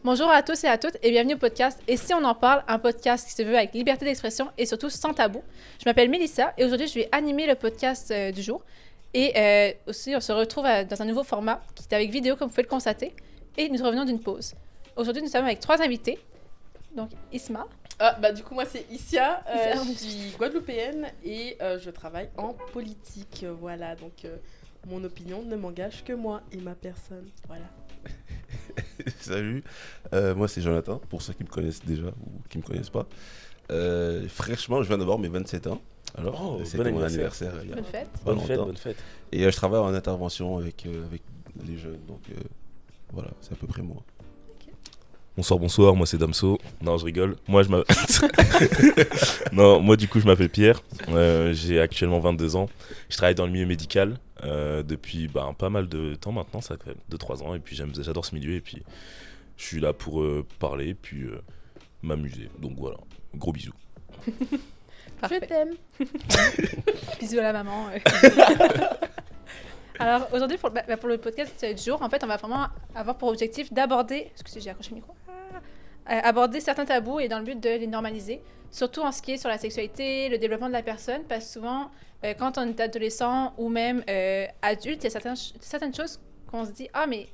Bonjour à tous et à toutes et bienvenue au podcast Et si on en parle, un podcast qui se veut avec liberté d'expression et surtout sans tabou. Je m'appelle Mélissa et aujourd'hui je vais animer le podcast du jour. Et aussi on se retrouve dans un nouveau format qui est avec vidéo comme vous pouvez le constater. Et nous revenons d'une pause. Aujourd'hui nous sommes avec 3 invités. Donc Isma. Du coup moi c'est Issia, je suis guadeloupéenne et je travaille en politique. Voilà, donc mon opinion ne m'engage que moi et ma personne. Voilà. Salut, moi c'est Jonathan, pour ceux qui me connaissent déjà ou qui me connaissent pas. Fraîchement, je viens d'avoir mes 27 ans. Alors, c'était mon anniversaire il y a Bonne fête. pas longtemps. Bonne fête. Et je travaille en intervention avec les jeunes, donc voilà, c'est à peu près moi. Bonsoir, moi c'est Damso. Non, je rigole. Moi du coup je m'appelle Pierre. J'ai actuellement 22 ans. Je travaille dans le milieu médical depuis pas mal de temps maintenant, ça fait 2-3 ans. Et puis j'adore ce milieu et puis je suis là pour parler et puis m'amuser. Donc voilà, gros bisous. Parfait. Je t'aime. Bisous à la maman. Alors aujourd'hui pour le podcast du jour, en fait on va vraiment avoir pour objectif d'aborder, excusez j'ai accroché le micro, aborder certains tabous et dans le but de les normaliser, surtout en ce qui est sur la sexualité, le développement de la personne, parce que souvent quand on est adolescent ou même adulte, il y a certaines choses qu'on se dit « Ah mais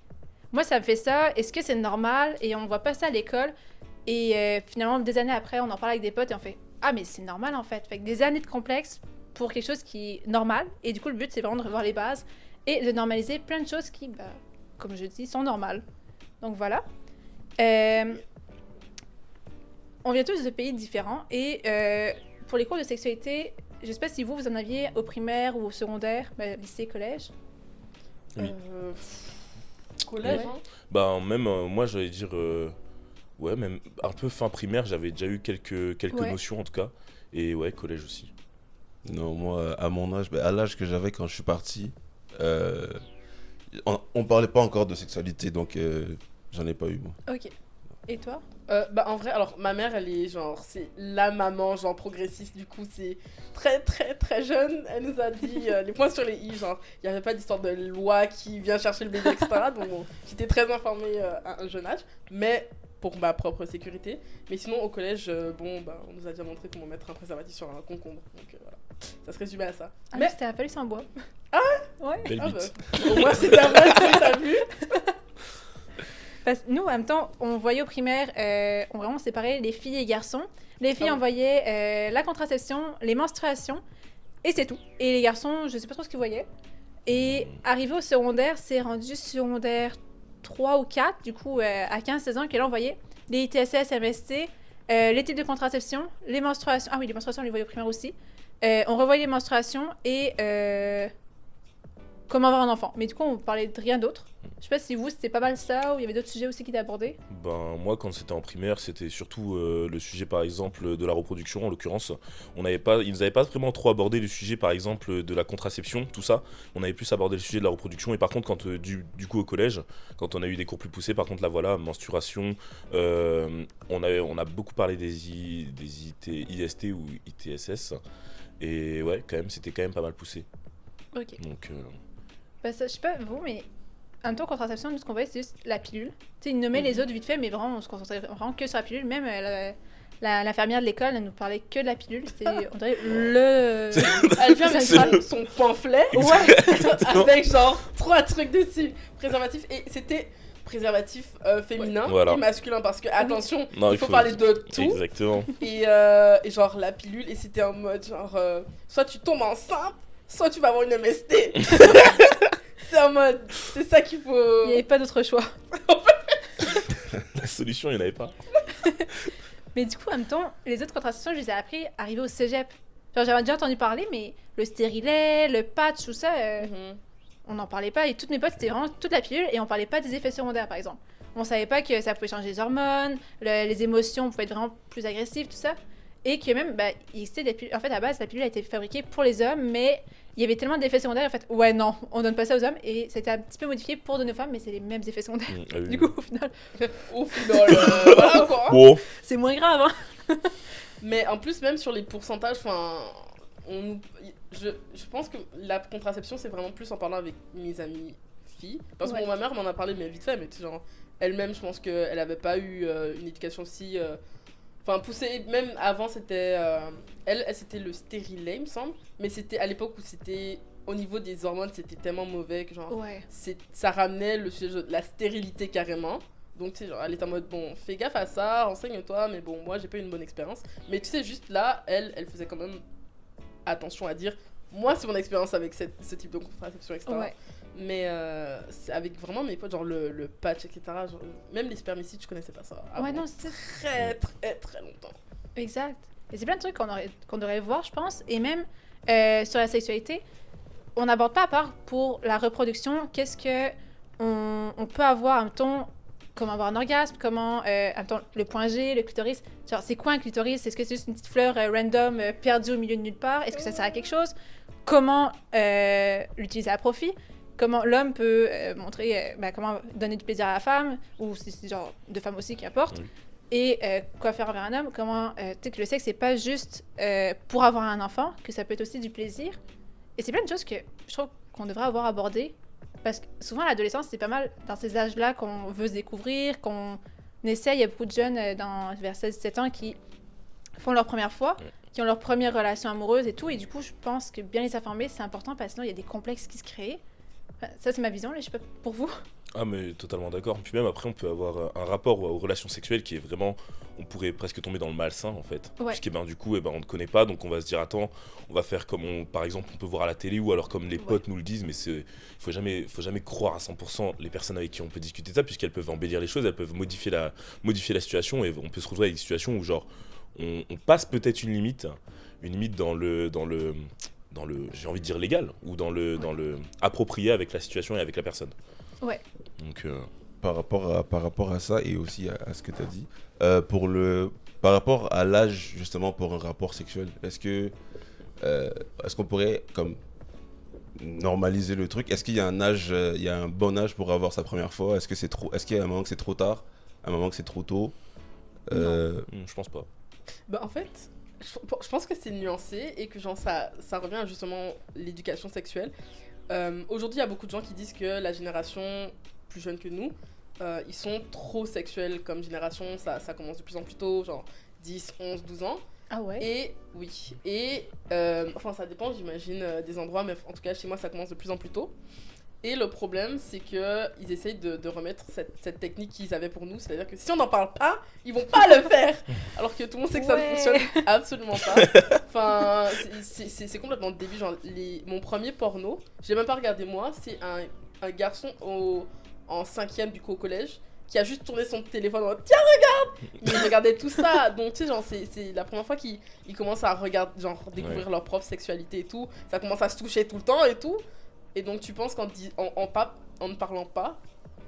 moi ça me fait ça, est-ce que c'est normal ?» Et on voit pas ça à l'école et finalement des années après on en parle avec des potes et on fait « Ah mais c'est normal en fait ». Fait que des années de complexe pour quelque chose qui est normal et du coup le but c'est vraiment de revoir les bases et de normaliser plein de choses qui, comme je dis, sont normales. Donc voilà. On vient tous de pays différents et pour les cours de sexualité, je ne sais pas si vous en aviez au primaire ou au secondaire, lycée, collège. Oui. Collège, Ouais. hein. Même moi j'allais dire même un peu fin primaire, j'avais déjà eu quelques Ouais. notions en tout cas. Et ouais, collège aussi. Non, moi à mon âge, à l'âge que j'avais quand je suis parti, on parlait pas encore de sexualité, donc j'en ai pas eu moi. Ok. Et toi? En vrai, alors ma mère elle est genre, c'est la maman genre progressiste, du coup c'est très très très jeune, elle nous a dit les points sur les i, genre il n'y avait pas d'histoire de loi qui vient chercher le bébé etc. Donc bon, j'étais très informée à un jeune âge, mais pour ma propre sécurité. Mais sinon au collège, on nous a déjà montré comment mettre un préservatif sur un concombre, donc voilà, ça se résumait à ça. Ah, Mais c'était à Félix en bois. Ah ouais? Belle bite. Au moins c'était un vrai truc, t'as vu. Parce que nous, en même temps, on voyait au primaire, on vraiment séparait les filles et les garçons. Les filles, on voyait la contraception, les menstruations, et c'est tout. Et les garçons, je sais pas trop ce qu'ils voyaient. Et arrivé au secondaire, c'est rendu secondaire 3 ou 4, du coup, à 15-16 ans, que là, on voyait les ITSS, MST, les types de contraception, les menstruations. Ah oui, les menstruations, on les voyait au primaire aussi. On revoyait les menstruations et comment avoir un enfant. Mais du coup, on parlait de rien d'autre. Je sais pas si vous, c'était pas mal ça, ou il y avait d'autres sujets aussi qui étaient abordés. Moi, quand c'était en primaire, c'était surtout le sujet, par exemple, de la reproduction, en l'occurrence. Ils n'avaient pas vraiment trop abordé le sujet, par exemple, de la contraception, tout ça. On avait plus abordé le sujet de la reproduction. Et par contre, quand du coup au collège, quand on a eu des cours plus poussés, par contre, là, voilà, menstruation, on a beaucoup parlé des IST ou ITSS. Et ouais, quand même, c'était quand même pas mal poussé. Ok. Donc, Je sais pas vous, mais en même temps, contraception, nous, ce qu'on voyait, c'est juste la pilule. Tu sais, ils nommaient les autres vite fait, mais vraiment, on se concentrait vraiment que sur la pilule. Même l'infirmière de l'école, elle nous parlait que de la pilule. C'était, on dirait, Elle vient avec son pamphlet, avec genre 3 trucs dessus. Préservatif, et c'était préservatif féminin et masculin, parce que, attention, il faut parler de tout. Exactement. Et genre la pilule, et c'était en mode genre, soit tu tombes enceinte, soit tu vas avoir une MST. C'est en mode, c'est ça qu'il faut... Il n'y avait pas d'autre choix. La solution, il n'y en avait pas. Mais du coup, en même temps, les autres contraceptions, je les ai appris arrivés au cégep. Genre, j'avais déjà entendu parler, mais le stérilet, le patch, tout ça, on n'en parlait pas. Et toutes mes potes, c'était vraiment toute la pilule, et on parlait pas des effets secondaires, par exemple. On savait pas que ça pouvait changer les hormones, les émotions pouvaient être vraiment plus agressives, tout ça. Et que même, il existait des pilules. En fait, à la base, la pilule a été fabriquée pour les hommes, mais il y avait tellement d'effets secondaires, en fait, ouais, non, on donne pas ça aux hommes. Et c'était un petit peu modifié pour donner aux femmes, mais c'est les mêmes effets secondaires. Du coup, au final, voilà quoi. Wow. c'est moins grave, hein. Mais en plus, même sur les pourcentages, je pense que la contraception, c'est vraiment plus en parlant avec mes amis fille. Parce que bon, ma mère m'en a parlé, mais vite fait, mais tu sais, genre, elle-même, je pense qu'elle avait pas eu une éducation aussi. Enfin, poussée, même avant, c'était. Elle, c'était le stérilet, il me semble. Mais c'était à l'époque où c'était. Au niveau des hormones, c'était tellement mauvais que, genre, ça ramenait le sujet de la stérilité carrément. Donc, tu sais, genre, elle était en mode, bon, fais gaffe à ça, renseigne-toi, mais bon, moi, j'ai pas eu une bonne expérience. Mais tu sais, juste là, elle faisait quand même attention à dire, moi, c'est mon expérience avec ce type de contraception, etc. Ouais. Mais c'est avec vraiment mes potes, genre le patch, etc. Genre, même les spermicides, je connaissais pas ça. Ouais, non, c'est très, très, très longtemps. exact. Et c'est plein de trucs qu'on devrait voir, je pense. Et même sur la sexualité, on n'aborde pas à part pour la reproduction, qu'est-ce que on peut avoir, mettons, comment avoir un orgasme, comment, mettons, le point G, le clitoris. Genre, c'est quoi un clitoris? Est-ce que c'est juste une petite fleur random perdue au milieu de nulle part? Est-ce que ça sert à quelque chose? Comment l'utiliser à profit? Comment l'homme peut montrer, comment donner du plaisir à la femme, ou si c'est genre de femme aussi, qu'importe. Oui. Et quoi faire envers un homme? Comment, tu sais que le sexe, c'est pas juste pour avoir un enfant, que ça peut être aussi du plaisir. Et c'est plein de choses que je trouve qu'on devrait avoir abordées. Parce que souvent, à l'adolescence, c'est pas mal dans ces âges-là qu'on veut se découvrir, qu'on essaie. Il y a beaucoup de jeunes vers 16-17 ans qui font leur première fois, qui ont leur première relation amoureuse et tout. Et du coup, je pense que bien les informer, c'est important parce que sinon, il y a des complexes qui se créent. Enfin, ça, c'est ma vision, là, je sais pas pour vous. Ah mais totalement d'accord. Puis même après on peut avoir un rapport aux relations sexuelles qui est vraiment, on pourrait presque tomber dans le malsain en fait. Ouais. Puisque du coup on ne connaît pas, donc on va se dire attends, on va faire comme par exemple on peut voir à la télé ou alors comme les potes nous le disent, mais faut jamais croire à 100% les personnes avec qui on peut discuter de ça, puisqu'elles peuvent embellir les choses, elles peuvent modifier la situation, et on peut se retrouver avec des situations où genre on passe peut-être une limite dans le j'ai envie de dire légal, ou dans le approprié avec la situation et avec la personne. Ouais. Donc Par rapport à ça et aussi à ce que tu as dit, par rapport à l'âge justement pour un rapport sexuel, est-ce qu'on pourrait comme normaliser le truc? Est-ce qu'il y a un âge, il y a un bon âge pour avoir sa première fois? Est-ce qu'il y a un moment que c'est trop tard, un moment que c'est trop tôt? je pense pas. Bah, en fait, je pense que c'est nuancé et que genre, ça revient à justement l'éducation sexuelle. Aujourd'hui, il y a beaucoup de gens qui disent que la génération plus jeune que nous, ils sont trop sexuels comme génération. Ça commence de plus en plus tôt, genre 10, 11, 12 ans. Ah ouais? Et oui. Et enfin, ça dépend, j'imagine, des endroits, mais en tout cas, chez moi, ça commence de plus en plus tôt. Et le problème, c'est qu'ils essayent de remettre cette technique qu'ils avaient pour nous. C'est-à-dire que si on n'en parle pas, ils vont pas le faire. Alors que tout le monde sait que ça ne fonctionne absolument pas. Enfin, c'est complètement débile. Genre, mon premier porno, je l'ai même pas regardé moi, c'est un garçon en 5e du coup au collège qui a juste tourné son téléphone en mode tiens regarde. Il regardait tout ça. Donc tu sais, genre c'est la première fois qu'ils commencent à regarder, genre découvrir leur propre sexualité et tout. Ça commence à se toucher tout le temps et tout. Et donc tu penses qu'en ne parlant pas,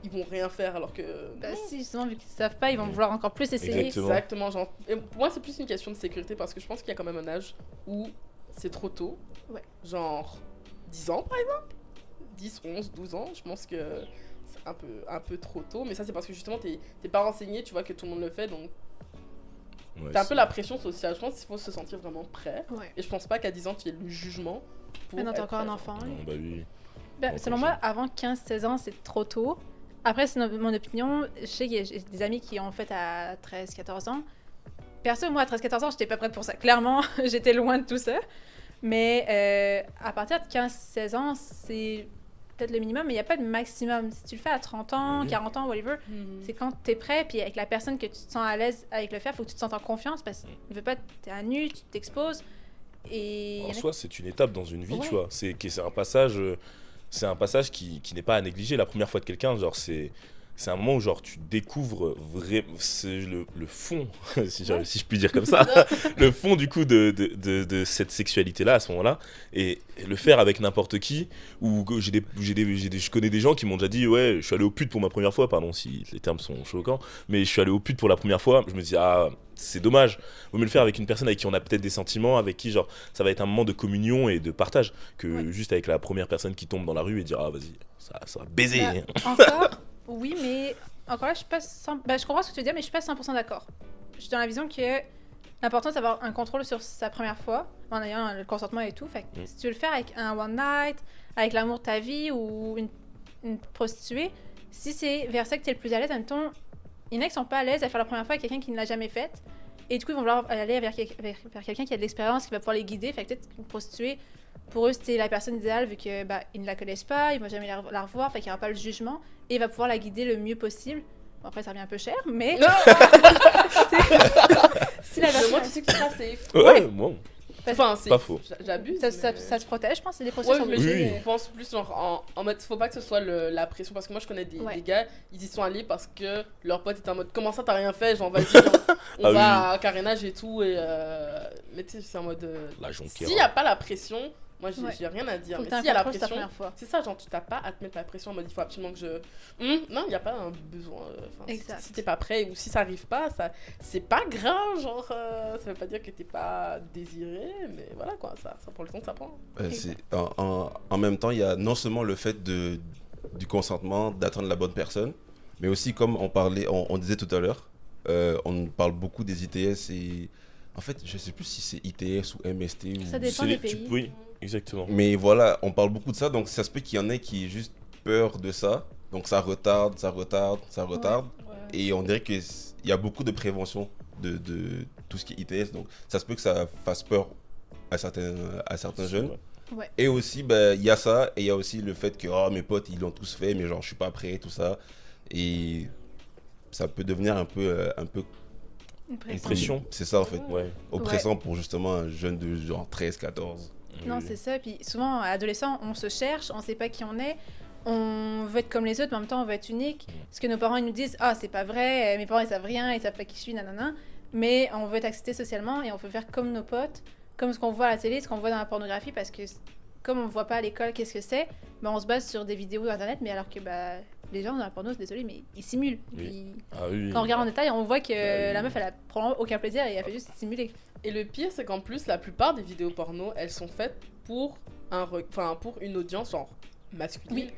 ils vont rien faire alors que... Bah si, justement, vu qu'ils savent pas, ils vont vouloir encore plus essayer. Exactement, genre... Et pour moi, c'est plus une question de sécurité parce que je pense qu'il y a quand même un âge où c'est trop tôt. Ouais. Genre 10 ans, par exemple. 10, 11, 12 ans, je pense que c'est un peu trop tôt. Mais ça, c'est parce que justement, t'es pas renseigné, tu vois que tout le monde le fait, donc... Ouais, t'as un peu la pression sociale. Je pense qu'il faut se sentir vraiment prêt. Ouais. Et je pense pas qu'à 10 ans, tu aies le jugement pour Mais non, t'es être encore un prêt, enfant. Non, bah oui. Ben, selon moi, avant 15-16 ans, c'est trop tôt. Après, c'est mon opinion. Je sais qu'il y a des amis qui ont fait à 13-14 ans. Perso, moi, à 13-14 ans, j'étais pas prête pour ça. Clairement, j'étais loin de tout ça. Mais à partir de 15-16 ans, c'est peut-être le minimum, mais il n'y a pas de maximum. Si tu le fais à 30 ans, 40 ans, whatever, c'est quand tu es prêt, puis avec la personne que tu te sens à l'aise avec le faire, il faut que tu te sentes en confiance, parce qu'il ne veut pas, tu es à nu, tu t'exposes. Et... En soi, c'est une étape dans une vie, tu vois. C'est un passage... C'est un passage qui n'est pas à négliger. La première fois de quelqu'un, genre c'est un moment où genre tu découvres le fond, si je puis dire comme ça, le fond du coup de cette sexualité là à ce moment-là, et le faire avec n'importe qui. Ou je connais des gens qui m'ont déjà dit ouais, je suis allé au pute pour ma première fois, pardon si les termes sont choquants, mais je suis allé au pute pour la première fois. Je me dis ah, c'est dommage, vaut mieux le faire avec une personne avec qui on a peut-être des sentiments, avec qui genre ça va être un moment de communion et de partage, que juste avec la première personne qui tombe dans la rue et dire ah vas-y, ça va baiser. Encore, oui, mais encore là, je suis pas je comprends ce que tu veux dire, mais je suis pas 100% d'accord. Je suis dans la vision que l'important c'est d'avoir un contrôle sur sa première fois, en ayant le consentement et tout. Fait que si tu veux le faire avec un one night, avec l'amour de ta vie ou une prostituée, si c'est vers ça que tu es le plus à l'aise, en même temps, il y en a qui sont pas à l'aise à faire la première fois avec quelqu'un qui ne l'a jamais faite. Et du coup, ils vont vouloir aller vers quelqu'un qui a de l'expérience, qui va pouvoir les guider. Fait que peut-être qu'une prostituée, pour eux, c'était la personne idéale vu que ils ne la connaissent pas, ils vont jamais la revoir, fait qu'il n'y aura pas le jugement. Et il va pouvoir la guider le mieux possible. Bon, après, ça revient un peu cher, mais... si la Mais personne... moi, tu sais que c'est safe. Ouais, bon. Enfin, c'est Pas faux. J'abuse. Ça mais- se protège, je pense. C'est des Ouais, prostituées mais sont Oui. je pense plus genre en mode faut pas que ce soit la pression parce que moi je connais Ouais. des gars ils y sont allés parce que leur pote était en mode comment ça t'as rien fait genre vas-y genre, on Ah va à carénage et tout et mais tu sais c'est en mode La jonquère. s'il y a pas la pression moi j'ai Ouais. j'ai rien à dire Faut mais que t'aies s'il y a la un contrôle, c'est ta pression première fois. c'est ça genre tu t'as pas à te mettre la pression en mode il faut absolument que je non il y a pas un besoin enfin, Exact. si t'es pas prêt ou si ça arrive pas ça c'est pas grave genre ça veut pas dire que t'es pas désiré mais voilà quoi ça prend le temps que ça prend. En même temps, il y a non seulement le fait du consentement, d'attendre la bonne personne, mais aussi comme on disait tout à l'heure, on parle beaucoup des ITS et en fait, je sais plus si c'est ITS ou MST ou... Ça dépend des pays. Oui, exactement. Mais voilà, on parle beaucoup de ça, donc ça se peut qu'il y en ait qui aient juste peur de ça, donc ça retarde. Et on dirait qu'il y a beaucoup de prévention de tout ce qui est ITS, donc ça se peut que ça fasse peur à certains jeunes. Ouais. Et aussi, il y a ça, et il y a aussi le fait que mes potes ils l'ont tous fait, mais genre je suis pas prêt, tout ça. Et ça peut devenir un peu Une pression. c'est ça en fait, Ouais. oppressant pour justement un jeune de genre 13, 14. Non, Oui. c'est ça. Puis souvent, adolescents, on se cherche, on sait pas qui on est. On veut être comme les autres, mais en même temps, on veut être unique. Parce que nos parents, ils nous disent « Ah, c'est pas vrai, mes parents, ils savent rien, ils savent pas qui je suis, nanana. » Mais on veut être accepté socialement et on veut faire comme nos potes, comme ce qu'on voit à la télé, ce qu'on voit dans la pornographie, parce que comme on voit pas à l'école qu'est-ce que c'est, on se base sur des vidéos d'internet, mais alors que les gens dans la porno, désolé, mais ils simulent. Oui. Puis, Ah oui. quand on regarde en détail, on voit que oui. la meuf, elle a probablement aucun plaisir et elle fait juste simuler. Et le pire, c'est qu'en plus, la plupart des vidéos porno, elles sont faites pour pour une audience genre masculine. Oui.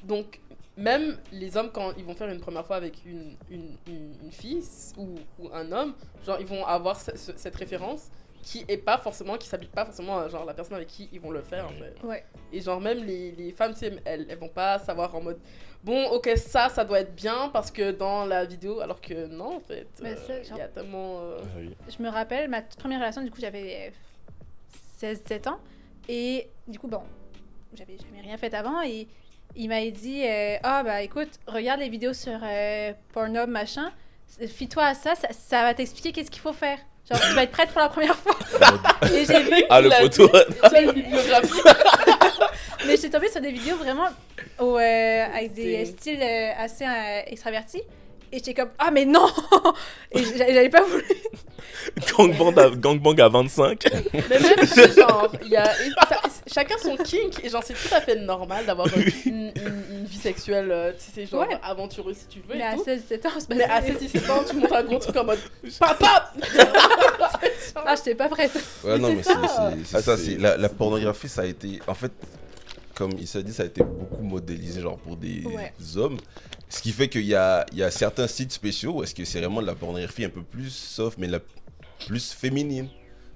Donc, même les hommes, quand ils vont faire une première fois avec une fille ou un homme, genre, ils vont avoir cette référence qui s'applique pas forcément à genre, la personne avec qui ils vont le faire, en fait. Ouais. Et genre, même les femmes, tu sais, elles vont pas savoir en mode bon, ok, ça doit être bien parce que dans la vidéo, alors que non, en fait, Mais ça, il genre- y a tellement. Ah oui. Je me rappelle, ma toute première relation, du coup, j'avais 16-17 ans. Et du coup, j'avais jamais rien fait avant. Et il m'a dit écoute, regarde les vidéos sur Pornhub, machin. Fie-toi à ça, ça va t'expliquer qu'est-ce qu'il faut faire. Genre, tu vas être prête pour la première fois. Et j'ai vu. Ah, le La poteau. Une bibliographie. Mais j'étais tombée sur des vidéos vraiment avec des C'est- styles assez extravertis. Et j'étais comme, ah, mais non! Et j'avais pas voulu. Gangbang à 25. Mais même, tu sais, genre, chacun son kink, et genre, c'est tout à fait normal d'avoir une vie sexuelle, tu sais, genre, Ouais. aventureuse si tu veux. Mais Et à tout. 16-17 ans, on se Mais à passait. 16-17 ans, tu montes un gros truc en mode papa! Ah, j'étais pas prête. Ouais, non, c'est mais ça. c'est ça. La pornographie, ça a été. En fait, comme il s'est dit, ça a été beaucoup modélisé, genre pour des Ouais. hommes. Ce qui fait qu'il y a certains sites spéciaux où est-ce que c'est vraiment de la pornographie un peu plus soft, mais plus féminine.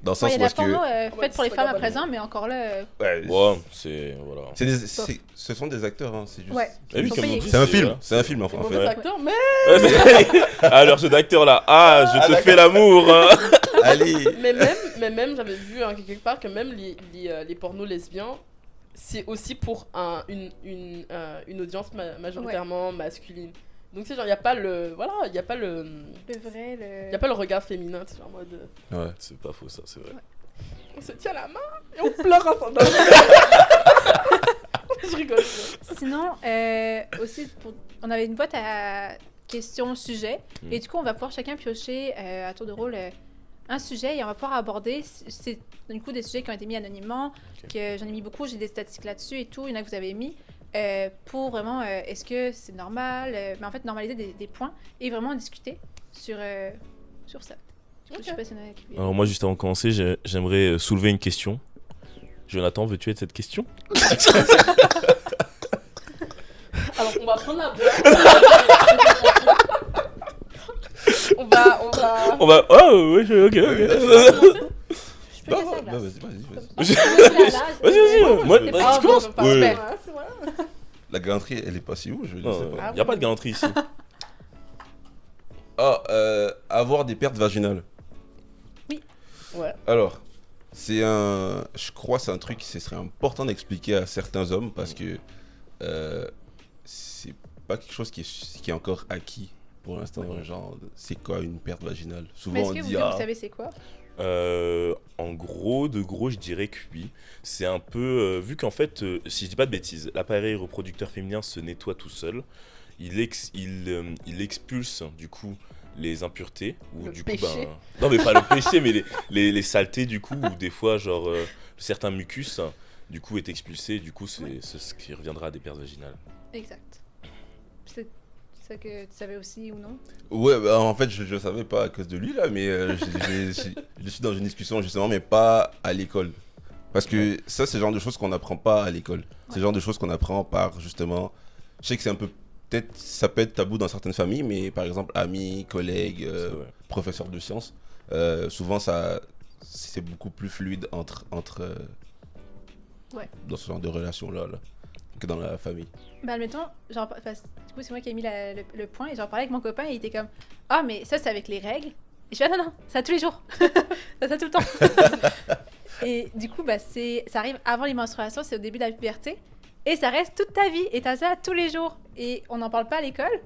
Dans le Ouais, sens il y où a est-ce la porno que. faite pour les c'est femmes à pas présent, mais encore là. Ouais, Ouais, c'est. Voilà. ce sont des acteurs, hein, c'est juste. Ouais. Et oui, Ils sont comme on payés. dit, C'est un film, voilà. c'est un film en Des fait. mauvais acteurs, mais Ah, leur jeu d'acteur là. Ah, je te d'accord. fais l'amour. Hein. Allez. mais même j'avais vu quelque part que même les pornos lesbiens, c'est aussi pour une audience majoritairement masculine. Donc tu sais genre il y a pas le il y a pas le regard féminin, tu sais genre en mode Ouais. C'est pas faux ça, c'est vrai. on se tient la main et on pleure ensemble. Je rigole. Sinon, aussi, on avait une boîte à questions-sujets. Et du coup, on va pouvoir chacun piocher à tour de rôle un sujet et on va pouvoir aborder. C'est du coup des sujets qui ont été mis anonymement, que j'en ai mis beaucoup, j'ai des statistiques là-dessus et tout. Il y en a que vous avez mis. Pour vraiment, est-ce que c'est normal? Mais en fait, normaliser des points et vraiment discuter sur ça. Du coup, je sais pas si y en a qui... Alors moi, juste avant de commencer, j'aimerais soulever une question. Jonathan, veux-tu être cette question? Alors on va prendre la boîte. on va On va... Oh, ouais, ok. Je peux Non, laisser la non, glace. vas-y. Vas-y, vas-y. Moi, C'est vas-y, pas- tu commences. Ouais. Ouais. C'est vrai. La galanterie, elle est passée où? Je ne sais Il pas. n'y a pas de galanterie ici. Ah, avoir des pertes vaginales. Ouais. Alors, je crois que c'est un truc qui serait important d'expliquer à certains hommes parce que c'est pas quelque chose qui est encore acquis pour l'instant. Genre, c'est quoi une perte vaginale? Souvent Mais est-ce on que dit vous savez c'est quoi? En gros, je dirais que oui. C'est un peu. Vu qu'en fait, si je dis pas de bêtises, l'appareil reproducteur féminin se nettoie tout seul. Il expulse du coup les impuretés. Ou Le du péché. coup, non, mais pas le péché, mais les saletés du coup, ou des fois, genre, certains mucus, du coup, est expulsé. Du coup, c'est ce qui reviendra à des pertes vaginales. Exact. C'est ça que tu savais aussi ou non? Ouais, bah, en fait, je savais pas à cause de lui, là, mais je suis dans une discussion, justement, mais pas à l'école. Parce que ça, c'est le genre de choses qu'on n'apprend pas à l'école. C'est le genre de choses qu'on apprend par, justement... Je sais que c'est un peu... Peut-être, ça peut être tabou dans certaines familles, mais par exemple, amis, collègues, C'est vrai. professeurs de sciences, souvent, c'est beaucoup plus fluide entre Ouais. dans ce genre de relations-là, là, que dans la famille. Bah, admettons, genre, parce que du coup, c'est moi qui ai mis le point, et j'en parlais avec mon copain, et il était comme, ah, mais ça, c'est avec les règles. Et je fais, ah, non, ça tous les jours. ça tout le temps. Et du coup, bah, ça arrive avant les menstruations, c'est au début de la puberté, et ça reste toute ta vie, et t'as ça tous les jours. Et on n'en parle pas à l'école,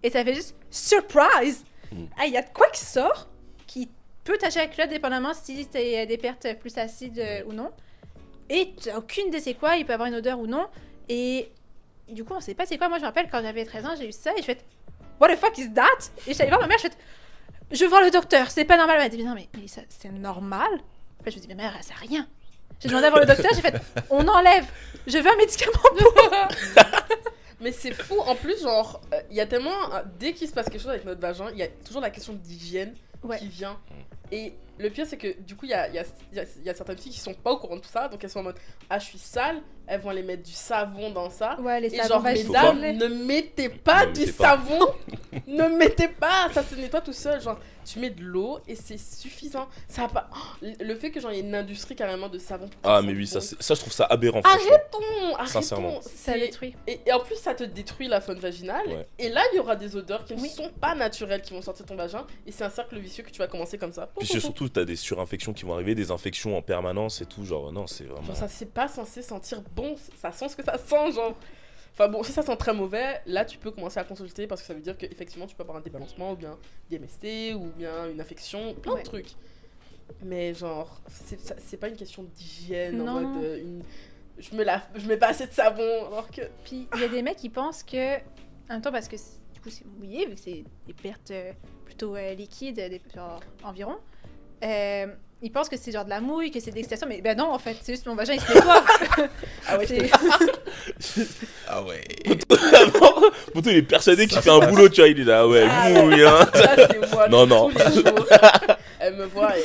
et ça fait juste, surprise! Ah, il y a de quoi qui sort, qui peut tacher la culotte, dépendamment si t'as des pertes plus acides ou non. Et t'as aucune idée c'est quoi, il peut avoir une odeur ou non. Et du coup, on sait pas c'est quoi. Moi, je me rappelle quand j'avais 13 ans, j'ai eu ça et je fais what the fuck is that? Et je suis allée voir ma mère, je fais je veux voir le docteur, c'est pas normal. Elle m'a dit non, mais ça, c'est normal. Puis je me dis, ma mère, elle sait rien. J'ai demandé à voir le docteur, j'ai fait on enlève, je veux un médicament pour. Mais c'est fou, en plus, genre, il y a tellement. Dès qu'il se passe quelque chose avec notre vagin, il y a toujours la question d'hygiène Ouais. qui vient. Et le pire, c'est que du coup, il y a certaines filles qui sont pas au courant de tout ça, donc elles sont en mode ah, je suis sale, elles vont aller mettre du savon dans ça. Ouais, les Et savons genre, vaginales. mesdames, ne mettez pas Ne du mettez pas. savon, ne mettez pas, ça se nettoie tout seul. Genre, tu mets de l'eau et c'est suffisant. Ça a pas. Oh, le fait que genre, il y ait une industrie carrément de savon. pour Ah, que mais ça oui, sente ça, bon. ça, je trouve ça aberrant. franchement. Arrêtons. Sincèrement. Ça C'est- détruit. Et en plus, ça te détruit la faune vaginale. Ouais. Et là, il y aura des odeurs qui ne Oui. sont pas naturelles qui vont sortir de ton vagin. Et c'est un cercle vicieux que tu vas commencer comme ça. Puis surtout, t'as des surinfections qui vont arriver, des infections en permanence et tout. Genre, non, c'est vraiment. Genre, ça c'est pas censé sentir bon. Ça sent ce que ça sent, genre. Enfin bon, si ça sent très mauvais, là tu peux commencer à consulter parce que ça veut dire qu'effectivement tu peux avoir un débalancement ou bien des MST ou bien une infection, plein Ouais. de trucs. Mais genre, c'est pas une question d'hygiène en Non, mode non. je mets pas assez de savon alors que. Puis il y a des mecs qui pensent que, en même temps, parce que du coup c'est mouillé, vu que c'est des pertes plutôt liquides, genre, environ, ils pensent que c'est genre de la mouille, que c'est de l'excitation, mais ben non, en fait, c'est juste mon vagin il se nettoie. Ah ouais, C'est- Ah ouais. Pourtant, il est persuadé qu'il fait un boulot, tu vois. Il est là, ouais, Ah, mouille, hein. ça c'est moi Non, tous non. les jours. Elle me voit et.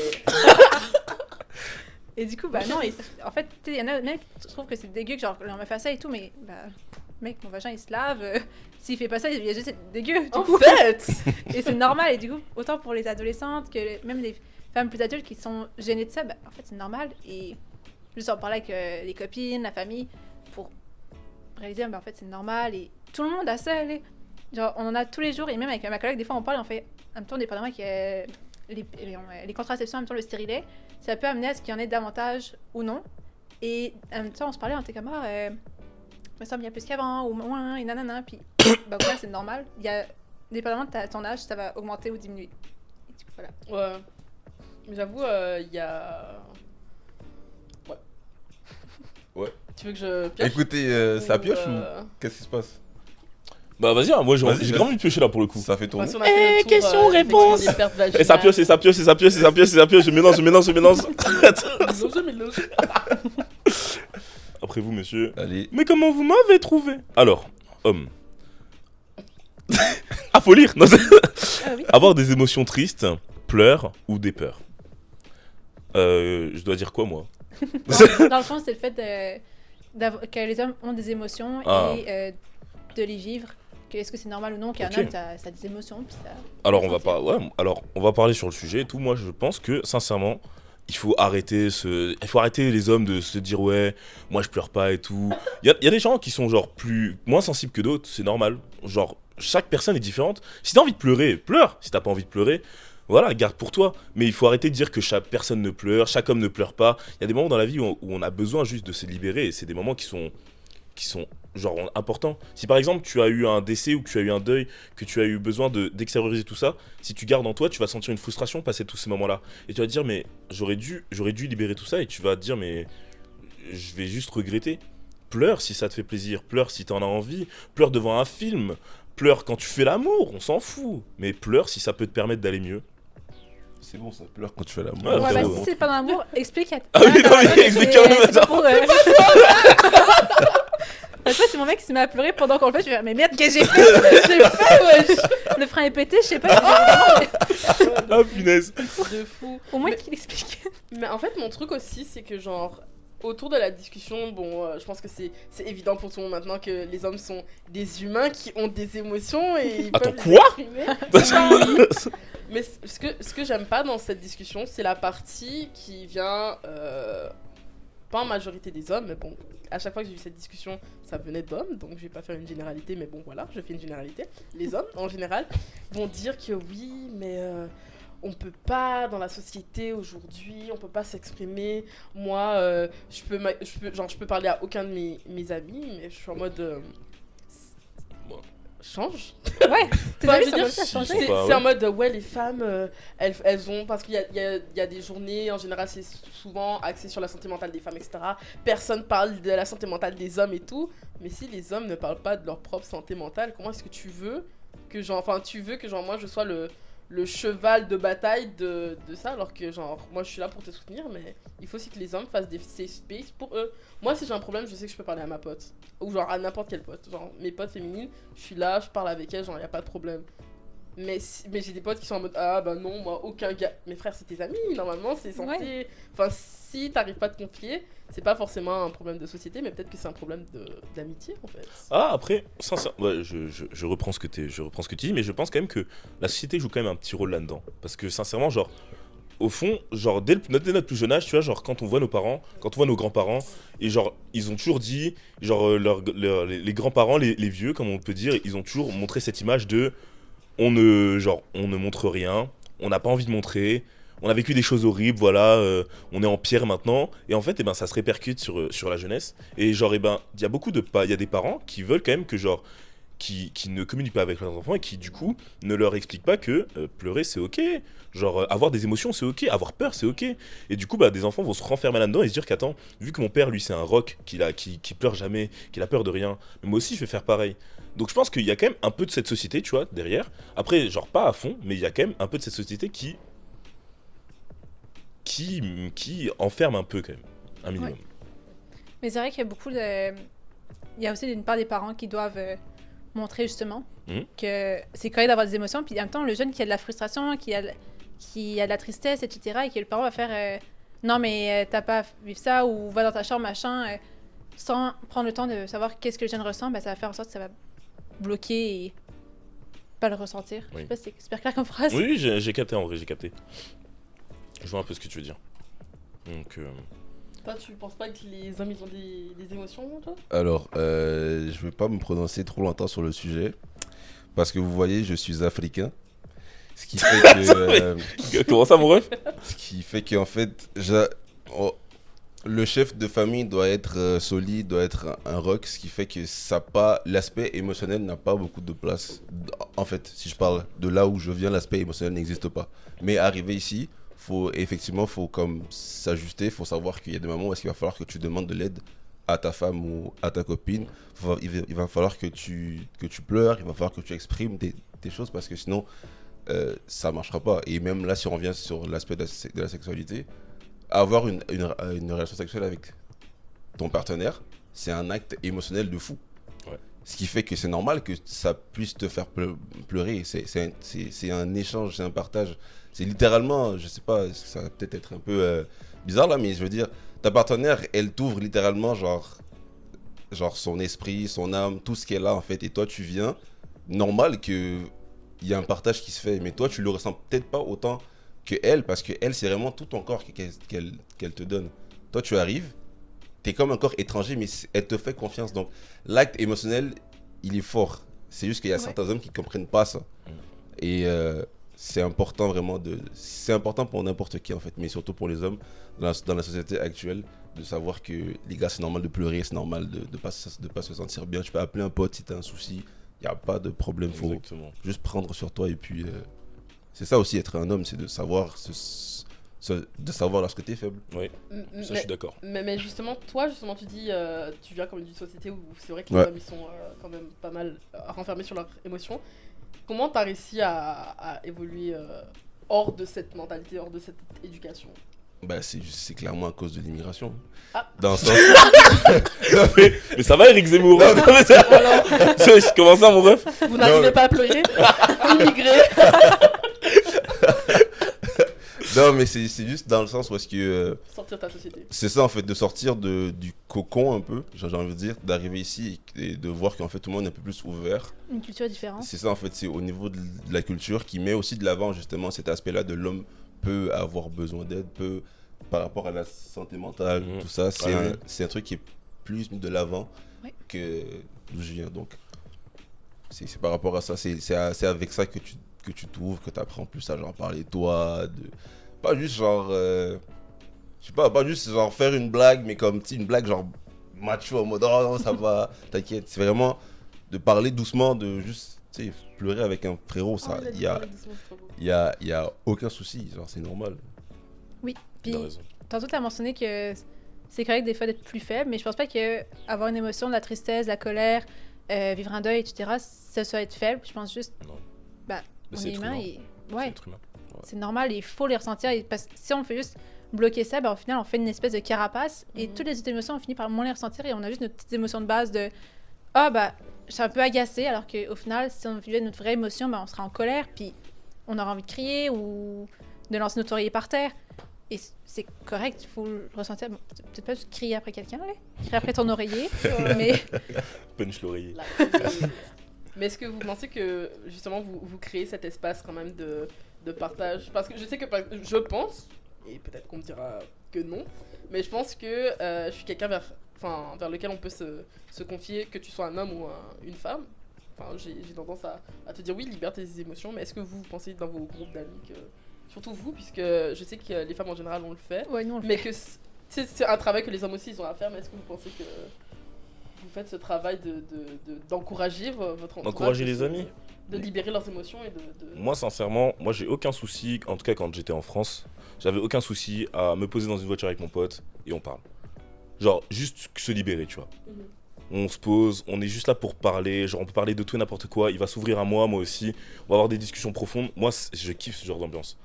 Et du coup, bah non, en fait, tu sais, il y en a même qui trouvent que c'est dégueu que genre on me fait ça et tout, mais bah, mec, mon vagin il se lave, s'il fait pas ça, il y a juste c'est dégueu. Du En coup. fait. Et c'est normal, et du coup, autant pour les adolescentes que même les femmes plus adultes qui sont gênées de ça, bah, en fait, c'est normal. Et juste en parler avec les copines, la famille, pour réaliser, bah, en fait, c'est normal. Et tout le monde a ça, là. Genre, on en a tous les jours, et même avec ma collègue, des fois, on parle, on fait, en même temps, dépendamment que les contraceptions, en même temps, le stérilet, ça peut amener à ce qu'il y en ait davantage ou non. Et en même temps, on se parlait, on était comme, me semble il y a plus qu'avant, ou moins, et nanana. Puis, bah, au final, c'est normal. Il y a, dépendamment de ton âge, ça va augmenter ou diminuer. Et du coup, voilà. Ouais. Mais j'avoue, il y a. Ouais. Ouais. Tu veux que je pioche Écoutez, ça pioche ou euh, qu'est-ce qui se passe? Bah, vas-y, hein, moi, j'ai Vas-y, j'ai vas-y. grave envie de piocher là pour le coup. Ça fait tourner. Parce qu'on a fait le tour, question, effectivement, réponse. des pertes vaginales. Et ça pioche, et ça pioche, et ça pioche, et ça pioche, et ça pioche. Je mélange, je mélange, je mélange. Mélange. Après vous, monsieur. Allez. Mais comment vous m'avez trouvé? Alors, homme. Ah, faut lire. Non, Ah oui. avoir des émotions tristes, pleurs ou des peurs. Je dois dire quoi, moi? Dans le fond, c'est le fait que les hommes ont des émotions Ah. et de les vivre. Est-ce que c'est normal ou non qu'un Ok. homme, ça a des émotions puis ça... Alors on va pas, ouais, alors on va parler sur le sujet et tout. Moi, je pense que sincèrement, il faut arrêter les hommes de se dire ouais, moi je pleure pas et tout. Il y a des gens qui sont genre moins sensibles que d'autres, c'est normal. Genre, chaque personne est différente. Si t'as envie de pleurer, pleure. Si t'as pas envie de pleurer, voilà, garde pour toi. Mais il faut arrêter de dire que chaque personne ne pleure, chaque homme ne pleure pas. Il y a des moments dans la vie où on a besoin juste de se libérer et c'est des moments qui sont genre importants. Si par exemple tu as eu un décès ou que tu as eu un deuil, que tu as eu besoin d'extérioriser tout ça, si tu gardes en toi, tu vas sentir une frustration passer tous ces moments-là. Et tu vas te dire mais j'aurais dû libérer tout ça et tu vas te dire mais je vais juste regretter. Pleure si ça te fait plaisir, pleure si t'en as envie, pleure devant un film, pleure quand tu fais l'amour, on s'en fout. Mais pleure si ça peut te permettre d'aller mieux. C'est bon, ça pleure quand tu fais l'amour. Ouais, Ouais, frérot. bah si c'est pas dans l'amour, explique à Ah oui, non, mais explique quand même, c'est pas pour, Bah, toi, c'est mon mec qui s'est mis à pleurer pendant qu'on le fait. Je vais mais merde, qu'est-ce que j'ai fait? J'ai fait, wesh. Le frein est pété, je sais pas. Ah punaise. De fou. Au moins Mais- qu'il explique. Mais en fait, mon truc aussi, c'est que genre, autour de la discussion, bon, je pense que c'est évident pour tout le monde maintenant que les hommes sont des humains qui ont des émotions et ils Attends, peuvent les quoi exprimer. Mais ce que j'aime pas dans cette discussion, c'est la partie qui vient, pas en majorité des hommes, mais bon, à chaque fois que j'ai eu cette discussion, ça venait d'hommes, donc je vais pas faire une généralité, mais bon, voilà, je fais une généralité. Les hommes, en général, vont dire que oui, mais on peut pas, dans la société aujourd'hui, on peut pas s'exprimer. Moi, je peux parler à aucun de mes amis, mais je suis en mode... Bon. Change. Ouais, tes Enfin, amis je sont veux comme dire, ça, si, changé. si. Bah, c'est ouais. en mode, ouais, les femmes, elles ont... Parce qu'il y a des journées, en général, c'est souvent axé sur la santé mentale des femmes, etc. Personne parle de la santé mentale des hommes et tout. Mais si les hommes ne parlent pas de leur propre santé mentale, comment est-ce que tu veux que, genre... Enfin, tu veux que, genre, moi, je sois le cheval de bataille de ça, alors que, genre, moi, je suis là pour te soutenir, mais il faut aussi que les hommes fassent des safe space pour eux. Moi, si j'ai un problème, je sais que je peux parler à ma pote. Ou, genre, à n'importe quelle pote. Genre, mes potes féminines, je suis là, je parle avec elles, genre, y a pas de problème. Mais j'ai des potes qui sont en mode ah bah non, moi aucun gars. Mes frères, c'est tes amis, normalement, c'est censé. Ouais. Enfin, si t'arrives pas à te confier, c'est pas forcément un problème de société, mais peut-être que c'est un problème d'amitié en fait. Ah, après, sincèrement, ouais, je reprends ce que tu dis, mais je pense quand même que la société joue quand même un petit rôle là-dedans. Parce que sincèrement, genre, au fond, genre, dès notre plus jeune âge, tu vois, genre, quand on voit nos parents, quand on voit nos grands-parents, et genre, ils ont toujours dit, genre, les grands-parents, les vieux, comme on peut dire, ils ont toujours montré cette image de, on ne montre rien, on n'a pas envie de montrer, on a vécu des choses horribles, voilà, on est en pierre maintenant, et en fait, eh ben, ça se répercute sur la jeunesse, et genre, eh ben, il y a des parents qui veulent quand même que, genre, qui ne communiquent pas avec leurs enfants, et qui, du coup, ne leur expliquent pas que pleurer, c'est ok, genre, avoir des émotions, c'est ok, avoir peur, c'est ok, et du coup, bah, des enfants vont se renfermer là-dedans et se dire qu'attends, vu que mon père, lui, c'est un roc, qui pleure jamais, qu'il a peur de rien, mais moi aussi, je vais faire pareil. Donc je pense qu'il y a quand même un peu de cette société, tu vois, derrière. Après, genre pas à fond, mais il y a quand même un peu de cette société qui enferme un peu quand même, un minimum. Ouais. Mais c'est vrai qu'il y a beaucoup de... Il y a aussi d'une part des parents qui doivent montrer justement que c'est correct d'avoir des émotions, puis en même temps, le jeune qui a de la frustration, qui a de la tristesse, etc., et que le parent va faire non, mais t'as pas à vivre ça, ou va dans ta chambre, machin, sans prendre le temps de savoir qu'est-ce que le jeune ressent, ben, ça va faire en sorte que ça va bloquer et pas le ressentir. Je Oui. sais pas si c'est super clair comme phrase. Oui, j'ai capté en vrai, j'ai capté. Je vois un peu ce que tu veux dire. Donc, Toi, tu penses pas que les hommes ils ont des émotions, toi? Alors, je vais pas me prononcer trop longtemps sur le sujet. Parce que vous voyez, je suis africain. Ce qui fait que. comment ça, mon ref? Ce qui fait qu'en fait, le chef de famille doit être solide, doit être un rock, ce qui fait que l'aspect émotionnel n'a pas beaucoup de place. En fait, si je parle de là où je viens, l'aspect émotionnel n'existe pas. Mais arrivé ici, faut comme s'ajuster, faut savoir qu'il y a des moments où il va falloir que tu demandes de l'aide à ta femme ou à ta copine. Il va falloir que tu pleures, il va falloir que tu exprimes des choses parce que sinon ça marchera pas. Et même là, si on revient sur l'aspect de la sexualité, avoir une relation sexuelle avec ton partenaire, c'est un acte émotionnel de fou. Ouais. Ce qui fait que c'est normal que ça puisse te faire pleurer. C'est un échange, c'est un partage. C'est littéralement, je sais pas, ça va peut-être être un peu bizarre là, mais je veux dire, ta partenaire, elle t'ouvre littéralement genre son esprit, son âme, tout ce qu'elle a en fait. Et toi, tu viens, normal que il y a un partage qui se fait, mais toi, tu le ressens peut-être pas autant que elle, parce que elle, c'est vraiment tout ton corps qu'elle te donne. Toi, tu arrives, t'es comme un corps étranger, mais elle te fait confiance. Donc, l'acte émotionnel, il est fort. C'est juste qu'il y a certains hommes qui comprennent pas ça. Et c'est important vraiment c'est important pour n'importe qui en fait, mais surtout pour les hommes dans la société actuelle, de savoir que les gars, c'est normal de pleurer, c'est normal de pas se sentir bien. Tu peux appeler un pote si t'as un souci, il y a pas de problème. Faut Exactement. juste prendre sur toi et puis c'est ça aussi être un homme, c'est de savoir de savoir lorsque t'es faible. Oui, ça je suis d'accord. Mais justement, toi, tu dis, tu viens comme d'une société où c'est vrai que les hommes, ils sont quand même pas mal renfermés sur leurs émotions. Comment t'as réussi à évoluer hors de cette mentalité, hors de cette éducation? Bah, c'est clairement à cause de l'immigration. Ah. Dans le sens... mais ça va, Eric Zemmour? Comment ça, mon ref? Vous n'arrivez pas à pleurer? Immigré. Non, mais c'est juste dans le sens où est-ce que... Sortir de ta société. C'est ça, en fait, de sortir du cocon un peu, j'ai envie de dire, d'arriver ici et de voir qu'en fait tout le monde est un peu plus ouvert. Une culture différente. C'est ça, en fait, c'est au niveau de la culture qui met aussi de l'avant justement cet aspect-là de l'homme peut avoir besoin d'aide, par rapport à la santé mentale, tout ça. C'est un truc qui est plus mis de l'avant que d'où je viens. Donc, c'est par rapport à ça, c'est avec ça que tu t'ouvres, que tu apprends plus à genre parler toi, pas juste genre, je sais pas juste genre faire une blague, mais comme une blague genre macho en mode oh non, ça va, t'inquiète. C'est vraiment de parler doucement, de juste pleurer avec un frérot, ça, il y a aucun souci, genre c'est normal. Oui, puis T'as raison. tantôt tu as mentionné que c'est correct des fois d'être plus faible, mais je pense pas que avoir une émotion, de la tristesse, de la colère, vivre un deuil, etc., ça soit être faible. Je pense juste, Non. bah, Mais on c'est est être humain humain. et C'est ouais, être humain. c'est normal, il faut les ressentir. Parce que si on fait juste bloquer ça, bah, au final, on fait une espèce de carapace et toutes les autres émotions, on finit par moins les ressentir et on a juste nos petites émotions de base de ah, bah, je suis un peu agacée, alors qu'au final, si on vivait notre vraie émotion, bah, on sera en colère, puis on aura envie de crier ou de lancer notre oreiller par terre. Et c'est correct, il faut le ressentir. Bon, peut-être pas juste crier après quelqu'un, là. Crier après ton oreiller, mais Punch l'oreiller. Mais est-ce que vous pensez que justement vous créez cet espace quand même de partage? Parce que je sais que je pense, et peut-être qu'on me dira que non, mais je pense que je suis quelqu'un vers lequel on peut se confier, que tu sois un homme ou une femme. Enfin, j'ai tendance à te dire oui, libère tes émotions, mais est-ce que vous pensez dans vos groupes d'amis que... Surtout vous, puisque je sais que les femmes en général on le fait, ouais, nous on le mais fait. que c'est un travail que les hommes aussi ils ont à faire, mais est-ce que vous pensez que vous faites ce travail d'encourager votre entourage, D'encourager les amis? de libérer leurs émotions et de... Moi, sincèrement, j'ai aucun souci, en tout cas quand j'étais en France, j'avais aucun souci à me poser dans une voiture avec mon pote et on parle. Genre, juste se libérer, tu vois. On se pose, on est juste là pour parler, genre on peut parler de tout et n'importe quoi, il va s'ouvrir à moi aussi, on va avoir des discussions profondes. Moi, je kiffe ce genre d'ambiance.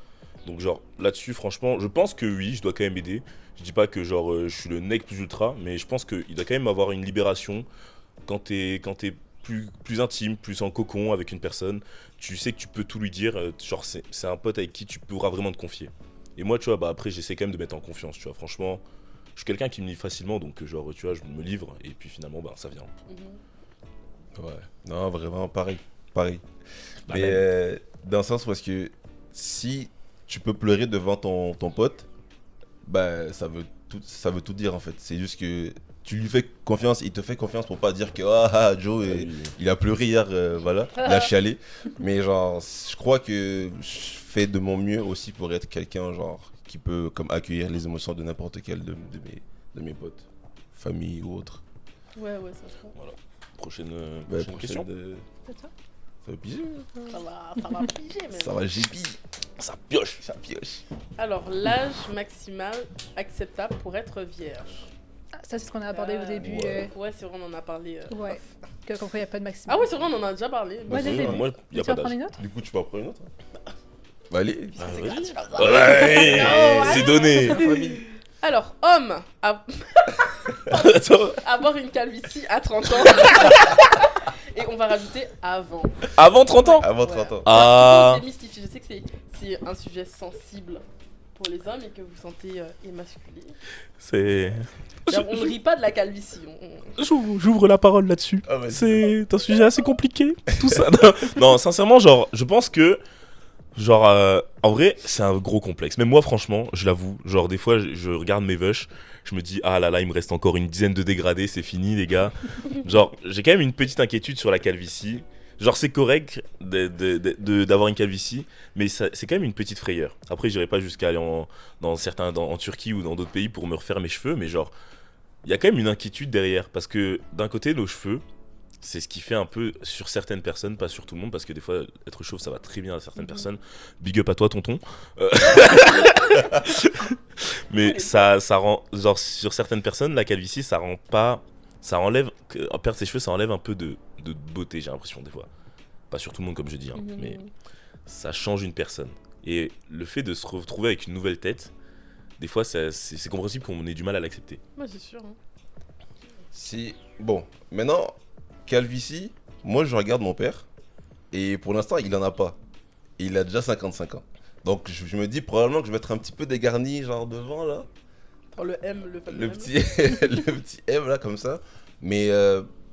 Donc genre, là-dessus, franchement, je pense que oui, je dois quand même aider. Je dis pas que genre, je suis le nec plus ultra, mais je pense qu'il doit quand même avoir une libération quand t'es plus intime, plus en cocon avec une personne. Tu sais que tu peux tout lui dire, genre c'est un pote avec qui tu pourras vraiment te confier. Et moi, tu vois, bah après, j'essaie quand même de mettre en confiance, tu vois. Franchement, je suis quelqu'un qui me livre facilement, donc genre, tu vois, je me livre et puis finalement, bah ça vient. Ouais, non, vraiment, pareil. La Mais dans le sens parce que si tu peux pleurer devant ton pote, bah ça veut tout dire en fait. C'est juste que tu lui fais confiance, il te fait confiance pour pas dire que Joe, il a pleuré hier, voilà, il a chialé. Mais genre, je crois que je fais de mon mieux aussi pour être quelqu'un genre qui peut comme accueillir les émotions de n'importe quel de mes potes, famille ou autre. Ouais, ça se comprend. Voilà. Prochaine Prochaine question. C'est ça. Ça va piger. Ça va piger, mais... Ça va gépi. Ça pioche. Ça pioche. Alors, l'âge maximal acceptable pour être vierge. Ah, ça, c'est ce qu'on a abordé au début. Ouais, c'est vrai, on en a parlé. Ouais. off. Que comme quoi, il n'y a pas de maximum. Ah ouais, c'est vrai, on en a déjà parlé. Ouais, dès le début. Moi, il y a Tu vas pas prendre d'âge. une autre? Du coup, tu peux en prendre une autre. Bah allez. Ah, C'est vas-y. gratuit, comme ça. Ouais, Oh, c'est donné. Alors, homme, Attends. avoir une calvitie à 30 ans. Et on va rajouter avant. Avant 30 ans. Avant Ouais. 30 ans. Ah. Pour démystifier, je sais que c'est un sujet sensible pour les hommes et que vous sentez émasculé. C'est. On ne rit pas de la calvitie. J'ouvre la parole là-dessus. Ah, vas-y. C'est un sujet assez compliqué, tout ça. Non, sincèrement, genre, je pense que Genre, en vrai, c'est un gros complexe. Même moi, franchement, je l'avoue, genre, des fois, je regarde mes vush, je me dis, ah là là, il me reste encore une dizaine de dégradés, c'est fini, les gars. Genre, j'ai quand même une petite inquiétude sur la calvitie. Genre, c'est correct d'avoir une calvitie, mais c'est quand même une petite frayeur. Après, j'irai pas jusqu'à aller en Turquie ou dans d'autres pays pour me refaire mes cheveux, mais genre, il y a quand même une inquiétude derrière. Parce que d'un côté, nos cheveux, c'est ce qui fait un peu sur certaines personnes, pas sur tout le monde, parce que des fois, être chauve, ça va très bien à certaines personnes. Big up à toi, tonton. Mais ça rend, genre, sur certaines personnes, la calvitie, ça rend pas. Ça enlève. Perdre ses cheveux, ça enlève un peu de beauté, j'ai l'impression, des fois. Pas sur tout le monde, comme je dis, hein, mais ça change une personne. Et le fait de se retrouver avec une nouvelle tête, des fois, c'est compréhensible qu'on ait du mal à l'accepter. Moi, c'est sûr. Hein. Si, bon, maintenant, calvitie, moi je regarde mon père, et pour l'instant, il en a pas. Et il a déjà 55 ans. Donc je me dis probablement que je vais être un petit peu dégarni, genre devant là. Oh, le M, le fameux Le M. petit, le petit M là, comme ça. Mais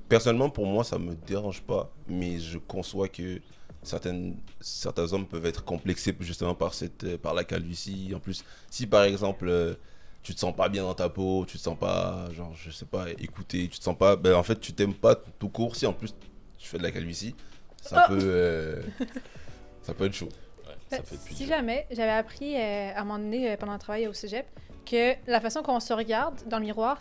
personnellement, pour moi, ça me dérange pas. Mais je conçois que certains hommes peuvent être complexés justement par la calvitie. En plus, si par exemple, tu te sens pas bien dans ta peau, tu te sens pas, genre, je sais pas, écouté, tu te sens pas, ben en fait, tu t'aimes pas tout court. Si en plus tu fais de la calvitie, ça peut être chaud. Ouais, ça fait depuis Si dur. jamais, j'avais appris à un moment donné pendant le travail au cégep que la façon qu'on se regarde dans le miroir,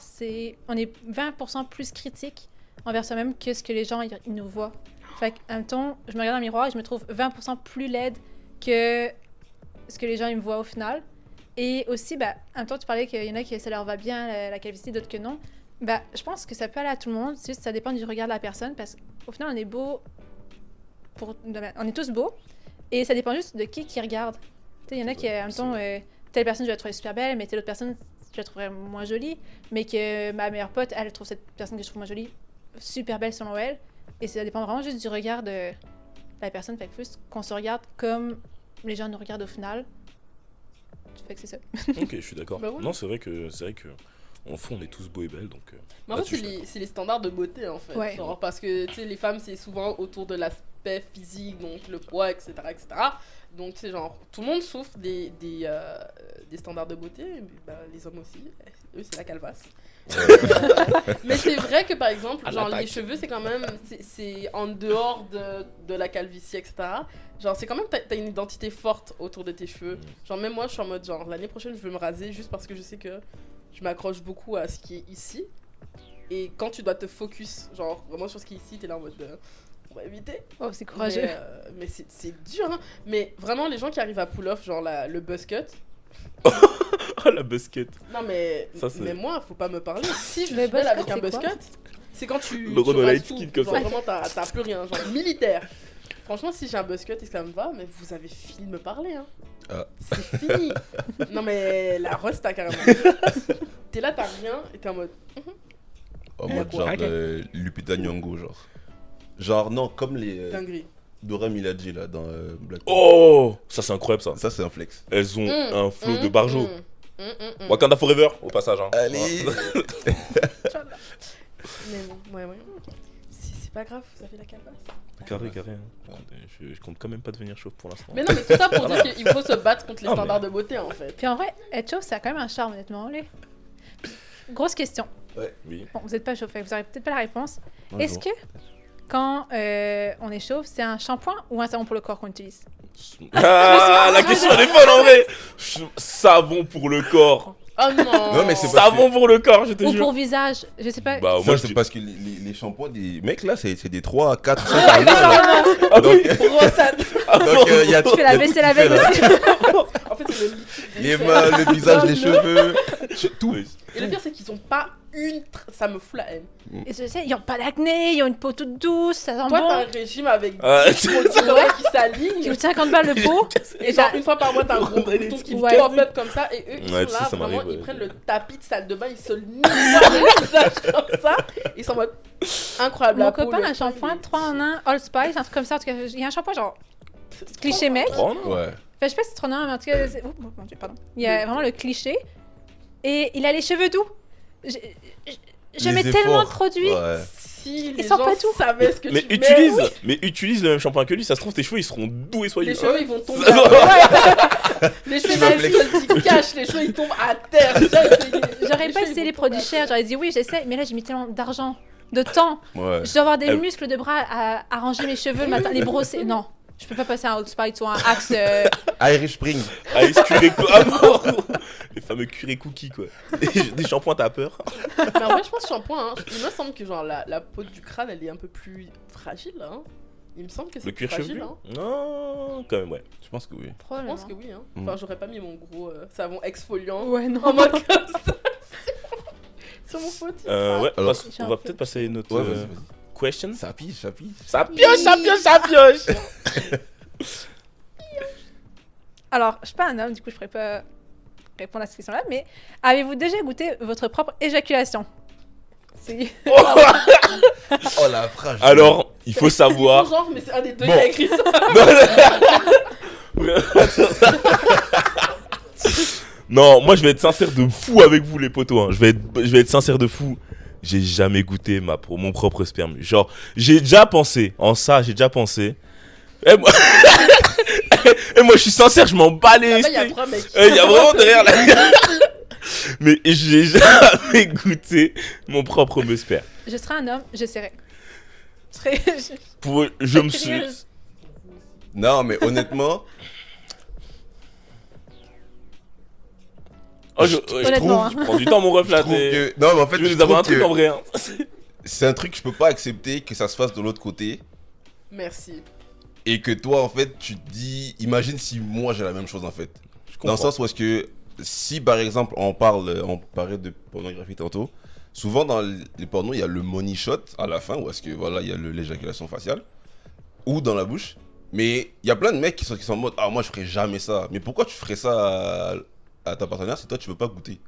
on est 20% plus critique envers soi-même que ce que les gens ils nous voient. Fait qu'en même temps, je me regarde dans le miroir et je me trouve 20% plus laide que ce que les gens ils me voient au final. Et aussi, en même temps, tu parlais qu'il y en a qui ça leur va bien la calvitie, d'autres que non. Je pense que ça peut aller à tout le monde, c'est juste ça dépend du regard de la personne parce qu'au final, on est beau on est tous beaux et ça dépend juste de qui regarde. Tu sais, il y en a qui, en même temps, telle personne, je la trouver super belle, mais telle autre personne, je la trouverais moins jolie. Mais que ma meilleure pote, elle trouve cette personne que je trouve moins jolie super belle selon elle. Et ça dépend vraiment juste du regard de la personne. Fait que plus qu'on se regarde comme les gens nous regardent au final. Fait que c'est ça. Ok, je suis d'accord. Bah ouais. Non, c'est vrai que en fond, on est tous beaux et belles, donc. Mais en là-dessus, fait, je suis d'accord. c'est les standards de beauté, en fait. Ouais. Genre, parce que, tu sais, les femmes, c'est souvent autour de l'aspect physique, donc le poids, etc., etc. Donc, c'est genre, tout le monde souffre des standards de beauté, mais, les hommes aussi. Eux, c'est la calvasse. Mais c'est vrai que, par exemple, À genre, l'attaque. les cheveux, c'est quand même, c'est en dehors de la calvitie, etc. Genre, c'est quand même, t'as une identité forte autour de tes cheveux. Genre, même moi, je suis en mode, genre, l'année prochaine, je veux me raser juste parce que je sais que je m'accroche beaucoup à ce qui est ici. Et quand tu dois te focus, genre, vraiment sur ce qui est ici, t'es là en mode, on va éviter. Oh, c'est courageux. Mais c'est dur, hein. Mais vraiment, les gens qui arrivent à pull off, genre, le buzz cut. Oh, la basket. Non, mais, Ça, c'est- mais moi, faut pas me parler. Si je Le suis belle buzz avec cut, un c'est buzz quoi cut, c'est quand tu. Le tu Renault rases Light tout. Skin comme Genre, ça. vraiment, t'as plus rien. Genre, militaire. Franchement, si j'ai un buzz cut et que ça me va, mais vous avez fini de me parler, hein. Ah. C'est fini. Non, mais la rust, t'as carrément. T'es là, t'as rien, et t'es en mode. En mode genre Ok. Lupita Nyong'o, genre. Genre, non, comme les Dinguerie. Dora Milaje là dans Black Panther. Oh, ça c'est incroyable ça. Ça, c'est un flex. Elles ont un flow de Mmh, barjo. mmh. Wakanda Forever, au passage. Hein. Allez. Mais bon, ouais. C'est pas grave, vous avez la calvasse. Carré. Hein. Je compte quand même pas devenir chauve pour l'instant. Mais non, mais tout ça pour dire qu'il faut se battre contre les Ah, standards mais- de beauté, en fait. Puis en vrai, être chauve, ça a quand même un charme, honnêtement. Allez. Grosse question. Oui. Bon, vous n'êtes pas chauve, fait que vous aurez peut-être pas la réponse. Un Est-ce jour. que quand on est chauve, c'est un shampoing ou un savon pour le corps qu'on utilise? Ah, la question elle est folle en vrai. Savon pour le corps. Oh non. Non, mais c'est pas- Savon pour le corps, je te Ou jure. pour visage? Je sais pas. Bah, Moi, je c'est parce que les shampoings des mecs là, c'est des 3, 4, 5 par jour. là. Ah Donc, oui. Brossade. donc il y a Tu fais la vaisselle avec aussi. En fait, c'est le les mains, le visage, les cheveux, tout. Oui. Et le pire, c'est qu'ils ont pas ça me fout la haine. Et je sais, ils ont pas d'acné, ils ont une peau toute douce, ça sent Toi, t'as bon. un régime avec Ah, 10 produits qui Qui s'alignent. coûte 50 balles le pot. Et genre, une fois par mois, t'as un gros bouton qui Ouais. pop-up comme ça. Et eux, ils Ouais, sont tu sais, là, ça vraiment, m'arrive, ils ouais. prennent le tapis de salle de bain, ils se nettoient le visage comme ça. Ils sont en mode incroyable. Mon la peau, copain le a un teint, shampoing il est- 3 en 1, All Spice, un truc comme ça. En tout cas, il y a un shampoing genre cliché mec. Oh non. Ouais. Enfin, je sais pas si c'est trop non, mais en tout cas, oh mon dieu, pardon. Il y a vraiment le cliché. Et il a les cheveux doux. Je Les mets efforts. tellement de produits. Ouais. si les sent gens pas tout. savaient ce que Mais tu utilise, mets, mais utilise le même shampoing que lui, ça se trouve tes cheveux ils seront doux et soyeux. les cheveux ils vont tomber. Les cheveux m'as ils cachent, les cheveux ils tombent à terre. J'aurais pas essayé les produits chers, j'aurais dit oui, j'essaie, mais là j'ai mis tellement d'argent, de temps. Ouais. Je dois avoir des Elle- muscles de bras à arranger mes cheveux le matin, les brosser. Non, je peux pas passer un Old Spice ou un Axe. Irish Spring. Ice curé ah non les fameux curé cookies quoi. Des shampoings t'as peur. Mais en vrai, je pense shampoing, hein. Il me semble que genre la peau du crâne elle est un peu plus fragile, hein. Il me semble que c'est Le plus cuir fragile, chevelu hein. Non, quand même ouais. Je pense que oui. Je Probablement. pense que oui, hein. Mm. Enfin, j'aurais pas mis mon gros savon exfoliant Ouais, non. en mode comme ça. Sur mon fautif. Ouais, Alors- on va peut-être passer à une autre Ouais, vas-y, vas-y. question. Ça pige, ça pige. Ça pioche, ça pioche, ça pioche. Alors, je suis pas un homme, du coup je pourrais pas répondre à cette question-là, mais avez-vous déjà goûté votre propre éjaculation? C'est... Oh la phrase. Alors, il faut C'est savoir. bon genre, mais c'est un des deux Bon. qui a écrit ça. Non, moi je vais être sincère de fou avec vous les potos. Hein. Je vais être sincère de fou. J'ai jamais goûté mon propre sperme. Genre, j'ai déjà pensé en ça, j'ai déjà pensé. Et moi, et moi je suis sincère, je m'en bats les Là, il y a steaks. trois mecs. Il y a vraiment derrière là. Mais j'ai jamais goûté mon propre sperme. Je serais un homme, j'essaierais. Je serais... Je me suis. curieuse. Non, mais honnêtement, Oh, Honnêtement, je prends du temps mon ref je là. trouve que. Non, mais en fait, Tu veux je nous avoir un trouve truc en que vrai. Hein. c'est un truc que je peux pas accepter que ça se fasse de l'autre côté. Merci. Et que toi, en fait, tu te dis. Imagine si moi j'ai la même chose en fait. Je Dans le comprends. sens où est-ce que si par exemple on parlait de pornographie tantôt, souvent dans les pornos il y a le money shot à la fin où est-ce que voilà il y a l'éjaculation faciale ou dans la bouche. Mais il y a plein de mecs qui sont en mode ah moi je ferais jamais ça. Mais pourquoi tu ferais ça à ta partenaire si toi tu veux pas goûter?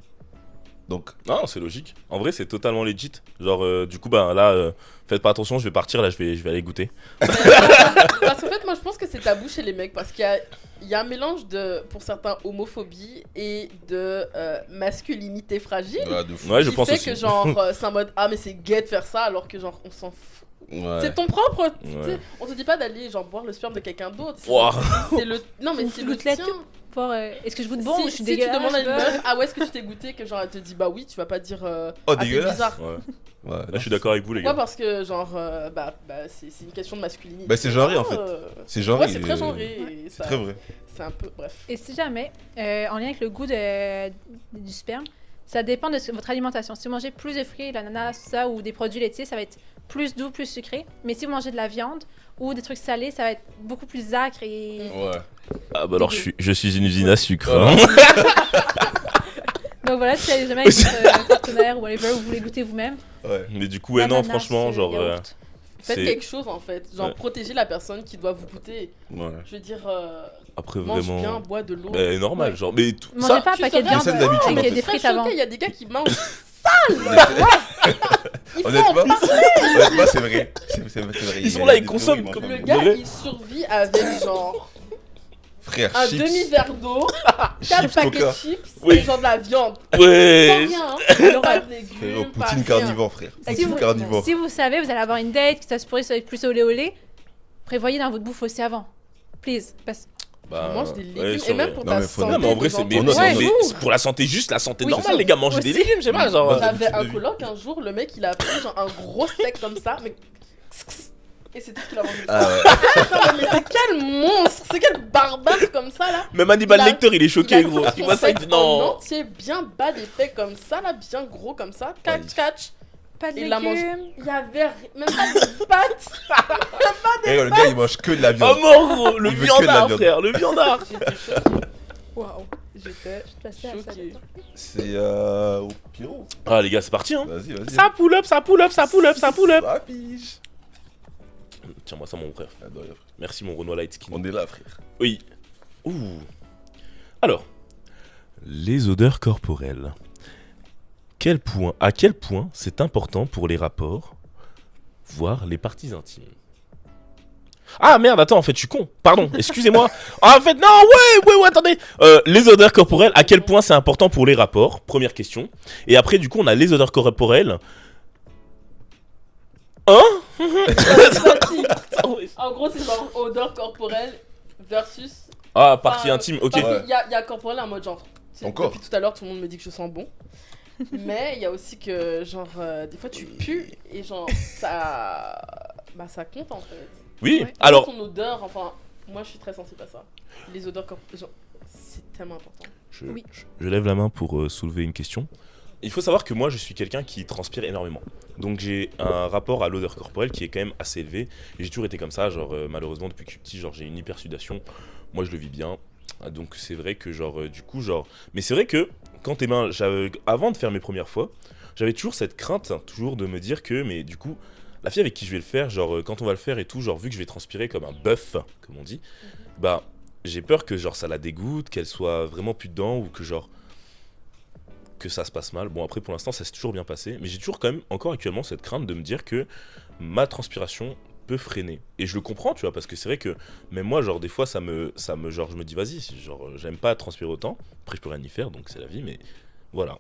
Donc Non, c'est logique. En vrai, c'est totalement legit. Genre, du coup, bah là, faites pas attention, je vais partir, là, je vais aller goûter. Parce qu'en fait, moi je pense que c'est tabou chez les mecs parce qu'il y a un mélange de, pour certains, homophobie et de masculinité fragile. voilà, de fou. Ouais, je qui pense fait aussi. que genre, c'est en mode ah, mais c'est gay de faire ça alors que genre, on s'en fout. Ouais. C'est ton propre. tu Ouais. sais, on te dit pas d'aller genre boire le sperme de quelqu'un d'autre. Ouah. C'est le. Non, mais Une c'est le gouttelette. tien. Pour, est-ce que je goûte bon ou je Si suis tu dégueulasse? demandes à une bah meuf, ah, où est-ce que tu t'es goûté, que genre elle te dit bah oui, tu vas pas dire Oh, ah, t'es dégueulasse. bizarre. Ouais. Ouais, Là, je suis d'accord avec vous, les Pourquoi? gars. Parce que genre, c'est une question de masculinité. Bah, c'est genré, en fait. C'est genre Ouais, c'est très genré. et C'est ça- très vrai. C'est un peu. Bref. Et si jamais, en lien avec le goût du sperme, ça dépend de votre alimentation. Si vous mangez plus de fruits, l'ananas, ça, ou des produits laitiers, ça va être plus doux, plus sucré. Mais si vous mangez de la viande ou des trucs salés, ça va être beaucoup plus acre et... Ouais. Ah, bah alors, je suis une usine à sucre. Voilà. Hein. Donc voilà, si jamais avec votre partenaire ou whatever, vous voulez goûter vous-même. Ouais. Mais du coup, ouais, non, ananas, franchement, genre. yaourt. Faites c'est- quelque chose en fait. Genre, Ouais. protéger la personne qui doit vous goûter. Ouais. Je veux dire, Après, mange vraiment. bien, bois de l'eau. Bah, normal, Ouais. genre. Mais tout. Mangez Ça, pas un tu paquet de serais viande un d'habitude, en avec fait. des Très frites choqué, avant. il y a des gars qui mangent. Il faut Honnêtement, en parler. honnêtement, c'est vrai. C'est vrai. Ils Il sont y a là, des ils consomment théories, comme moi, Le je gars, vrai. il survit avec genre Frère, un chips, demi-verre d'eau, 4 chips, paquets coca. de chips Oui. et genre de la viande. Sans Ouais. rien, hein. Pas de légumes, Frérot, pas poutine rien. carnivore, frère. Si Poutine vous- carnivore. Si vous savez, vous allez avoir une date, que ça se pourrait ça va être plus olé olé, prévoyez dans votre bouffe aussi avant. Please. Parce... Bah, On mange des légumes ouais, et c'est même vrai. pour Non, ta mais faut- santé. Non, mais en vrai, des c'est mais, enfants. Ouais, mais vous. c'est pour la santé, juste la santé Oui, normale, ça. les gars. Manger des Aussi. légumes, j'aime pas, genre. J'avais un de vie. coloc un jour, le mec il a pris genre un gros steak comme ça, mais. Et c'est tout ce qu'il a mangé. Ah ouais. Putain, mais c'est quel monstre, c'est quel barbare comme ça là. Même Hannibal Il a- Lecter, il est Il choqué, a gros. pris Tu son vois ça, il steak dit en non. entier, bien bas d'épais comme ça là, bien gros comme ça, catch Ouais. catch. Pas de Il l'a mangé. légumes. Il y avait même pas de pâtes. Frérot, le gars, il mange que de la Oh viande. mort, gros, le Il veut que de la viandard, viande. Ah, frère, le viandard. J'étais choquée. Waouh. J'étais Passez à ça. choquée. C'est au Pierrot. Ah, les gars, c'est parti, hein. Vas-y, vas-y. Ça pull up, ça pull up, ça pull up, ça pull up. Ah, pige. Tiens-moi ça, mon frère. Ah, de rien, frère. Merci, mon Renoir Light Skin. On est là, frère. Oui. Ouh. Alors, les odeurs corporelles. À quel point c'est important pour les rapports, voire les parties intimes. Ah merde, attends, en fait, je suis con. Pardon, excusez-moi. Ah, en fait, non, ouais, attendez. Les odeurs corporelles, à quel point c'est important pour les rapports, première question. Et après, du coup, on a les odeurs corporelles. En gros, c'est genre odeur corporelle versus. Ah, partie Enfin, intime, ok. Parce Ouais. qu'il y a corporel en mode genre. Encore. Depuis tout à l'heure, tout le monde me dit que je sens bon. Mais il y a aussi que, genre, des fois tu pues et genre, ça. Bah, ça compte en fait. Oui, Ouais. alors, Ton odeur, enfin, moi je suis très sensible à ça. Les odeurs corporelles, genre, c'est tellement important. Oui. je lève la main pour soulever une question. Il faut savoir que moi, je suis quelqu'un qui transpire énormément. Donc j'ai un rapport à l'odeur corporelle qui est quand même assez élevé. Et j'ai toujours été comme ça, genre malheureusement depuis que je suis petit, genre j'ai une hypersudation. Moi je le vis bien. Donc c'est vrai que genre du coup genre... Mais c'est vrai que quand tes mains... Avant de faire mes premières fois, j'avais toujours cette crainte, toujours de me dire que... Mais du coup, la fille avec qui je vais le faire, genre quand on va le faire et tout, genre vu que je vais transpirer comme un bœuf, comme on dit, bah j'ai peur que genre ça la dégoûte, qu'elle soit vraiment plus dedans ou que genre... que ça se passe mal. Bon après pour l'instant ça s'est toujours bien passé, mais j'ai toujours quand même encore actuellement cette crainte de me dire que ma transpiration peut freiner. Et je le comprends, tu vois, parce que c'est vrai que même moi genre des fois ça me genre je me dis vas-y, genre j'aime pas transpirer autant. Après je peux rien y faire donc c'est la vie, mais voilà.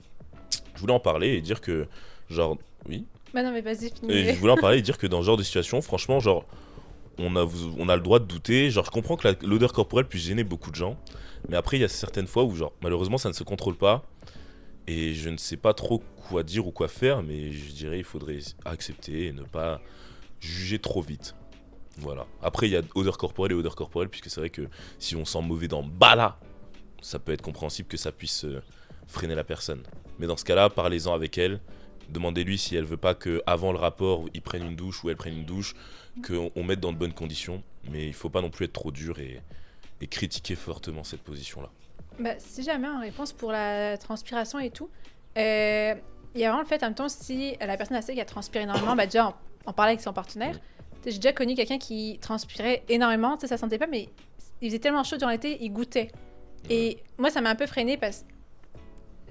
Je voulais en parler et dire que genre oui, Bah non, mais vas-y, et finis. je voulais en parler et dire que dans ce genre de situation, franchement genre on a le droit de douter. Genre je comprends que l'odeur corporelle puisse gêner beaucoup de gens, mais après il y a certaines fois où genre malheureusement ça ne se contrôle pas. Et je ne sais pas trop quoi dire ou quoi faire, mais je dirais il faudrait accepter et ne pas juger trop vite. Voilà. Après, il y a odeur corporelle et odeur corporelle, puisque c'est vrai que si on sent mauvais dans le bas ça peut être compréhensible que ça puisse freiner la personne. Mais dans ce cas-là, parlez-en avec elle. Demandez-lui si elle veut pas qu'avant le rapport, il prenne une douche ou elle prenne une douche, qu'on mette dans de bonnes conditions. Mais il faut pas non plus être trop dur et critiquer fortement cette position-là. Bah, si jamais en réponse pour la transpiration et tout, il y a vraiment le fait, en même temps, si la personne sait qu'elle transpire énormément, bah déjà, en parler avec son partenaire. Tu sais, j'ai déjà connu quelqu'un qui transpirait énormément, tu sais, ça sentait pas, mais il faisait tellement chaud durant l'été, il goûtait. Et moi, ça m'a un peu freiné parce que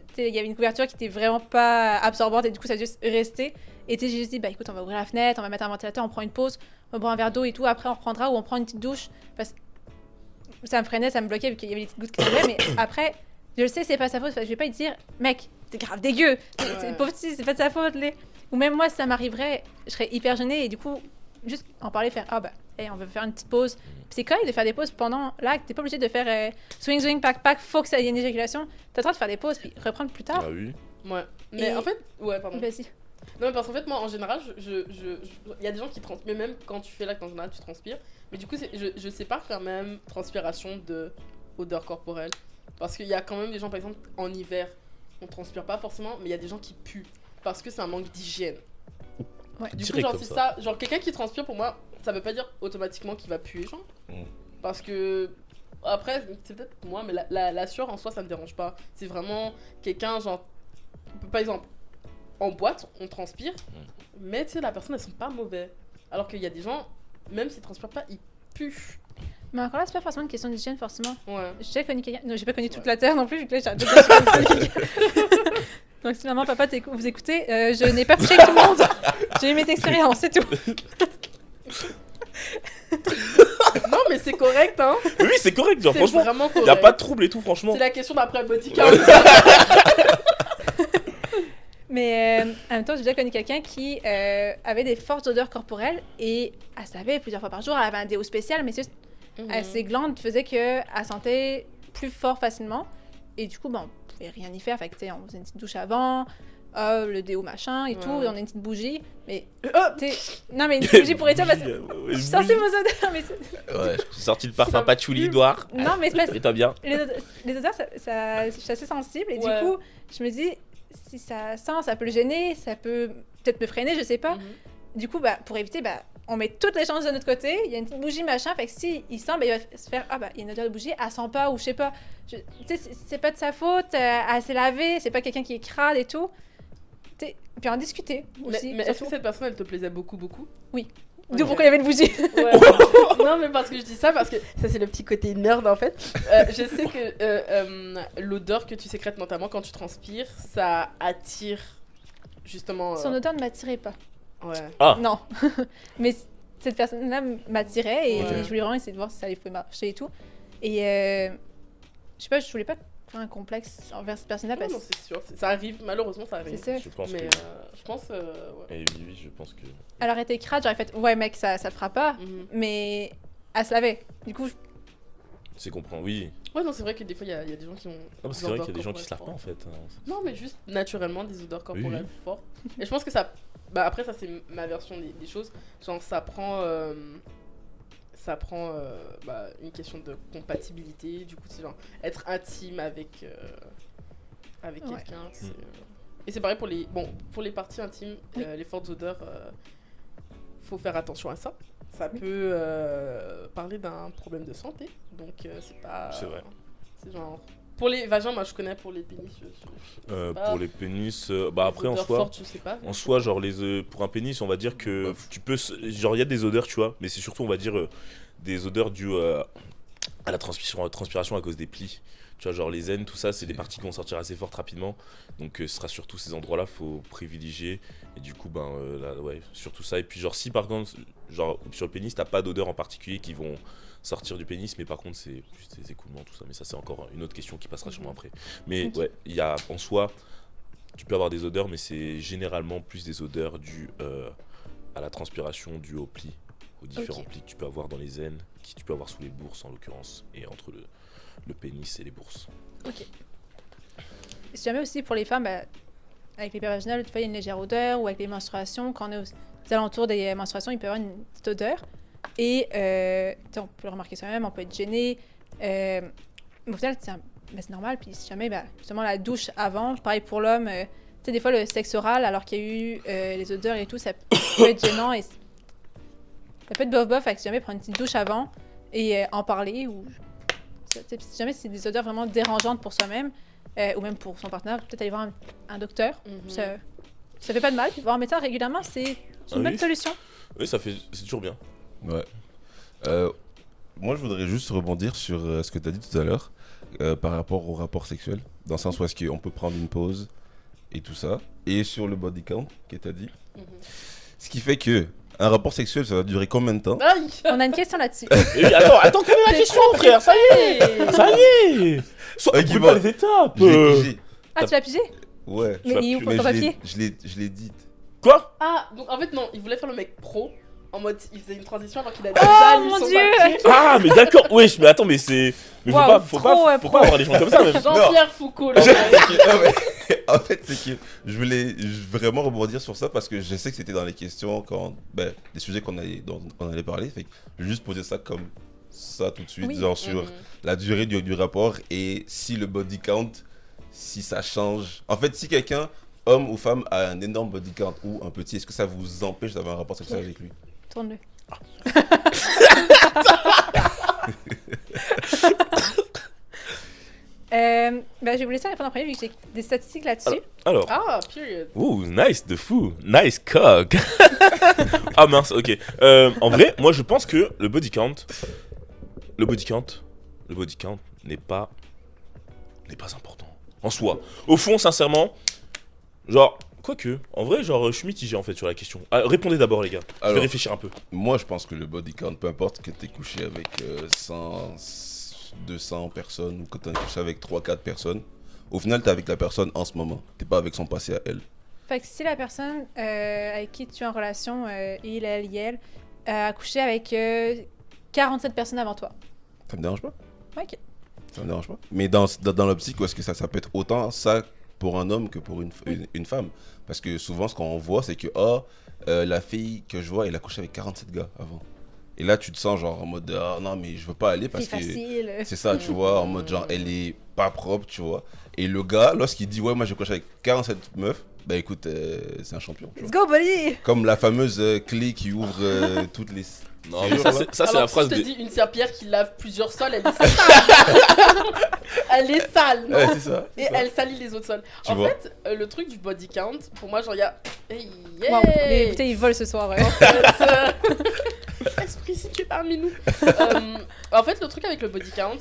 tu sais, il y avait une couverture qui était vraiment pas absorbante et du coup, ça a juste resté. Et tu sais, j'ai juste dit, bah écoute, on va ouvrir la fenêtre, on va mettre un ventilateur, on prend une pause, on boit un verre d'eau et tout, après on reprendra ou on prend une petite douche. Parce que ça me freinait, ça me bloquait vu qu'il y avait des petites gouttes qui tombaient, mais après, je le sais, c'est pas sa faute, je vais pas lui dire, mec, c'est grave dégueu, c'est pauvre petit, c'est pas de sa faute, les. Ou même moi, si ça m'arriverait, je serais hyper gênée et du coup, juste en parler, faire, ah bah, hey, on va faire une petite pause. Puis c'est correct de faire des pauses pendant l'acte, t'es pas obligé de faire swing, swing, pack, pack, faut que ça y ait une éjaculation. T'as le droit de faire des pauses puis reprendre plus tard. Ah oui. Ouais. Mais Et- en fait, ouais, pardon. Vas-y. Non, mais parce qu'en fait, moi, en général, il y a des gens qui transpirent, mais même quand tu fais l'acte, en général, tu transpires. Mais du coup, je sépare quand même transpiration de odeur corporelle. Parce qu'il y a quand même des gens, par exemple, en hiver, on transpire pas forcément, mais il y a des gens qui puent. Parce que c'est un manque d'hygiène. Ouais. Du coup, Direct genre, comme c'est ça. ça. Genre, quelqu'un qui transpire, pour moi, ça veut pas dire automatiquement qu'il va puer, genre. Mm. Parce que. Après, c'est peut-être moi, mais la sueur en soi, ça me dérange pas. C'est vraiment quelqu'un, genre. Par exemple, en boîte, on transpire, mais tu sais, la personne, elles sont pas mauvais. Alors qu'il y a des gens, même s'ils transpirent pas, ils puent. Mais encore là, c'est pas forcément une question d'hygiène, forcément. Ouais. J'ai déjà connu quelqu'un. Non, j'ai pas connu toute Ouais. la Terre non plus, vu que là, j'ai un doute. Donc, si maman, papa, vous écoutez, je n'ai pas couché avec tout le monde. J'ai eu mes expériences, c'est tout. Non, mais c'est correct, hein. Oui, c'est correct, genre C'est franchement, vraiment il correct. n'y a pas de trouble et tout, franchement. C'est la question d'après le body count. Mais en même temps, j'ai déjà connu quelqu'un qui avait des fortes odeurs corporelles et elle savait plusieurs fois par jour, elle avait un déo spécial, mais juste, ses glandes faisaient qu'elle sentait plus fort facilement. Et du coup, bon, on pouvait rien y faire. Fait que, tu sais, on faisait une petite douche avant, le déo machin et tout, Ouais. et on a une petite bougie. Mais, tu sais, non, mais une petite bougie pour étire parce que je suis sensible aux odeurs. Mais Ouais, J'ai sorti le parfum patchouli, Edouard. non, mais c'est pas. Et toi bien. Les odeurs, je suis assez sensible et Ouais. du coup, je me dis, si ça sent, ça peut le gêner, ça peut peut-être me freiner, je sais pas. Mhm. Du coup, bah, pour éviter, bah, on met toutes les chances de notre côté, il y a une petite bougie machin, fait que si il sent, bah, il va se faire, ah bah, il y a une odeur de bougie, elle sent pas ou je sais pas. Tu sais, c'est pas de sa faute, elle s'est lavée, c'est pas quelqu'un qui est crade et tout. Tu sais, puis en discuter aussi. Mais est-ce que surtout. cette personne, elle te plaisait beaucoup D'où Ok. pourquoi il y avait une bougie. Ouais. Non, mais parce que je dis ça, parce que ça, c'est le petit côté nerd en fait. Je sais que l'odeur que tu sécrètes, notamment quand tu transpires, ça attire justement. Son odeur ne m'attirait pas. Ouais. Ah. Non. Mais cette personne-là m'attirait et Ouais. je voulais vraiment essayer de voir si ça allait pouvoir marcher et tout. Et je sais pas, je voulais pas pas un complexe envers cette personne-là Non, parce non, c'est sûr. Ça arrive, malheureusement, ça que arrive. c'est ça. Je pense Mais que. je pense. Ouais. Et oui, je pense que. Elle aurait été crade, j'aurais fait ouais, mec, ça le fera pas. Mhm. Mais elle se l'avait. Du coup, C'est comprendre, oui. Ouais, non, c'est vrai que des fois, il y a des gens qui ont. Non, parce que c'est des vrai qu'il y a odeurs des gens qui se lavent pas corporelles en fait. hein. fortes. Non, mais juste naturellement des odeurs corporelles Oui. fortes. Et je pense que ça. Bah, après, ça, c'est ma version des choses. Genre, ça prend. Bah, une question de compatibilité. Du coup, c'est genre être intime avec Ouais. quelqu'un. Et c'est pareil pour les parties intimes, Oui. les fortes odeurs, faut faire attention à ça. Ça Oui. peut parler d'un problème de santé. Donc, c'est pas. C'est vrai. C'est genre. Pour les vagins, moi je connais, pour les pénis, pas. Pour les pénis, bah après en odeurs soi. fortes, je sais pas. En soi, genre, pour un pénis, on va dire que tu peux. Genre, il y a des odeurs, tu vois, mais c'est surtout, on va dire, des odeurs dues à la transpiration à cause des plis. Tu vois, genre, les aines, tout ça, c'est des parties qui vont sortir assez fortes rapidement. Donc, ce sera surtout ces endroits-là, faut privilégier. Et du coup, ben, là, ouais, surtout ça. Et puis, genre, si par contre, genre, sur le pénis, t'as pas d'odeur en particulier qui vont sortir du pénis, mais par contre, c'est juste des écoulements, tout ça. Mais ça, c'est encore une autre question qui passera sûrement après. Mais Ok. ouais, il y a en soi. Tu peux avoir des odeurs, mais c'est généralement plus des odeurs dues à la transpiration, dues aux plis, aux différents Ok. plis que tu peux avoir dans les aines, qui tu peux avoir sous les bourses en l'occurrence, et entre le pénis et les bourses. si jamais aussi pour les femmes, bah, avec les périodes vaginales, des fois il y a une légère odeur ou avec les menstruations, quand on est aux alentours des menstruations, il peut y avoir une petite odeur. Et on peut le remarquer soi-même, on peut être gêné. Mais au final, c'est normal. Puis si jamais, bah, justement, la douche avant, pareil pour l'homme, tu sais, des fois le sexe oral, alors qu'il y a eu les odeurs et tout, ça peut être gênant et ça peut être bof-bof. Fait que si jamais prendre une petite douche avant et en parler, ou si jamais c'est des odeurs vraiment dérangeantes pour soi-même, ou même pour son partenaire, peut-être aller voir un docteur. Mhm. Ça fait pas de mal. Puis voir un médecin régulièrement, c'est une Ah bonne oui. solution. Oui, c'est toujours bien. Ouais. Moi, je voudrais juste rebondir sur ce que tu as dit tout à l'heure par rapport au rapport sexuel. Dans le sens où est-ce qu'on peut prendre une pause et tout ça. Et sur le body count que tu as dit. Mhm. Ce qui fait que un rapport sexuel, ça va durer combien de temps? Aïe. On a une question là-dessus. Et attends, connais la question, frère, ça y est. Ça y est. Ouais, On qui peut va. pas les étapes. Je l'ai pigé. Ah, tu l'as pigé? Ouais. Mais il est où Mais ton je papier? l'ai dit. Quoi? Ah, donc en fait, non, il voulait faire le mec pro. En mode, il faisait une transition alors qu'il a Oh, déjà lu mon son Dieu. papier. Ah, mais d'accord. Wesh, mais attends, mais c'est. Mais faut Waouh, pas, faut pro, pas, ouais, faut pro. pas avoir des gens comme ça même. Jean-Pierre Foucault, là. En fait, c'est que je voulais vraiment rebondir sur ça parce que je sais que c'était dans les questions, des sujets dont on allait parler. Fait que je vais juste poser ça comme ça tout de suite, Oui. genre sur Mhm. la durée du rapport et si le body count, si ça change. En fait, si quelqu'un, homme ou femme, a un énorme body count ou un petit, est-ce que ça vous empêche d'avoir un rapport sexuel avec lui? Tourne-le. Je vais vous laisser répondre en premier vu que j'ai des statistiques là-dessus. Alors. Ah, period. Ouh, nice de fou. Nice cock. Ah mince, ok. En vrai, moi je pense que le body count n'est pas important. En soi. Au fond, sincèrement, genre, quoique, en vrai, genre, je suis mitigé en fait sur la question. Ah, répondez d'abord, les gars. Je vais Alors, réfléchir un peu. moi, je pense que le body count, peu importe que tu aies couché avec 100, 200 personnes ou que tu aies couché avec 3-4 personnes, au final, tu es avec la personne en ce moment. Tu pas avec son passé à elle. Fait que si la personne avec qui tu es en relation, il, elle, a couché avec 47 personnes avant toi. Ça me dérange pas. Ok. Ça me dérange pas. Mais dans l'optique, où est-ce que ça peut être autant ça pour un homme que pour une femme? Parce que souvent, ce qu'on voit, c'est que la fille que je vois, elle a couché avec 47 gars avant. Et là, tu te sens genre en mode non, mais je veux pas aller parce C'est que facile. c'est ça, tu vois, en mode genre elle est pas propre, tu vois. Et le gars, lorsqu'il dit ouais, moi j'ai couché avec 47 meufs, bah écoute, c'est un champion. Tu vois. Let's go, buddy! Comme la fameuse clé qui ouvre toutes les. Non, mais ça, c'est Alors, la phrase si je te de. dis une serpillère qui lave plusieurs sols, elle est sale. Elle est sale, non? Ouais, c'est ça. Et elle salit les autres sols. Tu En vois. fait, le truc du body count, pour moi, genre, il y a. Hey, Wow, les yeah. bouteilles, ils volent ce soir. Esprit, si tu es parmi nous. En fait, le truc avec le body count,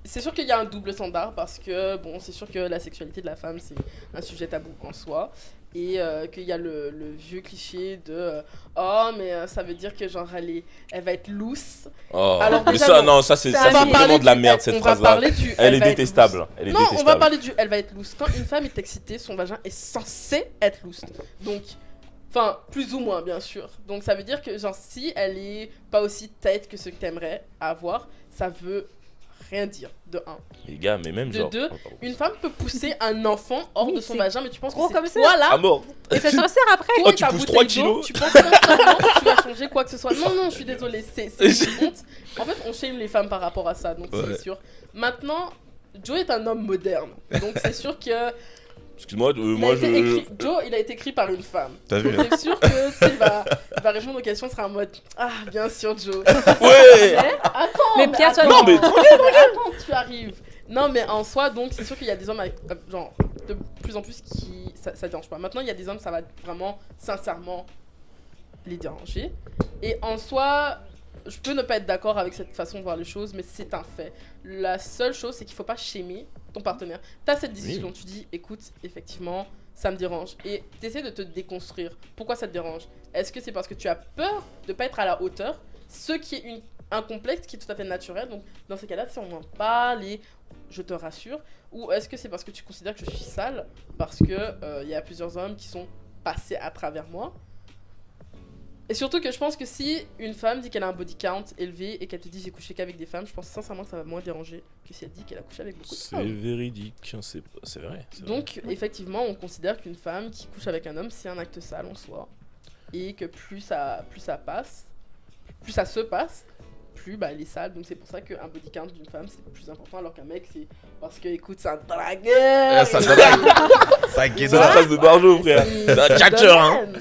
c'est sûr qu'il y a un double standard parce que, bon, c'est sûr que la sexualité de la femme, c'est un sujet tabou en soi. Et qu'il y a le vieux cliché de oh mais ça veut dire que genre elle va être loose. Oh, Alors, mais déjà, ça, bon, non, ça c'est ça, ça, on va c'est parler vraiment de la du- merde on cette va phrase-là. parler du Elle est va être détestable. loose. Elle est Non, on va détestable. parler du elle va être loose. Quand une femme est excitée, son vagin est censé être loose. Donc, enfin, plus ou moins, bien sûr. Donc, ça veut dire que, genre, si elle est pas aussi tête que ce que t'aimerais avoir, ça veut rien dire, de un. Les gars, mais même De genre. deux, Oh, pardon. Une femme peut pousser un enfant hors Oui, de son c'est vagin, mais tu penses que gros c'est comme ça. toi là À mort. Et ça s'en sert après. toi Oh, et tu ta pousses bouteille 3 d'eau, kilos. tu penses sincèrement que tu vas changer quoi que ce soit. Non, non, je suis désolée, c'est une honte. En fait, on shame les femmes par rapport à ça, donc Ouais. c'est sûr. Maintenant, Joe est un homme moderne, donc c'est sûr que Excuse-moi, il moi a été je. écrit, Joe, il a été écrit par une femme. T'as vu, Donc c'est sûr que tu sais, il va répondre aux questions, il sera en mode ah bien sûr Joe. Ouais. Mais Pierre, toi, attends, Non, mais attends, tu arrives. Non, mais en soi, donc, c'est sûr qu'il y a des hommes avec, genre, de plus en plus qui. Ça dérange pas. Maintenant, il y a des hommes, ça va vraiment, sincèrement, les déranger. Et en soi, je peux ne pas être d'accord avec cette façon de voir les choses, mais c'est un fait. La seule chose, c'est qu'il faut pas shamer ton partenaire. T'as cette discussion, tu dis, écoute, effectivement, ça me dérange. Et t'essaies de te déconstruire. Pourquoi ça te dérange? Est-ce que c'est parce que tu as peur de pas être à la hauteur? Ce qui est un complexe qui est tout à fait naturel. Donc, dans ces cas-là, si on en parle et je te rassure. Ou est-ce que c'est parce que tu considères que je suis sale? Parce que y a plusieurs hommes qui sont passés à travers moi. Et surtout que je pense que si une femme dit qu'elle a un body count élevé et qu'elle te dit j'ai couché qu'avec des femmes, je pense sincèrement que ça va moins déranger que si elle dit qu'elle a couché avec beaucoup de C'est femmes. véridique, c'est vrai. c'est vrai. Donc effectivement, on considère qu'une femme qui couche avec un homme, c'est un acte sale en soi. Et que plus ça passe, plus ça se passe, plus bah, elle est sale. Donc c'est pour ça qu'un body count d'une femme, c'est plus important, alors qu'un mec, c'est parce que, écoute, c'est un dragueur. Ça et- drague. Ça C'est guette. une phrase de Barjo, frère. C'est C'est un ce tchatcheur, hein. domaine.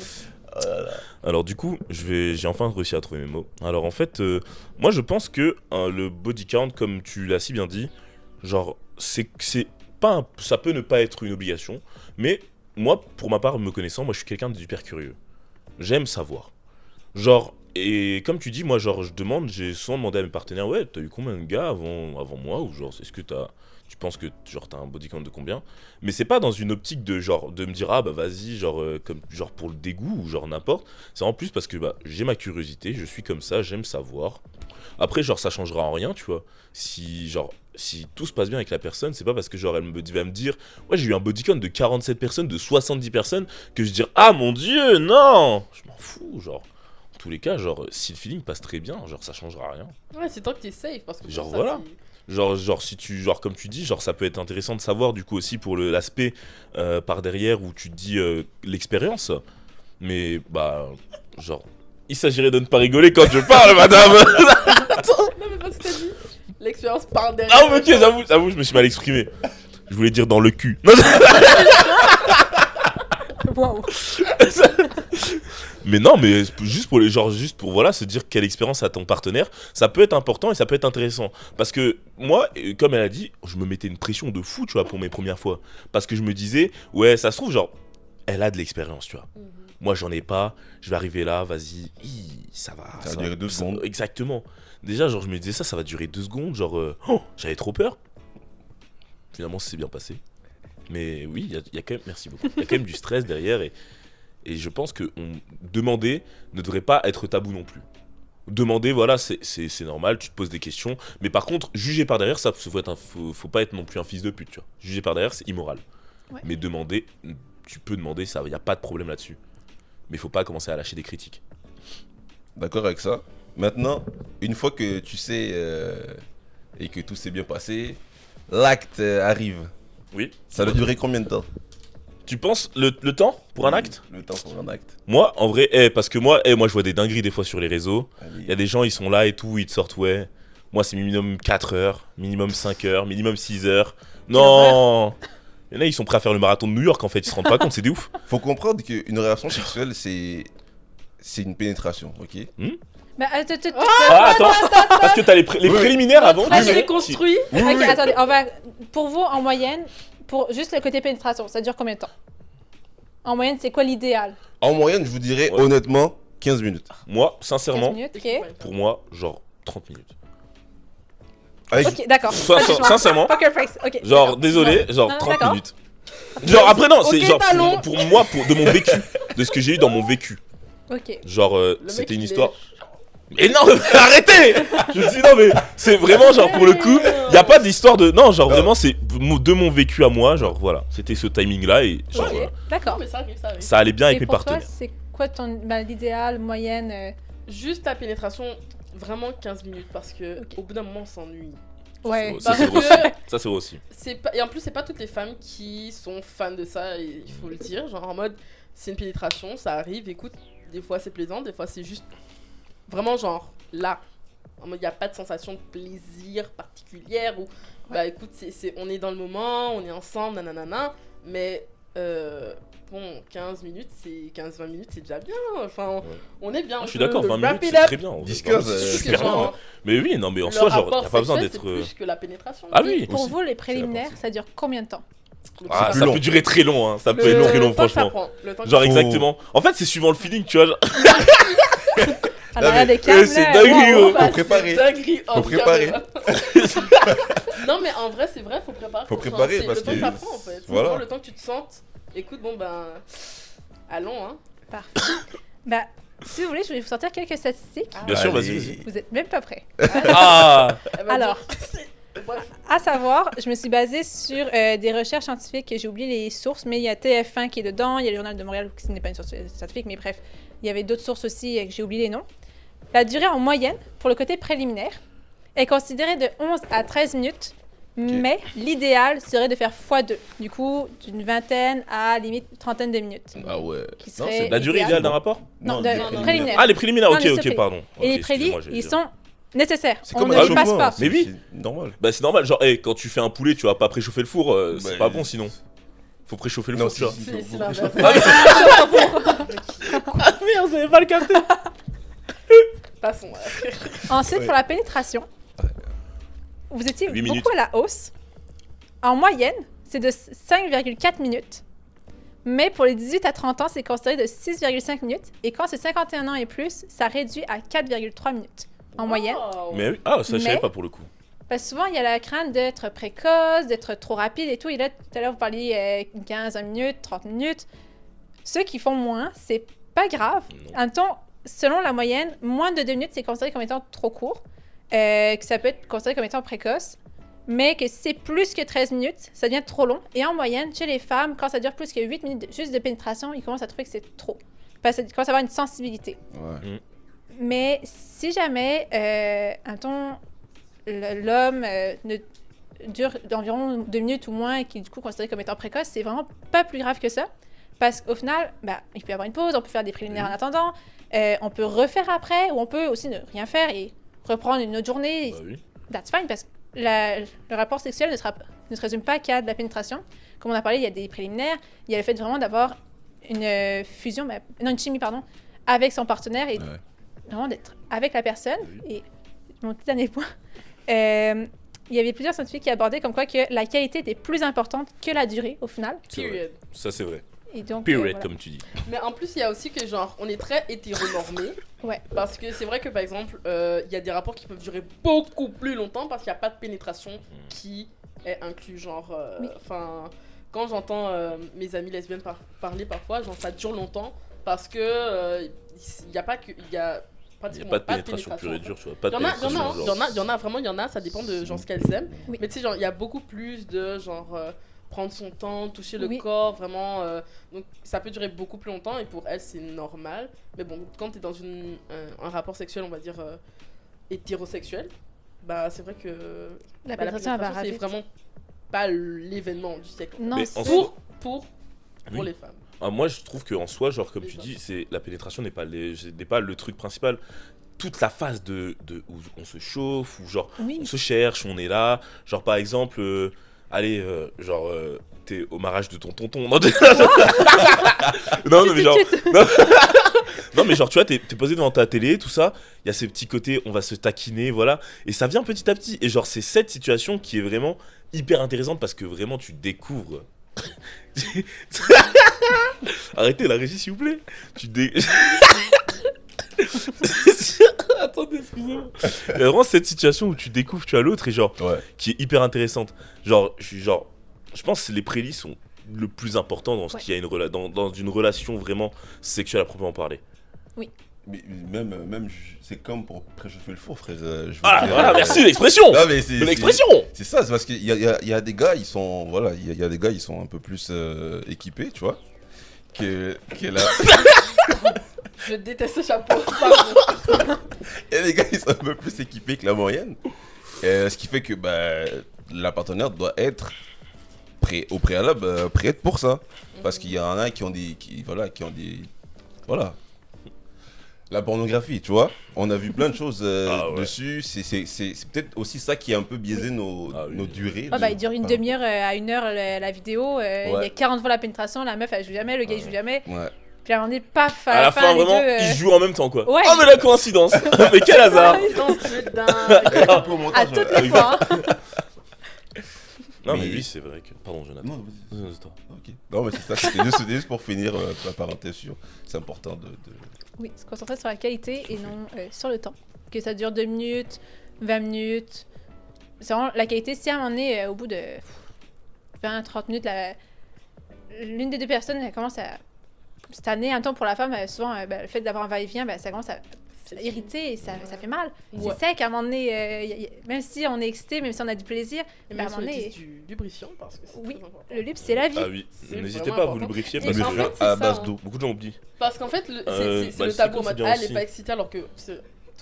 Alors du coup, j'ai enfin réussi à trouver mes mots. Alors en fait, moi je pense que le body count, comme tu l'as si bien dit, genre c'est pas ça peut ne pas être une obligation, mais moi pour ma part me connaissant, moi je suis quelqu'un d'hyper curieux. J'aime savoir. Genre et comme tu dis, moi genre j'ai souvent demandé à mes partenaires, ouais, t'as eu combien de gars avant moi, ou genre est-ce que tu penses que genre t'as un body count de combien? Mais c'est pas dans une optique de genre de me dire ah bah vas-y genre comme genre pour le dégoût ou genre n'importe. C'est en plus parce que bah j'ai ma curiosité, je suis comme ça, j'aime savoir. Après genre ça changera en rien, tu vois. Si tout se passe bien avec la personne, c'est pas parce que genre elle va me dire ouais j'ai eu un body count de 47 personnes, de 70 personnes que je dis ah mon dieu non, je m'en fous genre. En tous les cas genre si le feeling passe très bien, genre ça changera rien. Ouais, c'est tant que t'es safe parce que Genre, pour ça, voilà. c'est- Genre si tu genre comme tu dis genre ça peut être intéressant de savoir du coup aussi pour l'aspect par derrière où tu te dis l'expérience, mais bah genre il s'agirait de ne pas rigoler quand je parle madame. Non, mais parce que t'as dit l'expérience par derrière. Ah ok j'avoue je me suis mal exprimé, je voulais dire dans le cul. Waouh. Mais non, mais juste pour voilà se dire quelle expérience a ton partenaire, ça peut être important et ça peut être intéressant. Parce que moi, comme elle a dit, je me mettais une pression de fou, tu vois, pour mes premières fois. Parce que je me disais, ouais, ça se trouve, genre, elle a de l'expérience, tu vois. Mhm. Moi, j'en ai pas, je vais arriver là, vas-y, ça va. Ça va durer 2 secondes. Exactement. Déjà, genre, je me disais ça va durer 2 secondes, genre, oh, j'avais trop peur. Finalement, ça s'est bien passé. Mais oui, il y a quand même, merci beaucoup, il y a quand même du stress derrière et je pense que demander ne devrait pas être tabou non plus. Demander, voilà, c'est normal, tu te poses des questions. Mais par contre, juger par derrière, ça faut pas être non plus un fils de pute, tu vois. Juger par derrière, c'est immoral. Ouais. Mais demander, tu peux demander, ça, y a pas de problème là-dessus. Mais faut pas commencer à lâcher des critiques. D'accord avec ça. Maintenant, une fois que tu sais et que tout s'est bien passé, l'acte arrive. Oui. Ça doit durer combien de temps? Tu penses le temps pour un acte? Le temps pour un acte. Moi, en vrai, parce que moi je vois des dingueries des fois sur les réseaux. Allez. Il y a des gens, ils sont là et tout, ils te sortent, ouais. Moi, c'est minimum 4 heures, minimum 5 heures, minimum 6 heures. Non! Il y en a, ils sont prêts à faire le marathon de New York, en fait, ils se rendent pas compte, c'est des ouf. Faut comprendre qu'une relation sexuelle, c'est une pénétration, ok? Mais attends, Ah, attends, parce que t'as les préliminaires avant. Ah, tu je sais. l'ai construit. Oui, ok, oui. attendez, on va. Pour vous, en moyenne, pour juste le côté pénétration, ça dure combien de temps? En moyenne, c'est quoi l'idéal? En moyenne, je vous dirais Ouais. honnêtement 15 minutes. Moi, 15 sincèrement, minutes, ok. pour moi, genre 30 minutes. Avec- Ok, d'accord. Sincèrement, Poker face, ok. genre, d'accord. désolé, Non. genre Non, 30 d'accord. minutes. Genre après non, c'est Ok, genre talon. pour moi, de mon vécu, de ce que j'ai eu dans mon vécu. Ok. Genre Le mec, c'était une il est- histoire. Mais non, arrêtez. Je dis non mais c'est vraiment genre pour le coup, y a pas d'histoire de non, genre vraiment c'est de mon vécu à moi, genre voilà, c'était ce timing là et genre Ok. voilà. Non, D'accord. mais ça arrive, ça arrive. Ça allait bien Et avec mes pour toi, partenaires. c'est quoi l'idéal, moyenne Juste la pénétration, vraiment 15 minutes parce que Ok. au bout d'un moment on s'ennuie. Ouais. Ça Parce c'est vrai aussi. que Ça c'est vrai aussi. c'est pas... Et en plus, c'est pas toutes les femmes qui sont fans de ça, et il faut le dire. Genre en mode, c'est une pénétration, ça arrive, écoute, des fois c'est plaisant, des fois c'est juste vraiment genre là. En mode, il n'y a pas de sensation de plaisir particulière ou bah écoute, on est dans le moment, on est ensemble, nanana, mais bon, 15 minutes, c'est 15-20 minutes, c'est déjà bien. Enfin, on est bien. Je on suis peut d'accord, le 20 minutes wrap it c'est up. très bien. 10-15, Vraiment, c'est c'est que super bien. genre, Ouais. Mais oui, non mais en le soi genre rapport y a pas besoin sexuel, d'être c'est plus que la pénétration. Ah oui. Pour aussi. vous, les préliminaires, partie. ça dure combien de temps Ah, plus ça long. peut durer très long hein, ça peut Le être très long temps que ça franchement. prend, le temps que Genre ça Faut- exactement. En fait, c'est suivant le feeling, tu vois. Genre... À Non, l'arrière mais- des câbles, c'est là, dingue, wow. gros. Bah, préparer. c'est dinguerie, Faut oh, préparer. caméra. Non, mais en vrai, c'est vrai, faut préparer. Faut Genre, préparer c'est parce le temps que que- ça prend en fait. voilà. Vraiment, le temps que tu te sentes. Écoute, bon ben. Allons, hein. Parfait. Bah, si vous voulez, je vais vous sortir quelques statistiques. Bien sûr, Allez. vas-y. Vous êtes même pas prêts. Ah Elle va Alors. dire- Bref. À savoir, je me suis basée sur des recherches scientifiques, j'ai oublié les sources, mais il y a TF1 qui est dedans, il y a le Journal de Montréal qui n'est pas une source scientifique, mais bref, il y avait d'autres sources aussi que j'ai oublié les noms. La durée en moyenne, pour le côté préliminaire, est considérée de 11 à 13 minutes, mais l'idéal serait de faire x2, du coup, d'une vingtaine à limite trentaine de minutes. Ah ouais. Qui Non, serait c'est La durée idéal. idéale d'un rapport Non, Non, de les préliminaires. Ah, les préliminaires, Non, ok, les ok, préliminaires. pardon. Et les Ok, prélis, excusez-moi, j'allais ils dire. sont nécessaires. C'est On comme ne un les passe chauffement, pas. c'est- Mais oui. c'est normal. Bah, c'est normal, genre, quand tu fais un poulet, tu vas pas préchauffer le four, c'est Bah, pas bon sinon. Faut préchauffer le Non, four, tu vois. si, C'est faut l'inverse. Ah merde, j'avais pas le capté. Passons. Ensuite, Ouais. pour la pénétration, vous étiez 8 beaucoup minutes. à la hausse. En moyenne, c'est de 5,4 minutes. Mais pour les 18 à 30 ans, c'est considéré de 6,5 minutes. Et quand c'est 51 ans et plus, ça réduit à 4,3 minutes en moyenne. Wow. Mais oui, ah, ça je savais Mais- pas pour le coup. Parce que souvent, il y a la crainte d'être précoce, d'être trop rapide et tout. Et là, tout à l'heure, vous parliez 15 minutes, 30 minutes. Ceux qui font moins, c'est pas grave. Non. En même temps, selon la moyenne, moins de 2 minutes, c'est considéré comme étant trop court. Que ça peut être considéré comme étant précoce. Mais que si c'est plus que 13 minutes, ça devient trop long. Et en moyenne, chez les femmes, quand ça dure plus que 8 minutes juste de pénétration, ils commencent à trouver que c'est trop. Parce qu'ils commencent à avoir une sensibilité. Ouais. Mais si jamais, mettons, l'homme ne dure d'environ 2 minutes ou moins et qui est du coup considéré comme étant précoce, c'est vraiment pas plus grave que ça. Parce qu'au final, bah, il peut y avoir une pause, on peut faire des préliminaires en attendant, on peut refaire après, ou on peut aussi ne rien faire et reprendre une autre journée. Bah oui. That's fine, parce que le rapport sexuel ne se résume pas qu'à de la pénétration. Comme on a parlé, il y a des préliminaires, il y a le fait vraiment d'avoir une fusion, non, une chimie, pardon, avec son partenaire et Ouais. vraiment d'être avec la personne. Oui. Et mon petit dernier point, il y avait plusieurs scientifiques qui abordaient comme quoi que la qualité était plus importante que la durée au final. C'est vrai. Period. Ça c'est vrai. Et donc, Period, voilà. comme tu dis. Mais en plus, il y a aussi que genre, on est très hétéronormé. Ouais. Parce que c'est vrai que par exemple, il y a des rapports qui peuvent durer beaucoup plus longtemps parce qu'il n'y a pas de pénétration qui est inclus. Genre, Oui. enfin, quand j'entends mes amies lesbiennes parler parfois, genre ça dure longtemps parce que il n'y a pas que. Il y a Il n'y pratiquement a pas de pénétration en pure et fait. dure, tu vois. Pas de Il y en a, pénétration. genre. il y en a vraiment, il y en a, ça dépend de genre ce qu'elles aiment. Oui. Mais tu sais, genre, il y a beaucoup plus de genre prendre son temps, toucher le Oui. corps, vraiment. Donc ça peut durer beaucoup plus longtemps et pour elles, c'est normal. Mais bon, quand tu es dans un rapport sexuel, on va dire hétérosexuel, bah c'est vrai que La bah, pénétration, elle va c'est rapide. vraiment pas l'événement du siècle. Non, Mais c'est- en Pour Oui. les femmes. Ah, moi, je trouve qu'en soi, genre, comme Les tu gens. dis, la pénétration n'est pas, n'est pas le truc principal. Toute la phase où on se chauffe, où genre, oui. on se cherche, on est là. Genre, par exemple, allez, t'es au mariage de ton tonton. Non, non, mais genre, non, non, mais genre, tu vois, t'es posé devant ta télé, tout ça. Il y a ces petits côtés, on va se taquiner, voilà. Et ça vient petit à petit. Et genre, c'est cette situation qui est vraiment hyper intéressante parce que vraiment, tu découvres. Arrêtez la régie, s'il vous plaît. Attendez, excusez-moi. Il y a vraiment cette situation où tu découvres, tu as l'autre et genre, Ouais. qui est hyper intéressante. Genre, je pense que les prélis sont le plus important dans ce Ouais. qui a dans une relation vraiment sexuelle à proprement parler. Mais même c'est comme pour préchauffer le four, frère. Je veux Ah, dire, voilà, merci l'expression. Non, mais c'est L'expression. c'est ça, c'est parce qu'il y a des gars, ils sont voilà, il y a des gars, ils sont un peu plus équipés, tu vois, que la Je déteste ce chapeau. Pardon. il y a des gars, ils sont un peu plus équipés que la moyenne. Ce qui fait que la partenaire doit être au préalable prête pour ça, parce qu'il y en a qui ont des voilà. La pornographie, tu vois, on a vu plein de choses Ouais. dessus. C'est peut-être aussi ça qui a un peu biaisé nos durées. Il dure une demi-heure à 1 heure la vidéo. Il y a 40 fois la pénétration, la meuf elle joue jamais, le gars il joue jamais. Ouais. Puis à un moment donné, paf, À la fin, les vraiment, deux, ils jouent en même temps, quoi. Ouais. Oh, mais la coïncidence. Mais quel hasard. Putain, c'est dingue. Un peu au à montage, toutes les fois. hein. Non, mais Mais- oui, c'est vrai que. Pardon, Jonathan. Non, vas-y. Non, c'est toi. Ok. Non, mais c'est ça, c'était juste pour finir la parenthèse sur. C'est important de. Oui, se concentrer sur la qualité et non sur le temps. Que ça dure 2 minutes, 20 minutes. C'est vraiment la qualité. Si à un moment donné, au bout de 20-30 minutes, l'une des deux personnes elle commence à. Cette année, un temps pour la femme, souvent, le fait d'avoir un va-et-vient, ça commence à irriter et ça fait mal. Ouais. C'est sec à un moment donné, même si on est excité, même si on a du plaisir, Et à un même moment sur donné, du lubrifiant, parce que c'est Oui, très important. le luxe, c'est la vie. Ah oui, C'est n'hésitez vraiment pas à vous important. lubrifier Et parce Le en que fait, lubrifiant c'est à ça, base hein. d'eau. beaucoup de gens oublient. Parce qu'en fait, c'est Bah, le le tabou en silicone, c'est mode bien elle aussi. n'est pas excitée alors que tout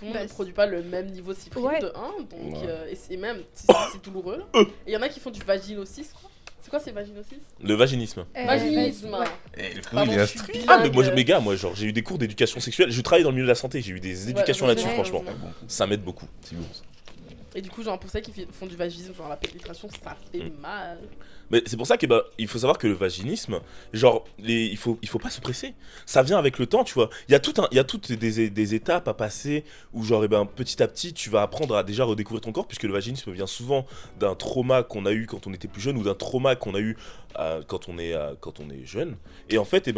le monde Bah, ne produit pas le même niveau cyprine Ouais. de 1, donc Ouais. et c'est même si c'est douloureux. là. Et il y en a qui font du vaginosis, quoi. C'est quoi, c'est vaginosis Le vaginisme. Vaginisme. ouais. Eh, le frérot, Pardon, il est je suis instruit. bilingue. Ah, mais moi, mes gars, genre, j'ai eu des cours d'éducation sexuelle. Je travaille dans le milieu de la santé, j'ai eu des éducations Ouais, là-dessus, ouais, franchement. ouais. Ça m'aide beaucoup. C'est bon. Et du coup, genre, pour ça qui font du vaginisme, genre la pénétration, ça fait mal. Mais c'est pour ça qu'il faut savoir que le vaginisme, genre, il faut pas se presser. Ça vient avec le temps, tu vois. Il y a toutes des étapes à passer où, genre, petit à petit, tu vas apprendre à déjà redécouvrir ton corps, puisque le vaginisme vient souvent d'un trauma qu'on a eu quand on était plus jeune ou d'un trauma qu'on a eu quand on est jeune. Et en fait,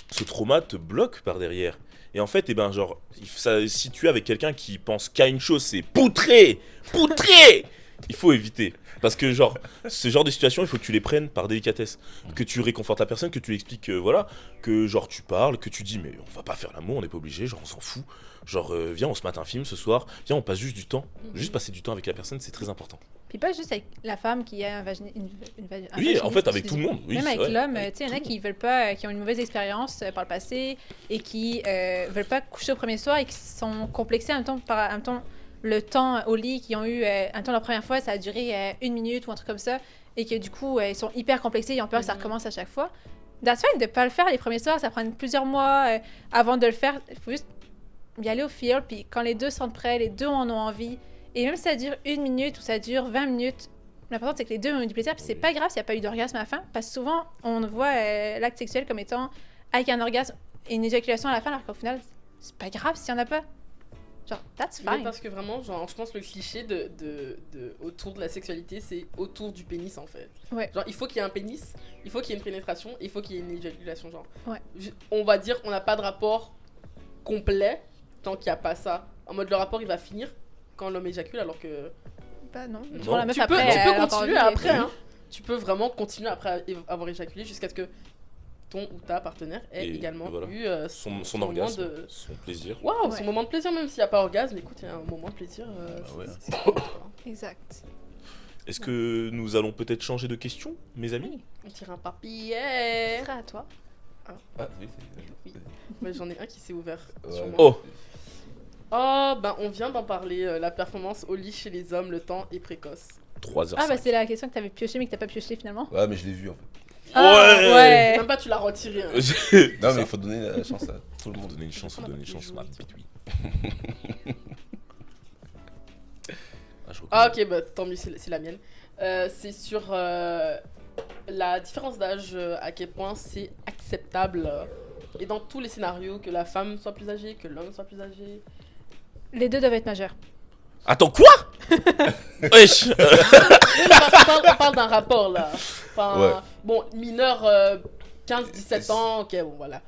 ce trauma te bloque par derrière. Et en fait, genre, si tu es avec quelqu'un qui pense qu'à une chose, c'est poutrer, il faut éviter. Parce que, genre, ce genre de situation, il faut que tu les prennes par délicatesse. Que tu réconfortes la personne, que tu lui expliques que, voilà, que, genre, tu parles, que tu dis, mais on va pas faire l'amour, on n'est pas obligé, genre, on s'en fout. Genre, viens, on se mate un film ce soir, viens, on passe juste du temps. Juste passer du temps avec la personne, c'est très important. Puis pas juste avec la femme qui a un Oui, en fait, avec vaginisme, tout le monde. Oui, Même c'est avec vrai. l'homme, Avec tu sais, il y en a tout le qui veulent pas, qui ont une mauvaise expérience par le passé et qui veulent pas coucher au premier soir et qui sont complexés en même temps, le temps au lit qu'ils ont eu, en même temps la première fois, ça a duré 1 minute ou un truc comme ça et que du coup, ils sont hyper complexés, ils ont peur que ça recommence à chaque fois. That's fine de pas le faire les premiers soirs, ça prend plusieurs mois avant de le faire. Il faut juste y aller au feel, puis quand les deux sont prêts, les deux en ont envie, et même si ça dure 1 minute ou ça dure 20 minutes, l'important c'est que les deux ont eu du plaisir, puis c'est pas grave s'il n'y a pas eu d'orgasme à la fin, parce que souvent on voit l'acte sexuel comme étant avec un orgasme et une éjaculation à la fin, alors qu'au final c'est pas grave s'il n'y en a pas. Genre, that's Mais fine. parce que vraiment, genre, je pense que le cliché autour de la sexualité, c'est autour du pénis en fait. Ouais. Genre, il faut qu'il y ait un pénis, il faut qu'il y ait une pénétration, il faut qu'il y ait une éjaculation. Genre, Ouais. On va dire qu'on n'a pas de rapport complet tant qu'il n'y a pas ça. En mode, le rapport il va finir quand l'homme éjacule, alors que. Bah non. Non. Souvent, la meuf Tu peux, après, tu peux elle a encore continuer envie, après, et- hein. Tu peux vraiment continuer après avoir éjaculé jusqu'à ce que ton ou ta partenaire ait Et également voilà. eu Son moment orgasme, de- son plaisir. Waouh, Ouais. son moment de plaisir, même s'il n'y a pas orgasme, écoute, il y a un moment de plaisir. ouais. c'est cool, quoi. Exact. Est-ce que nous allons peut-être changer de question, mes amis? On tire un papier. Ce sera à toi. Ah, oui, Oui. Ouais, j'en ai un qui s'est ouvert c'est. sur moi. Oh. Oh, ben on vient d'en parler. La performance au lit chez les hommes, le temps est précoce. 3h05. Ah bah c'est la question que t'avais pioché mais que t'as pas pioché finalement. Ouais, mais je l'ai vu en fait. Ah, ouais. Même pas, tu l'as retiré. Hein. Non, mais il faut donner la chance à tout le Faut monde. donner une chance, faut On a donner une pas chance. pu Ah, jouer. je reconnais. Ah, ok, bah tant mieux, c'est la mienne. C'est sur la différence d'âge, à quel point c'est acceptable. Et dans tous les scénarios, que la femme soit plus âgée, que l'homme soit plus âgé. Les deux doivent être majeurs. Attends, quoi? Wesh. On parle d'un rapport là. Enfin, Ouais. bon, mineur 15-17 ans, ok, bon voilà.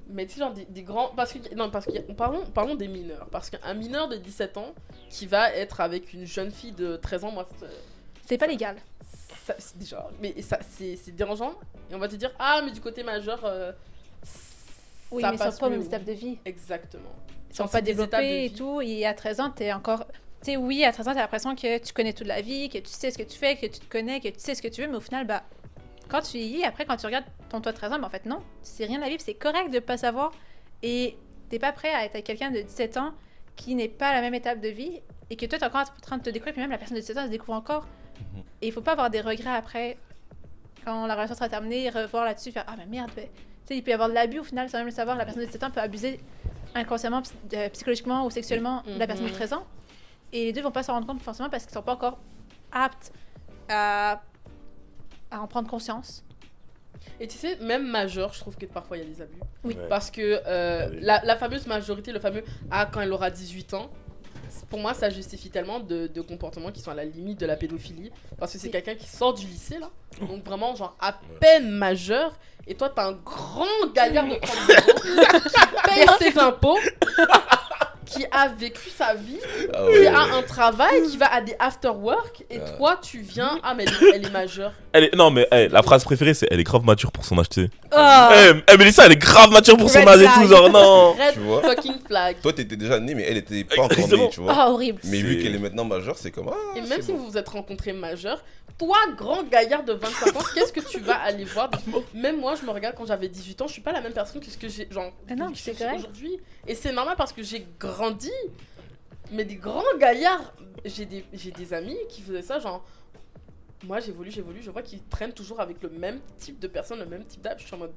Mais tu sais, genre des grands. Parce que, non, parce que. Parlons des mineurs. Parce qu'un mineur de 17 ans qui va être avec une jeune fille de 13 ans, moi, C'est pas légal. déjà, mais ça, c'est dérangeant. Et on va te dire, ah, mais du côté majeur, Oui, ça mais ils passe sont pas aux mieux, mêmes oui. étapes de vie. Exactement. Ils sont Genre, pas c'est des étapes de développés et vie. tout. Et à 13 ans, t'es encore. Tu sais, oui, à 13 ans, t'as l'impression que tu connais toute la vie, que tu sais ce que tu fais, que tu te connais, que tu sais ce que tu veux, mais au final, bah, quand tu vieillis, après, quand tu regardes ton toi de 13 ans, bah, en fait, non, c'est rien à vivre, c'est correct de pas savoir. Et t'es pas prêt à être avec quelqu'un de 17 ans qui n'est pas à la même étape de vie et que toi, t'es encore en train de te découvrir, puis même la personne de 17 ans, elle se découvre encore. Et il faut pas avoir des regrets après, quand la relation sera terminée, revoir là-dessus, faire ah, mais merde, ben. Tu sais, il peut y avoir de l'abus au final, sans même le savoir. La personne de 17 ans peut abuser inconsciemment, psychologiquement ou sexuellement de la personne de 13 ans. Et les deux vont pas s'en rendre compte forcément parce qu'ils sont pas encore aptes à en prendre conscience. Et tu sais, même majeur, je trouve que parfois il y a des abus. Oui. Ouais. Parce que Oui. la fameuse majorité, le fameux ah, quand elle aura 18 ans, pour moi, ça justifie tellement de comportements qui sont à la limite de la pédophilie. Parce que c'est Oui. quelqu'un qui sort du lycée, là. Donc vraiment, genre, à peine majeur. Et toi, t'as un grand gaillard de 32 ans qui paye ses impôts, qui a vécu sa vie, Ah qui ouais. a un travail, qui va à des after-work. Et Ah. toi, tu viens, ah, mais elle est majeure. Non, mais la phrase préférée, c'est elle est grave mature pour son âge, tu sais. Oh Mélissa, elle est grave mature pour son Red âge et flag. tout, genre non. Red Tu vois fucking flag. Toi, t'étais déjà né, mais elle était pas encore Exactement. née, tu vois. Oh, horrible. Mais vu C'est- qu'elle est maintenant majeure, c'est comme. Ah, Et même c'est si bon. vous vous êtes rencontrés majeurs, toi, grand gaillard de 25 ans, qu'est-ce que tu vas aller voir? Même moi, je me regarde quand j'avais 18 ans, je suis pas la même personne que ce que j'ai genre Ah non, que c'est je suis correct. aujourd'hui. Et c'est normal parce que j'ai grandi. Mais des grands gaillards, j'ai des amis qui faisaient ça, genre. Moi, j'évolue, je vois qu'ils traînent toujours avec le même type de personne, le même type d'âge. Je suis en mode,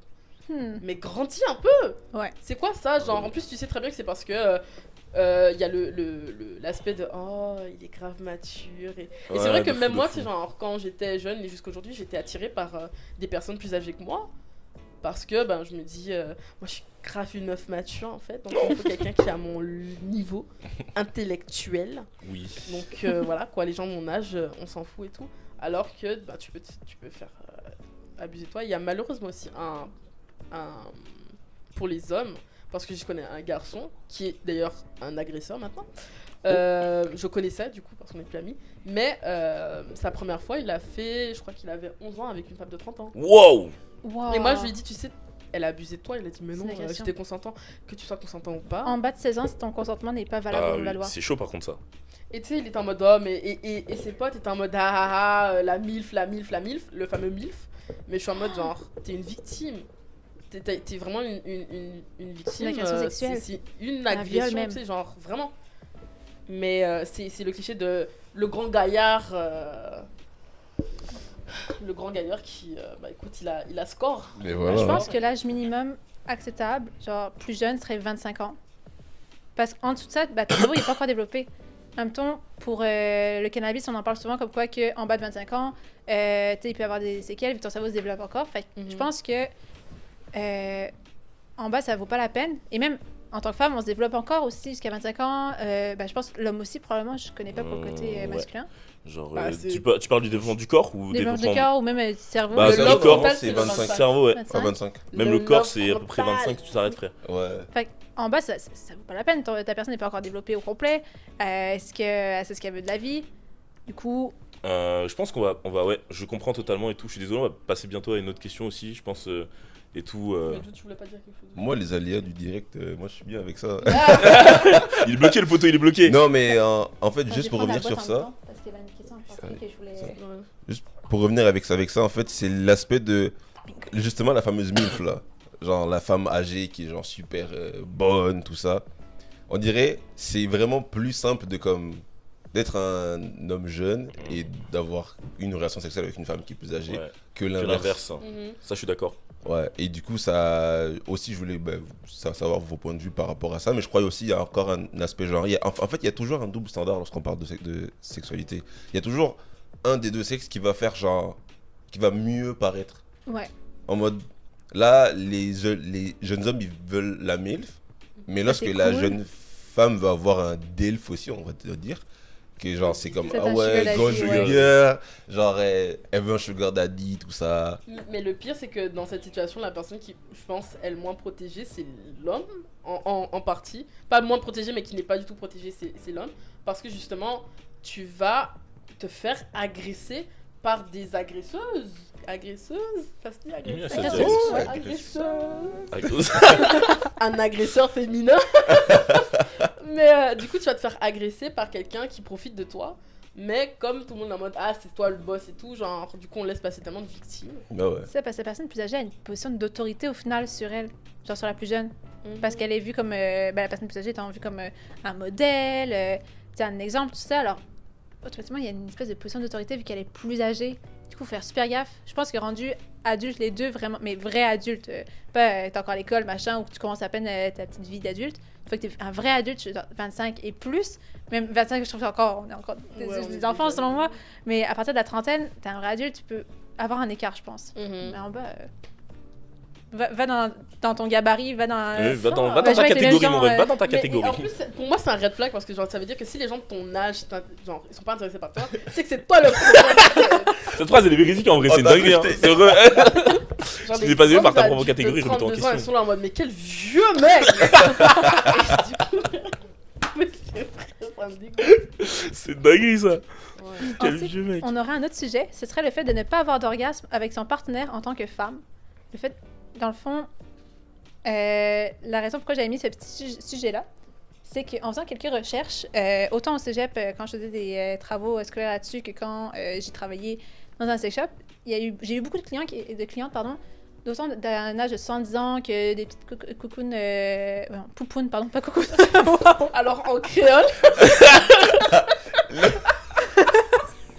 mais grandis un peu! Ouais. C'est quoi ça? Genre, en plus, tu sais très bien que c'est parce que. Il y a l'aspect de oh il est grave mature et c'est vrai que même moi c'est genre quand j'étais jeune et jusqu'aujourd'hui j'étais attirée par des personnes plus âgées que moi parce que ben je me dis moi je suis grave une meuf mature en fait donc il faut quelqu'un qui a mon niveau intellectuel Oui. donc voilà quoi les gens de mon âge on s'en fout et tout alors que bah, tu peux faire abuser de toi il y a malheureusement aussi un pour les hommes parce que je connais un garçon qui est d'ailleurs un agresseur maintenant. Je connaissais du coup parce qu'on est plus amis. Mais sa première fois, il l'a fait, je crois qu'il avait 11 ans avec une femme de 30 ans. Wow. Wow. Et moi, je lui ai dit, tu sais, elle a abusé de toi. Il a dit, mais C'est non, une agression. j'étais consentant. Que tu sois consentant ou pas. En bas de 16 ans, si ton consentement n'est pas valable Ah selon la oui, loi. c'est chaud par contre ça. Et tu sais, il était en mode, oh, mais. Et ses potes étaient en mode, la MILF, le fameux MILF. Mais je suis en mode, genre, t'es une victime. T'es vraiment une victime. Une agression sexuelle. C'est une Un viol agression, même. tu sais, genre, vraiment. Mais c'est le cliché de le grand gaillard. Le grand gaillard qui, bah écoute, il a score. Mais Je voilà. pense que l'âge minimum acceptable, genre plus jeune, serait 25 ans. Parce qu'en dessous de ça, bah, ton cerveau n'est pas encore développé. En même temps, pour le cannabis, on en parle souvent comme quoi qu'en bas de 25 ans, tu sais, il peut y avoir des séquelles, puis ton cerveau se développe encore. Fait que je pense que en bas, ça vaut pas la peine. Et même en tant que femme, on se développe encore aussi jusqu'à 25 ans. Bah, je pense que l'homme aussi, probablement, je connais pas pour le côté Ouais. masculin. Genre, Bah, c'est- tu parles du développement du corps ou Développement du cœur ou même du cerveau. Bah, Le ça, love le corps, mental, c'est c'est le 25. cerveau, ouais. 25. 25. Même le corps, love c'est à peu près mental. 25, tu t'arrêtes, frère. Ouais. En bas, ça vaut pas la peine. Ta personne n'est pas encore développée au complet. Est-ce qu'elle sait ce qu'elle veut de la vie? Du coup, Je pense qu'on va, ouais, je comprends totalement et tout. Je suis désolé, on va passer bientôt à une autre question aussi, je pense, et tout. Mais Jude, tu voulais pas dire quelque chose? Moi, les aléas du direct, moi, je suis bien avec ça. Il est bloqué, le poteau, il est bloqué. Non, mais en fait, je juste vais pour prendre la revenir sur boîte en même ça, temps, parce qu'il y avait une question importante Ça- que je voulais... juste pour revenir avec ça, en fait, c'est l'aspect de justement la fameuse MILF là. Genre la femme âgée qui est genre super bonne, tout ça. On dirait c'est vraiment plus simple de comme d'être un homme jeune et d'avoir une relation sexuelle avec une femme qui est plus âgée Ouais, que que l'inverse. l'inverse. Mhm. Ça, je suis d'accord. Ouais, et du coup, ça aussi, je voulais savoir vos points de vue par rapport à ça, mais je crois aussi qu'il y a encore un aspect genre. En fait, il y a toujours un double standard lorsqu'on parle de sexualité. Il y a toujours un des deux sexes qui va faire genre. Qui va mieux paraître. Ouais. En mode. Là, les jeunes hommes, ils veulent la MILF, mais lorsque c'est la cool. jeune femme va avoir un DILF aussi, on va te dire. Que genre, c'est comme. C'est Ah un ouais, sugar gros daddy, sugar. Genre, elle veut un sugar daddy, tout ça. Mais le pire, c'est que dans cette situation, la personne qui, je pense, est le moins protégée, c'est l'homme, en partie. Pas moins protégé, mais qui n'est pas du tout protégé, c'est l'homme. Parce que justement, tu vas te faire agresser par des agresseuses. Agresseuses? Ça se dit Oui, agresseuses? ça se dit. Ouais, Ouais, agresseuses. Un agresseur féminin. Mais du coup, tu vas te faire agresser par quelqu'un qui profite de toi. Mais comme tout le monde est en mode ah c'est toi le boss et tout, genre du coup on laisse passer tellement de victimes. Bah ouais. C'est parce que la personne plus âgée a une position d'autorité au final sur elle, genre sur la plus jeune. Parce qu'elle est vue comme. La personne plus âgée étant vue comme un modèle, un exemple, tout ça. Alors, automatiquement, il y a une espèce de position d'autorité vu qu'elle est plus âgée. Du coup, faut faire super gaffe. Je pense que rendu adulte, les deux, vraiment, mais vrai adulte, pas t'es encore à l'école, machin, ou que tu commences à peine ta petite vie d'adulte. Faut que t'es un vrai adulte, genre 25 et plus. Même 25, je trouve encore, on est encore des enfants selon moi. Mais à partir de la trentaine, t'es un vrai adulte, tu peux avoir un écart, je pense. Mais en bas. Va dans ton gabarit, va dans. Va dans va ta jouer avec les catégorie, gens, mon ref, va dans ta Mais, catégorie. et en plus, pour moi, c'est un red flag parce que genre, ça veut dire que si les gens de ton âge, genre, ils sont pas intéressés par toi, c'est que c'est toi le problème. Cette phrase, elle est véridique en vrai, c'est une t'as dinguerie. Hein. acheté. C'est vrai. Genre, Tu les n'es pas aimé par ta hommes propre adultes de catégorie, remets-toi en 32 ans, Ils question. sont là en mode, mais quel vieux mec. Et du coup, mais c'est vrai, ça me dégoûte. C'est une dinguerie ça. Ouais. Quel Ensuite, vieux mec. On aurait un autre sujet, ce serait le fait de ne pas avoir d'orgasme avec son partenaire en tant que femme. Le fait, dans le fond, la raison pourquoi j'avais mis ce petit sujet-là, c'est qu'en faisant quelques recherches, autant au cégep, quand je faisais des travaux scolaires là-dessus, que quand j'ai travaillé dans un sex shop, j'ai eu beaucoup de clientes, d'autant d'un âge de 70 ans que des petites coupounes, poupounes, pardon, pas coupounes. Alors en créole.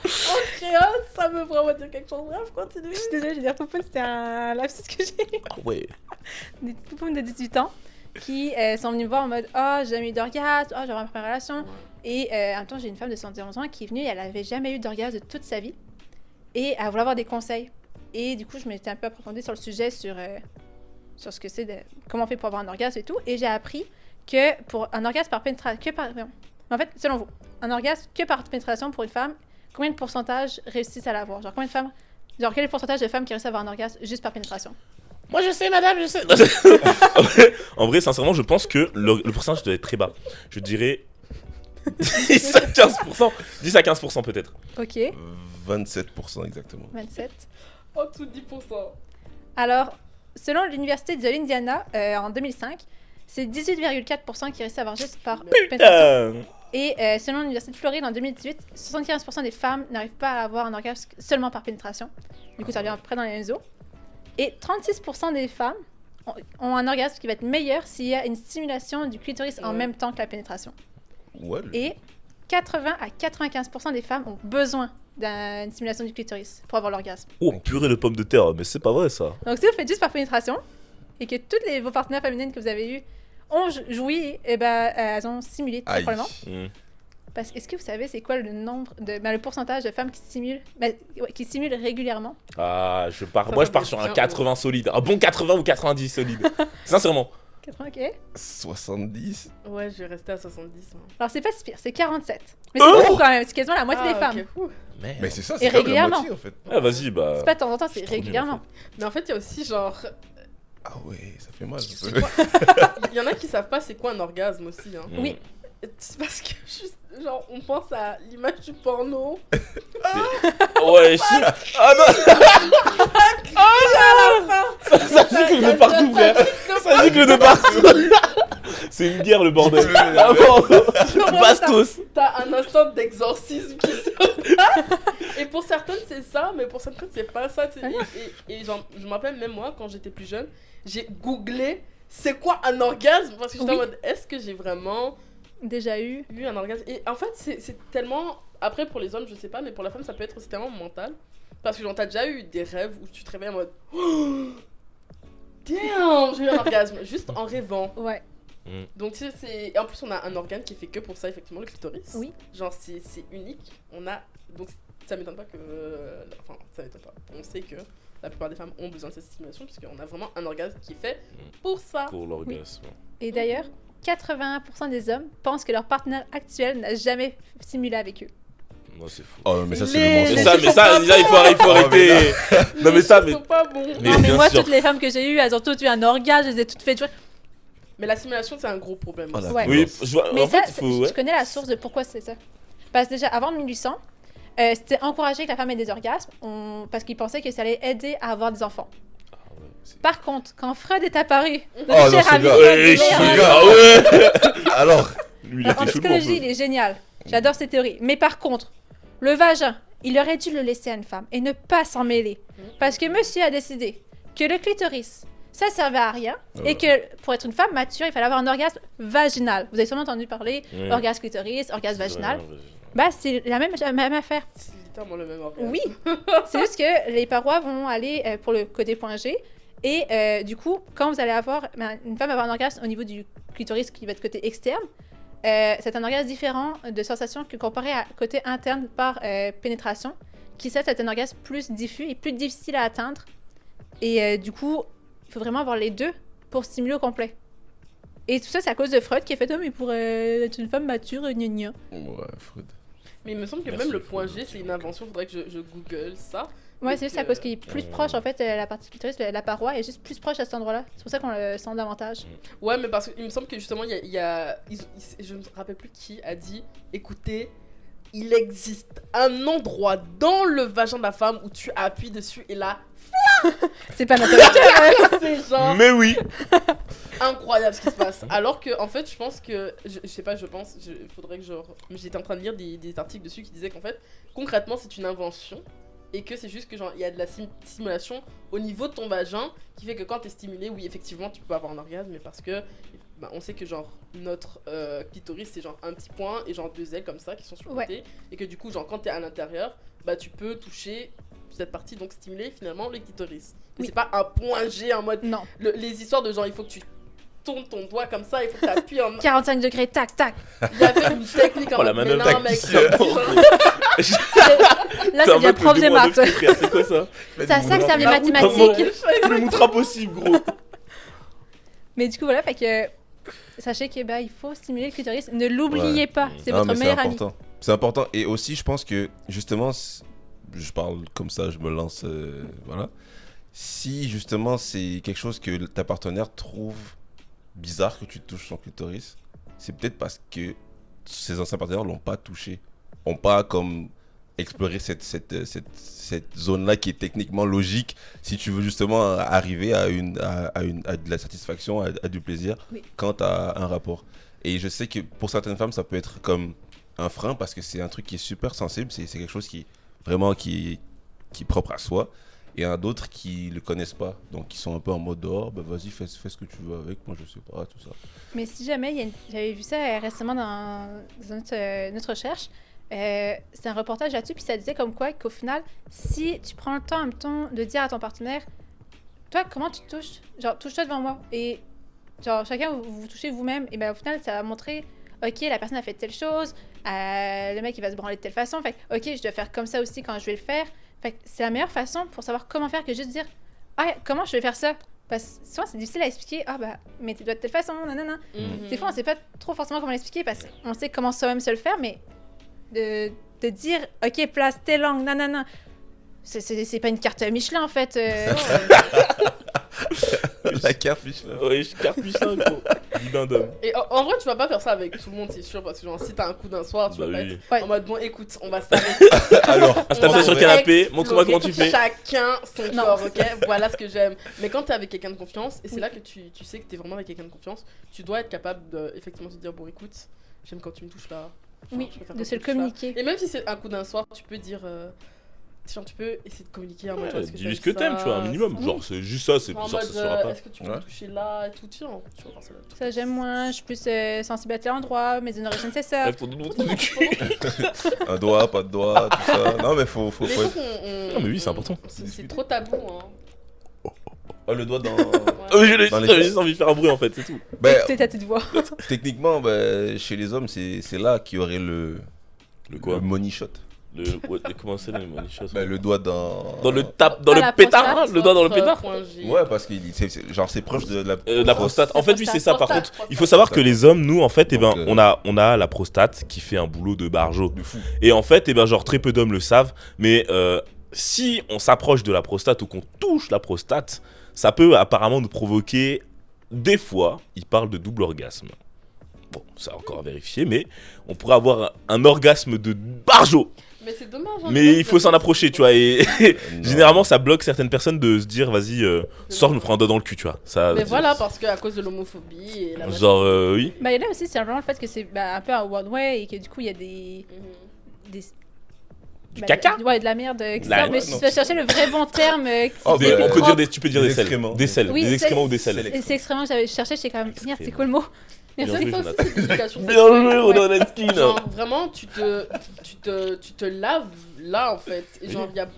En créole, ça veut vraiment dire quelque chose. Bref, continue. Je suis désolée, je vais dire poupounes, c'était un lapsus que j'ai. Ah ouais. Des petites poupounes de 18 ans qui sont venues me voir en mode « Ah, j'ai jamais eu d'orgasme, ah, j'aurais ma première relation. » Et en même temps, j'ai une femme de 71 ans qui est venue et elle avait jamais eu d'orgasme de toute sa vie. Et elle voulait avoir des conseils. Et du coup, je m'étais un peu approfondie sur le sujet, sur ce que c'est, comment on fait pour avoir un orgasme et tout. Et j'ai appris que pour un orgasme par pénétration, en fait, selon vous, un orgasme que par pénétration pour une femme, combien de pourcentage réussissent à l'avoir? Genre, quel est le pourcentage de femmes qui réussissent à avoir un orgasme juste par pénétration? Moi je sais, madame, je sais. En vrai, sincèrement, je pense que le pourcentage doit être très bas. Je dirais 10 à 15%. 10 à 15% peut-être. Ok, 27% exactement. 27. En dessous de 10%. Alors, selon l'université de l'Indiana, en 2005, c'est 18,4% qui réussissent à avoir juste par pénétration. Putain. Et selon l'université de Floride, en 2018, 75% des femmes n'arrivent pas à avoir un orgasme seulement par pénétration. Du coup, ça revient à peu près dans les mêmes eaux. Et 36% des femmes ont un orgasme qui va être meilleur s'il y a une stimulation du clitoris en même temps que la pénétration. Ouais. Et 80 à 95% des femmes ont besoin d'une stimulation du clitoris pour avoir l'orgasme. Oh, purée de pommes de terre, mais c'est pas vrai ça. Donc, si vous faites juste par pénétration et que toutes vos partenaires féminines que vous avez eues ont joui, et ben, elles ont stimulé tout Aïe. simplement. Mm. Parce que est-ce que vous savez c'est quoi le pourcentage de femmes qui stimulent régulièrement? Ah, Ça moi je pars fait sur un bien, 80 solide. Un bon 80 ou 90 solide. Sincèrement. 80, ok. 70. Ouais, je vais rester à 70. Hein. Alors c'est pas si pire, c'est 47. Mais c'est beaucoup quand même, c'est quasiment la moitié des femmes. Ok, ouh. Mais c'est ça, Et c'est comme la régulièrement. moitié en fait. Ah, vas-y, bah. C'est pas de temps en temps, c'est trop nul, régulièrement. Mais en fait, il y a aussi genre. Ah ouais, ça fait mal. C'est quoi- Il y en a qui savent pas c'est quoi un orgasme aussi. Hein. Mm. Oui. C'est parce que juste, genre, on pense à l'image du porno. Ouais, ah non. Ça gicle de partout, frère. Ça gicle de partout. C'est une guerre le bordel. Vraiment. Bastos. T'as un instant d'exorcisme qui se passe. Et pour certaines, c'est ça, mais pour certaines, c'est pas ça. Tu sais. Et genre, je me rappelle, même moi, quand j'étais plus jeune, j'ai googlé c'est quoi un orgasme parce que j'étais en mode est-ce que j'ai vraiment Déjà eu. un orgasme. Et en fait, c'est tellement. Après, pour les hommes, je sais pas, mais pour la femme, ça peut être aussi tellement mental. Parce que, genre, t'as déjà eu des rêves où tu te réveilles en mode. Oh, damn, j'ai eu un orgasme, juste en rêvant. Ouais. Donc, tu sais, c'est. Et en plus, on a un organe qui est fait que pour ça, effectivement, le clitoris. Oui. Genre, c'est unique. On a. Donc, ça m'étonne pas que. Enfin, ça m'étonne pas. On sait que la plupart des femmes ont besoin de cette stimulation, puisqu'on a vraiment un orgasme qui est fait pour ça. Pour l'orgasme. Et d'ailleurs, 81% des hommes pensent que leur partenaire actuel n'a jamais stimulé avec eux. Moi, c'est fou. Oh, mais ça, c'est Mais- le Mais mensonge. ça, là, il faut arrêter. Non, mais ça, Ils mais. sont pas bons. Mais non, mais bien moi, sûr. toutes les femmes que j'ai eues, elles ont toutes eu un orgasme, je les ai toutes fait jouer. Mais la stimulation, c'est un gros problème. Oh, aussi. la Ouais. Oui, violence. je vois. Mais En ça, fait, il faut. je connais la source de pourquoi c'est ça. Parce que déjà, avant 1800, C'était encourager que la femme ait des orgasmes parce qu'ils pensaient que ça allait aider à avoir des enfants. Ah Par contre, quand Freud est apparu, Oh, non, cher ce ami, gars. Ouais, meilleur ce ami, gars. Alors, Lui, il en était chaud, psychologie, il est génial. J'adore ses théories. Mais par contre, le vagin, il aurait dû le laisser à une femme et ne pas s'en mêler. Parce que monsieur a décidé que le clitoris, ça servait à rien. Et que pour être une femme mature, il fallait avoir un orgasme vaginal. Vous avez sûrement entendu parler Ouais. orgasme clitoris, orgasme vaginal. Ouais. Bah, c'est la même affaire. C'est littéralement le même organe. Oui, c'est juste que les parois vont aller pour le côté point G. Et du coup, quand vous allez avoir une femme va avoir un orgasme au niveau du clitoris qui va être côté externe, c'est un orgasme différent de sensation que comparé à côté interne par pénétration, qui ça, c'est un orgasme plus diffus et plus difficile à atteindre. Et du coup, il faut vraiment avoir les deux pour stimuler au complet. Et tout ça, c'est à cause de Freud qui a fait « Oh, mais pour être une femme mature, gna gna. ouais, Freud. Mais il me semble que Merci, même le Freud. point G, c'est une invention. Faudrait que je google ça. » Ouais, c'est juste à Donc, cause qu'il est plus proche, en fait, la partie clitoris, la paroi est juste plus proche à cet endroit-là. C'est pour ça qu'on le sent davantage. Ouais, mais parce qu'il me semble que justement, je ne me rappelle plus qui a dit écoutez, il existe un endroit dans le vagin de la femme où tu appuies dessus et là, C'est pas notre auteur. c'est genre Mais oui. incroyable ce qui se passe. Alors que, en fait, je pense que. Je sais pas, faudrait que j'étais en train de lire des articles dessus qui disaient qu'en fait, concrètement, c'est une invention. Et que c'est juste que genre il y a de la stimulation au niveau de ton vagin qui fait que quand t'es stimulé, oui effectivement tu peux avoir un orgasme, mais parce que bah, on sait que genre notre clitoris c'est genre un petit point et genre deux ailes comme ça qui sont sur le côté, et que du coup genre quand t'es à l'intérieur, bah tu peux toucher cette partie, donc stimuler finalement le clitoris. Mais Oui. c'est pas un point G en mode Non. les histoires de genre il faut que tu tournes ton doigt comme ça, il faut que t'appuies en 45 degrés, tac, tac. il y avait une technique en Oh la mode mais manœuvre non mec, tacticienne. Là, c'est bien prof de maths. C'est quoi ça? C'est à ça que servent les La mathématiques. Tous les montres impossibles, gros. Mais du coup, voilà, fait que sachez que bah, il faut stimuler le clitoris. Ne l'oubliez pas, c'est Non, votre mais meilleur ami. important. C'est important. Et aussi, je pense que, justement, je parle comme ça, je me lance, voilà. Si, justement, c'est quelque chose que ta partenaire trouve bizarre que tu touches son clitoris, c'est peut-être parce que ses anciens partenaires l'ont pas touché. N'ont pas, comme, exploré cette zone-là qui est techniquement logique si tu veux, justement, arriver à de la satisfaction, à du plaisir, Oui. quand tu as un rapport. Et je sais que pour certaines femmes, ça peut être comme un frein parce que c'est un truc qui est super sensible, c'est quelque chose qui vraiment qui est propre à soi. Et il y en a d'autres qui le connaissent pas, donc qui sont un peu en mode dehors, bah vas-y fais ce que tu veux avec, moi je sais pas, tout ça. Mais si jamais, j'avais vu ça récemment dans notre recherche, c'était un reportage là-dessus, puis ça disait comme quoi qu'au final, si tu prends le temps, en même temps, de dire à ton partenaire, toi, comment tu te touches? Genre, touche-toi devant moi. Et genre, chacun, vous touchez vous-même, et ben au final, ça va montrer, ok, la personne a fait telle chose, le mec, il va se branler de telle façon, fait ok, je dois faire comme ça aussi quand je vais le faire. Fait que c'est la meilleure façon pour savoir comment faire que juste dire, ah, comment je vais faire ça? Parce que souvent, c'est difficile à expliquer. Ah, bah, mais tu dois de telle façon, nanana. Des fois, on sait pas trop forcément comment l'expliquer parce qu'on sait comment soi-même se le faire, mais de dire, ok, place tes langues, nanana. C'est pas une carte Michelin, en fait. La carte Michelin. Ouais, je carte Michelin, gros. Du dindon. Et en vrai, tu vas pas faire ça avec tout le monde, c'est sûr, parce que genre, si t'as un coup d'un soir, tu Bah vas pas oui. être Ouais. en mode bon, écoute, on va s'arrêter. Alors, Installe-toi sur le canapé, montre-moi comment tu fais. Chacun son Non. corps, ok? Voilà ce que j'aime. Mais quand t'es avec quelqu'un de confiance, et c'est là que tu sais que t'es vraiment avec quelqu'un de confiance, tu dois être capable de effectivement te dire bon, écoute, j'aime quand tu me touches là. Genre, Oui, je préfère de quand se tu le me touches là. communiquer. Et même si c'est un coup d'un soir, tu peux dire. Genre, tu peux essayer de communiquer en mode. genre, est-ce que Dis-lui ce t'aimes que t'aimes, ça tu vois, un minimum. Oui. Genre, c'est juste ça, c'est En genre, ça mode, se fera pas. est-ce que tu peux Ouais. me toucher là et tout, tu vois, tu vas voir ça. Ça, j'aime moins. Je suis plus sensible à tel endroit, mes origines, c'est ça. Lève ton doigt du cul. un doigt, pas de doigt, tout ça. Non, mais faut Mais être. faut qu'on. Non, mais oui, c'est important. C'est trop tabou, hein. Oh, le doigt dans. Oh, j'ai Dans les j'avais fesses. juste envie de faire un bruit en fait, c'est tout. Ben, Écoutez ta petite voix. techniquement, ben, chez les hommes, c'est là qu'il y aurait le quoi money shot. Comment c'est le money shot? Ben, le doigt dans. Dans le tap, dans Ah, le la pétard, prostate, hein, le doigt dans le Entre pétard. point G. Ouais, parce que genre c'est proche de la. La prostate. En fait, oui, c'est ça. Par Prostate. contre, il faut savoir que les hommes, nous, en fait, Donc, on a la prostate qui fait un boulot de barjo. De fou. Et en fait, genre, très peu d'hommes le savent. Mais si on s'approche de la prostate ou qu'on touche la prostate, ça peut apparemment nous provoquer, des fois, il parle de double orgasme. Bon, c'est encore à vérifier, mais on pourrait avoir un orgasme de barjo. Mais c'est dommage. Hein, Mais il faut s'en approcher, tu vois. Et Non. généralement, ça bloque certaines personnes de se dire, vas-y, sors, nous prends un doigt dans le cul, tu vois. Ça, Mais voilà, parce qu'à cause de l'homophobie et la genre, oui. Bah, et là aussi, c'est simplement le fait que c'est un peu un one way et que du coup, il y a des Du caca. Ouais, de la merde qui La- sort, mais non. je vais chercher le vrai bon terme. Oh, qui bah, fait On plus peut propre. dire tu peux dire des Des selles. excréments. Des selles. Oui, Des c'est- excréments ou des selles. Et c'est extrêmement, j'avais cherché, j'étais quand même, merde, c'est quoi le mot? Bien Merci. joué, Ça aussi, Jonathan. c'est l'éducation Bien joué, sexuelle. Ronan Skin. Genre, vraiment, tu te laves là, en fait. Et genre, il y a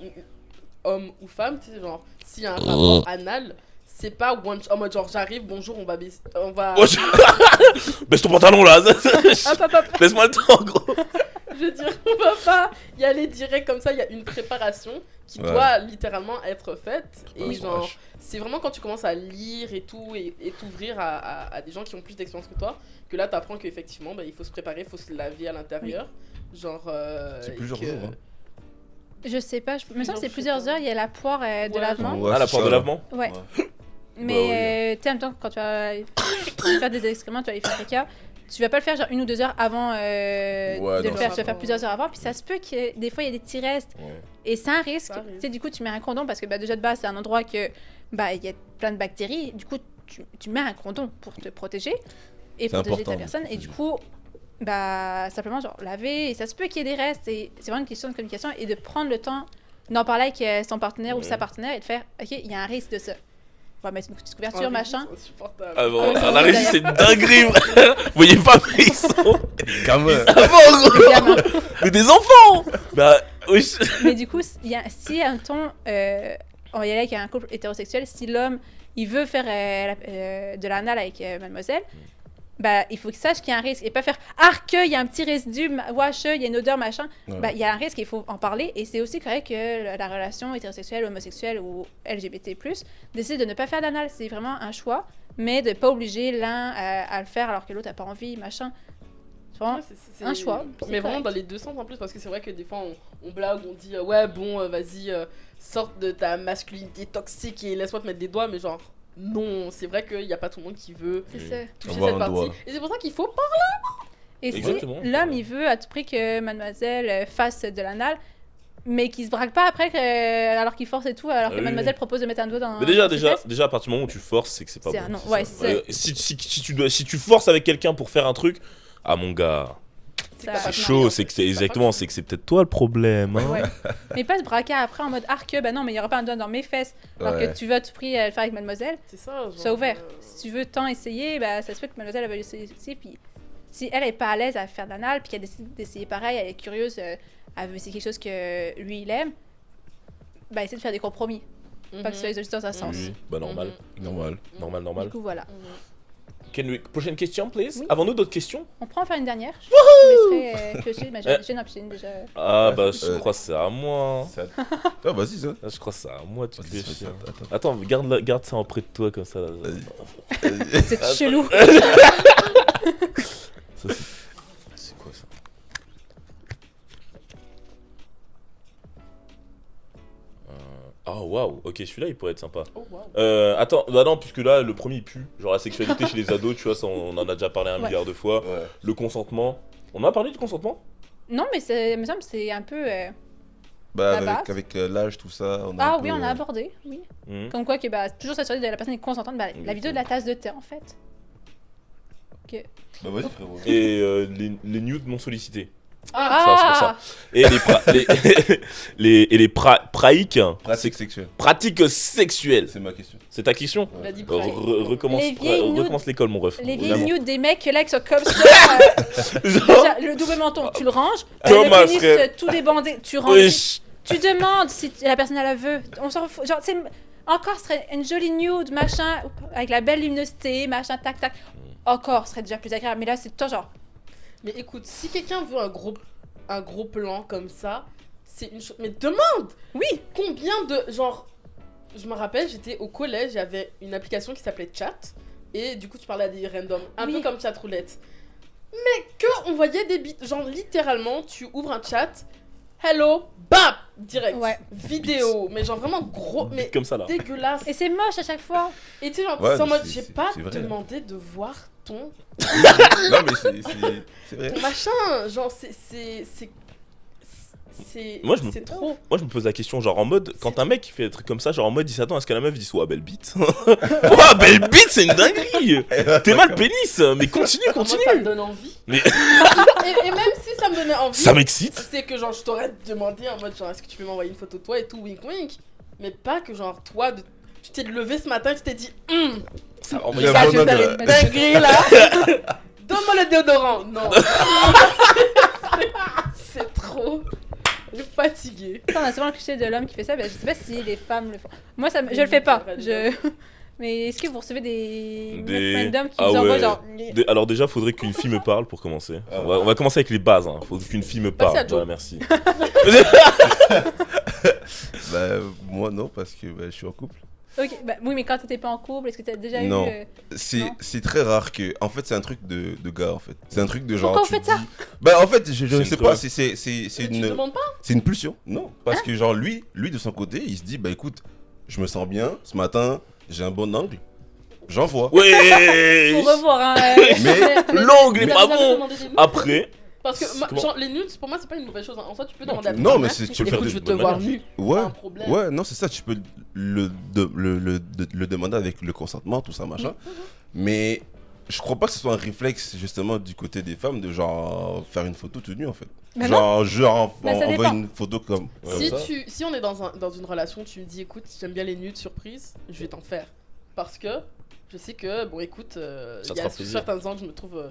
homme ou femme, tu sais, genre, s'il y a un rapport anal, c'est pas en mode genre, j'arrive, bonjour, on va Oh, baisse ton pantalon là. Hop, hop, hop. Laisse-moi le temps, gros. Je veux dire, on va pas y aller direct comme ça, il y a une préparation qui Ouais. doit littéralement être faite. Et Préparation genre, H. c'est vraiment quand tu commences à lire et tout, et t'ouvrir à des gens qui ont plus d'expérience que toi, que là t'apprends qu'effectivement, bah, il faut se préparer, il faut se laver à l'intérieur. Genre. C'est et plusieurs que- jours. Hein. Je sais pas, me semble que c'est je sais plusieurs pas. heures, il y a la poire de Ouais, lavement. Ouais, Ah, la c'est porte ça, de là. lavement. Ouais. Ouais. Mais tu sais, en même temps, quand tu vas faire des excréments, tu vas aller faire caca, tu vas pas le faire genre 1 ou 2 heures avant Ouais, de le non, faire. c'est Tu vas faire pas- plusieurs heures avant, puis ça se peut que des fois il y a des petits restes. Ouais. Et c'est un risque. Ça arrive. Tu sais, du coup, tu mets un condom parce que bah, déjà de base, c'est un endroit que bah il y a plein de bactéries. Du coup, tu mets un condom pour te protéger et C'est protéger ta important. personne. Et du coup, bah simplement genre laver. Et ça se peut qu'il y ait des restes. Et c'est vraiment une question de communication et de prendre le temps d'en parler avec son partenaire ou sa partenaire et de faire OK, il y a un risque de ça. On va mettre une petite couverture, Ah, machin. c'est insupportable. Ah bon, Ouais, la régie, d'ailleurs. c'est une dinguerie, frère. Vous voyez pas, mais ils sont. Quand même. Ah bon, gros. Gamin. Mais des enfants. Bah, oui. Mais du coup, si un ton, on va y aller avec un couple hétérosexuel, si l'homme, il veut faire de l'anal avec mademoiselle, bah, il faut qu'il sache qu'il y a un risque. Et pas faire « Ah, que, il y a un petit résidu, wesh, il y a une odeur, machin. Ouais. Bah, il y a un risque, il faut en parler. Et c'est aussi correct que la relation hétérosexuelle, homosexuelle ou LGBT+, décide de ne pas faire d'anal. C'est vraiment un choix, mais de ne pas obliger l'un à le faire alors que l'autre n'a pas envie, machin. C'est vraiment- Ouais, c'est un choix, Mais c'est vraiment correct. dans les deux sens en plus, parce que c'est vrai que des fois on blague, on dit ouais, bon, vas-y, sors de ta masculinité toxique et laisse-moi te mettre des doigts, mais genre, non, c'est vrai qu'il n'y a pas tout le monde qui veut C'est ça. toucher Avoir cette un partie. doigt. Et c'est pour ça qu'il faut pas. Et si Exactement. l'homme, il veut à tout prix que mademoiselle fasse de l'anal, mais qu'il se braque pas après alors qu'il force et tout, alors que Ah oui. mademoiselle propose de mettre un doigt dans Mais déjà, dans ses déjà, fesses. déjà, à partir du moment où tu forces, c'est que c'est pas C'est bon. un non. c'est Ouais, ça. c'est Si tu forces avec quelqu'un pour faire un truc, ah mon gars, ça. C'est c'est chaud, c'est que c'est exactement, c'est que c'est peut-être toi le problème. Hein. Ouais. Mais pas se braquer après en mode que bah non, mais il y aura pas un doigt dans mes fesses, alors Ouais. que tu veux à tout prix le faire avec mademoiselle. C'est ça. Genre, C'est ouvert. Si tu veux tant essayer, bah ça se peut que mademoiselle elle va essayer aussi, puis si elle est pas à l'aise à faire de l'anal, puis qu'elle décide d'essayer pareil, elle est curieuse, elle veut essayer quelque chose que lui il aime, bah essayer de faire des compromis, pas que ce soit juste dans un sens. Oui, bah normal, Normal. normal. Du coup voilà. Prochaine question, please. Oui. Avons-nous d'autres questions? On prend en faire une dernière. Je vous laisserai piocher, mais j'ai une option déjà. Ah Ouais, bah je euh, crois que c'est à moi. Ah, vas-y, ça. Ah, je crois que c'est à moi, tu Vas-y, te fais chier. attends. Attends, garde ça en près de toi comme ça. Là. C'est chelou. Ça, c'est quoi ça? Oh waouh, ok, celui-là il pourrait être sympa. Oh, wow. Attends, bah non, puisque là le premier il pue. Genre la sexualité chez les ados, tu vois, ça on en a déjà parlé un Ouais. milliard de fois. Ouais. Le consentement. On a parlé du consentement? Non, mais il me semble que c'est un peu. Bah, La avec l'âge, tout ça. On a Ah un oui, peu, on a abordé, oui. Mhm. Comme quoi que bah toujours s'assurer que la personne est consentante. Bah, la vidéo de la tasse de thé en fait. Bah, vas-y, frérot. Et les nudes non sollicités. Ah, c'est pour ça. Et les praïques, Pratique sexuelle. pratiques sexuelles. C'est ma question. C'est ta question? il a dit Re- pride. recommence Les vieilles nudes. recommence l'école, mon ref. Les vieilles Vraiment. nudes des mecs là qui sont comme ça. Genre, Déjà, le double menton, tu le ranges. Comme le un pénis frère. tout débandé, tu ranges. wesh. Tu demandes si la personne elle la veut. On s'en fout. Genre, tu sais, encore ce serait une jolie nude, machin, avec la belle luminosité, machin, tac, tac. Encore, ce serait déjà plus agréable. Mais là, c'est tout genre. Mais écoute, si quelqu'un veut un gros plan comme ça, c'est une chose. Mais demande. Oui. Combien de genre, je me rappelle, j'étais au collège, il y avait une application qui s'appelait Chat et du coup tu parlais à des randoms, un Oui. peu comme Chat Roulette. Mais que on voyait des bits, genre littéralement, tu ouvres un chat, hello, bap, direct, Ouais. vidéo, mais genre vraiment gros, mais Comme ça là. dégueulasse. Et c'est moche à chaque fois. Et tu sais genre, Ouais, c'est en mais mode, j'ai pas c'est vrai. demandé de voir ton Non, mais c'est vrai. machin, genre c'est Moi, je me- c'est trop. Moi, je me pose la question, genre en mode, quand un mec fait des trucs comme ça, genre en mode, il s'attend à ce que la meuf dise, ouais, belle bite. Ouais, belle bite, c'est une dinguerie. T'es mal pénis, mais continue, Moi, ça me continue. donne envie. Mais Et même si ça me donnait envie, ça m'excite. c'est que genre je t'aurais demandé en mode genre est-ce que tu peux m'envoyer une photo de toi et tout, wink wink. Mais pas que genre toi, tu t'es levé ce matin et tu t'es dit Ça va J'ai ça je vais vraiment faire de- une dinguerie là. Donne-moi le déodorant. Non. C'est trop. Je suis fatiguée. On a souvent le cliché de l'homme qui fait ça, mais je sais pas si les femmes le font. Moi, je le fais pas. Mais est-ce que vous recevez des mecs random qui Ah vous envoient ouais. genre. Alors déjà, faudrait qu'une fille me parle pour commencer. Ah On va commencer avec les bases. Faut qu'une fille me Merci à parle. Joe. Voilà, merci. Bah, moi, non, parce que bah, je suis en couple. Ok, bah oui, mais quand t'étais pas en couple, est-ce que t'as déjà Non. eu. Non. C'est très rare que. En fait, c'est un truc de gars, en fait. C'est un truc de genre. Pourquoi vous tu faites te dis- Bah, en fait, je C'est ne une sais preuve. pas. C'est Tu une. demandes pas. C'est une pulsion. Non. Parce que, genre, lui, de son côté, il se dit, bah écoute, je me sens bien. Ce matin, j'ai un bon angle. J'envoie. Ouais. Pour revoir, hein. Mais- L'angle est Mais pas vous avez bon. demandé des nudes Après, Parce que Comment genre les nudes pour moi c'est pas une mauvaise chose. En soi tu peux demander à ton Non, mais partenaire, c'est- tu veux le faire écoute, de je veux te bonne voir manière. nu. Ouais. Pas un problème. Ouais, non, c'est ça. Tu peux le demander avec le consentement, tout ça, machin. Mais je crois pas que ce soit un réflexe, justement, du côté des femmes de genre faire une photo toute nue, en fait. Bah genre, Bah, ça envoie dépend. une photo comme. Si, comme ça. si on est dans une relation, tu me dis écoute, j'aime bien les nudes surprises, je vais t'en faire. Parce que je sais que, bon écoute, Ça il te y a fera plaisir. certains angles, je me trouve.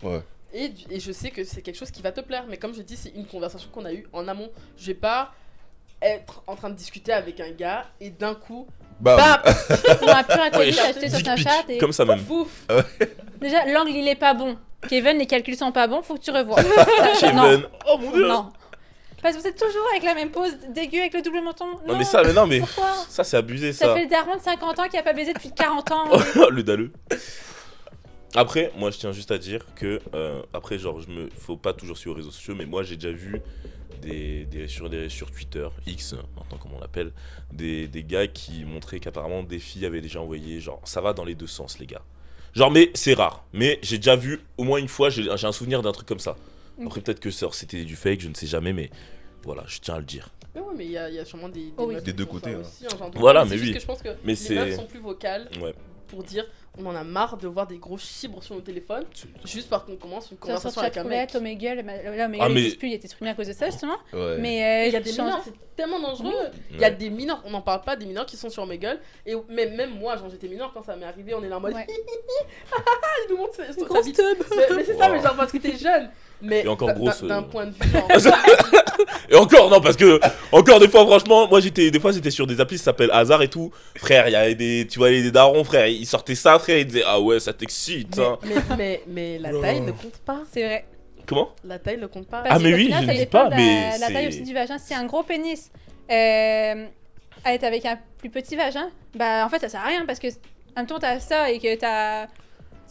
Ouais. Et je sais que c'est quelque chose qui va te plaire. Mais comme je dis, c'est une conversation qu'on a eue en amont. Je vais pas être en train de discuter avec un gars et d'un coup, Bah, bam, Pour un pur inconnu, Ouais. t'as acheté sur dick pic, Snapchat et. comme ça même. bouf. Déjà, l'angle il est pas bon. Kevin, les calculs sont pas bons, faut que tu revoies. Non, Kevin. Oh mon dieu. non. Parce que vous êtes toujours avec la même pose dégueu avec le double menton. Non mais ça, mais non mais Pourquoi ça c'est abusé Ça ça. fait le daron de 50 ans qui a pas baisé depuis 40 ans. Le dalleux. Après, moi je tiens juste à dire que après genre faut pas toujours suivre les réseaux sociaux, mais moi j'ai déjà vu sur Twitter X maintenant comme on l'appelle, des gars qui montraient qu'apparemment des filles avaient déjà envoyé genre ça va dans les deux sens les gars. Genre mais c'est rare, mais j'ai déjà vu au moins une fois, j'ai un souvenir d'un truc comme ça. Après peut-être que c'était du fake, je ne sais jamais, mais voilà, je tiens à le dire. Mais ouais, mais il y a sûrement des Oh oui. meufs Des qui deux font côtés, ça hein. aussi, hein, genre, Voilà, c'est mais juste oui. que je pense que Mais les c'est- meufs sont plus vocales Ouais. pour dire on en a marre de voir des gros chibres sur nos téléphones juste parce qu'on commence une Sur son conversation chat avec un roulette, mec. Omegle, là Omegle Ah, il mais- existe plus, il a été supprimé à cause de ça justement. ouais. Mais Il y a des change- mineurs, c'est tellement dangereux. Il y a Ouais. des mineurs, on n'en parle pas, des mineurs qui sont sur Omegle. Et même moi, quand j'étais mineur, quand ça m'est arrivé, on est là en mode. Ouais. Il nous montre sa grosse bite. Mais c'est ça, Wow. mais genre parce que t'es jeune. Mais Et encore grosse, d'un point de vue. genre- Et encore, non, parce que, encore des fois, franchement, moi des fois c'était sur des applis, ça s'appelle Hasard et tout. Frère, il y avait tu vois, des darons, frère, ils sortaient ça, frère, ils disaient, ah ouais, ça t'excite, hein. mais la taille ne compte pas. C'est vrai. Comment? La taille ne compte pas. Parce Ah, mais qu'au oui, final, je ça ne dis dépend pas, de mais la taille c'est- aussi du vagin. Si c'est un gros pénis, à être avec un plus petit vagin, bah en fait ça sert à rien parce que en même temps t'as ça et que t'as.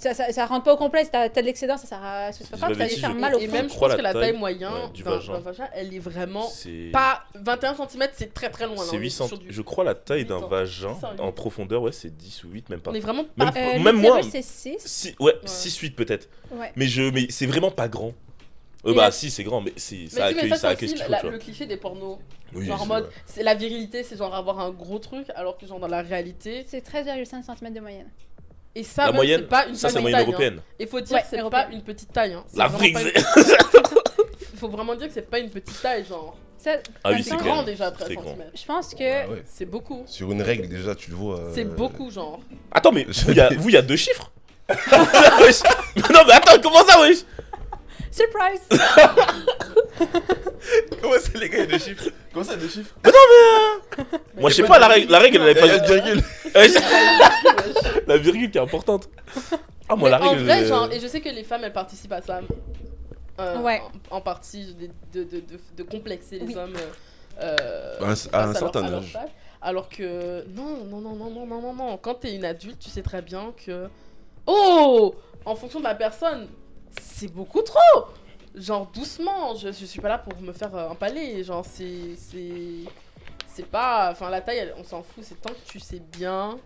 Ça rentre pas au complet, si t'as de l'excédent, ça sert à. C'est Je pas dis grave, la ça va bêtise, faire je- mal au Et fond. même, Je je crois pense la que la taille, taille moyenne du d'un vagin. vagin, elle est vraiment C'est. pas 21 cm, c'est très très loin. là, C'est on est 8 sur cm. du- Je crois la taille 8 d'un ans. vagin C'est ça, en 8. profondeur, ouais, c'est 10 ou 8, même pas. On est vraiment pas. Même- Même moi. l'utérus, c'est 6. Ouais, 6-8 peut-être. Ouais. Mais c'est vraiment pas grand. Et Bah la- si, c'est grand, mais ça Mais tu sais, accueille, mais ça c'est accueille ce aussi qu'il faut, tu le vois. cliché des pornos. Oui, Genre en c'est mode, vrai. c'est la virilité, c'est genre avoir un gros truc, alors que genre dans la réalité. C'est 13,5 cm de moyenne. Et ça, La même, moyenne, c'est pas une ça c'est la petite moyenne taille. européenne. Il faut dire Ouais, que c'est européenne. pas une petite taille. Hein. C'est La vraiment pas frigue. Il faut vraiment dire que c'est pas une petite taille, genre. Ça, Ah oui, en c'est même temps, grand. grand déjà, 13 Très grand. cm. Je pense que. Ah ouais. C'est beaucoup. Sur une règle, déjà, tu le vois. C'est beaucoup, genre. Attends, mais vous, il y a deux chiffres. Wesh. Non, mais attends, comment ça, wesh? Surprise! Comment ça, les gars, il y a deux chiffres? Comment ça, deux chiffres? Moi, je sais pas, la règle, elle Il est y a une pas. virgule. Wesh. La virgule qui est importante. Ah, moi, Mais la en règle. vrai, genre, et je sais que les femmes elles participent à ça. Ouais. En partie de complexer les Oui. hommes. À un face certain leur âge. taille. Alors que non. Quand t'es une adulte, tu sais très bien que. Oh! En fonction de la personne, c'est beaucoup trop! Genre doucement, je suis pas là pour me faire empaler. Genre c'est pas. Enfin, la taille, on s'en fout, c'est tant que tu sais bien.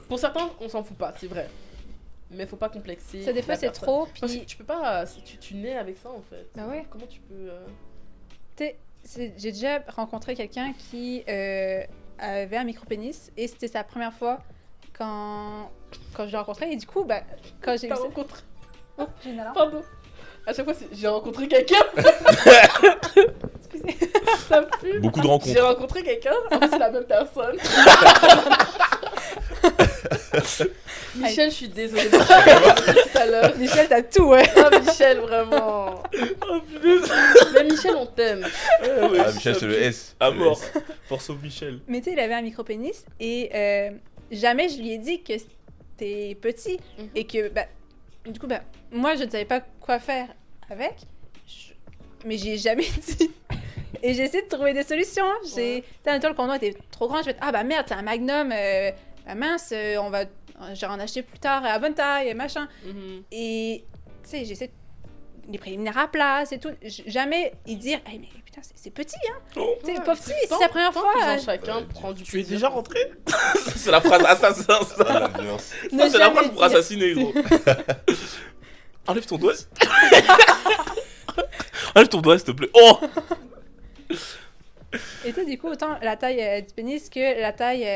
Pour certains, on s'en fout pas, c'est vrai. Mais faut pas complexer. Ça, des fois, la c'est personne. trop. Parce que Puis. tu peux pas. Tu nais avec ça en fait. Bah ouais. Comment tu peux. j'ai déjà rencontré quelqu'un qui avait un micro-pénis et c'était sa première fois quand je l'ai rencontré. Et du coup, quand j'ai vu T'as ça... rencontré. Oh, j'ai une alarme. Pardon. À chaque fois, j'ai rencontré quelqu'un. Excusez. Ça pue. Beaucoup de J'ai rencontres. rencontré quelqu'un. En fait, c'est la même personne. Michel, je suis désolée. Tout à l'heure. Michel, t'as tout, ouais. Ah, Michel, vraiment. Mais Michel, on t'aime. Ah, Michel, c'est le S. À Le mort. S. Force au Michel. Mais tu sais, il avait un micro-pénis et jamais je lui ai dit que c'était petit Mhm. et que, du coup, moi, je ne savais pas quoi faire avec, mais j'ai jamais dit. Et j'ai essayé de trouver des solutions. Ouais. Un tour, le condom était trop grand, je vais ah merde, c'est un Magnum, mince, on va genre en acheter plus tard à bonne taille, machin. Mhm. Et tu sais, j'essaie de les préliminaires à place et tout. Jamais y dire, hey, mais putain, c'est petit, hein. Oh. Tu sais, Ouais, pauvre petit, c'est tant- sa première tant fois. que, genre, chacun prend du Tu es plaisir. déjà rentré? C'est la phrase assassin, Ah, ça. la violence. Ne Ça, c'est la jamais phrase pour dire. assassiner, gros. Enlève ton doigt. Enlève ton doigt, s'il te plaît. Oh! Et tu sais, du coup, autant la taille du pénis que la taille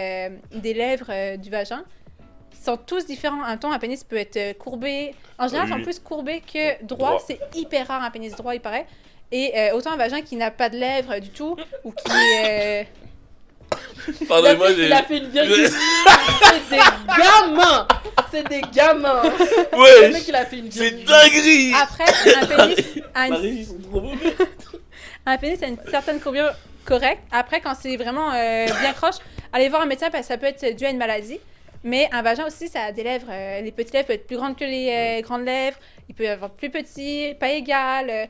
des lèvres du vagin sont tous différents. Un temps, un pénis peut être courbé. En général, ils Oui. sont plus courbés que droit. Droit. C'est hyper rare un pénis droit, il paraît. Et autant un vagin qui n'a pas de lèvres du tout ou qui est... Pardonnez-moi, Il a fait une virgule. Je- C'est des gamins. C'est des gamins. Le Ouais! mec, il a fait une C'est virgule. dinguerie! Après, un pénis a une, Marie, ils sont trop mauvais. un pénis a une certaine courbure correcte. Après, quand c'est vraiment bien croche, allez voir un médecin parce que ça peut être dû à une maladie. Mais un vagin aussi, ça a des lèvres. Les petites lèvres peuvent être plus grandes que les grandes lèvres. Il peut y avoir plus petit, pas égal,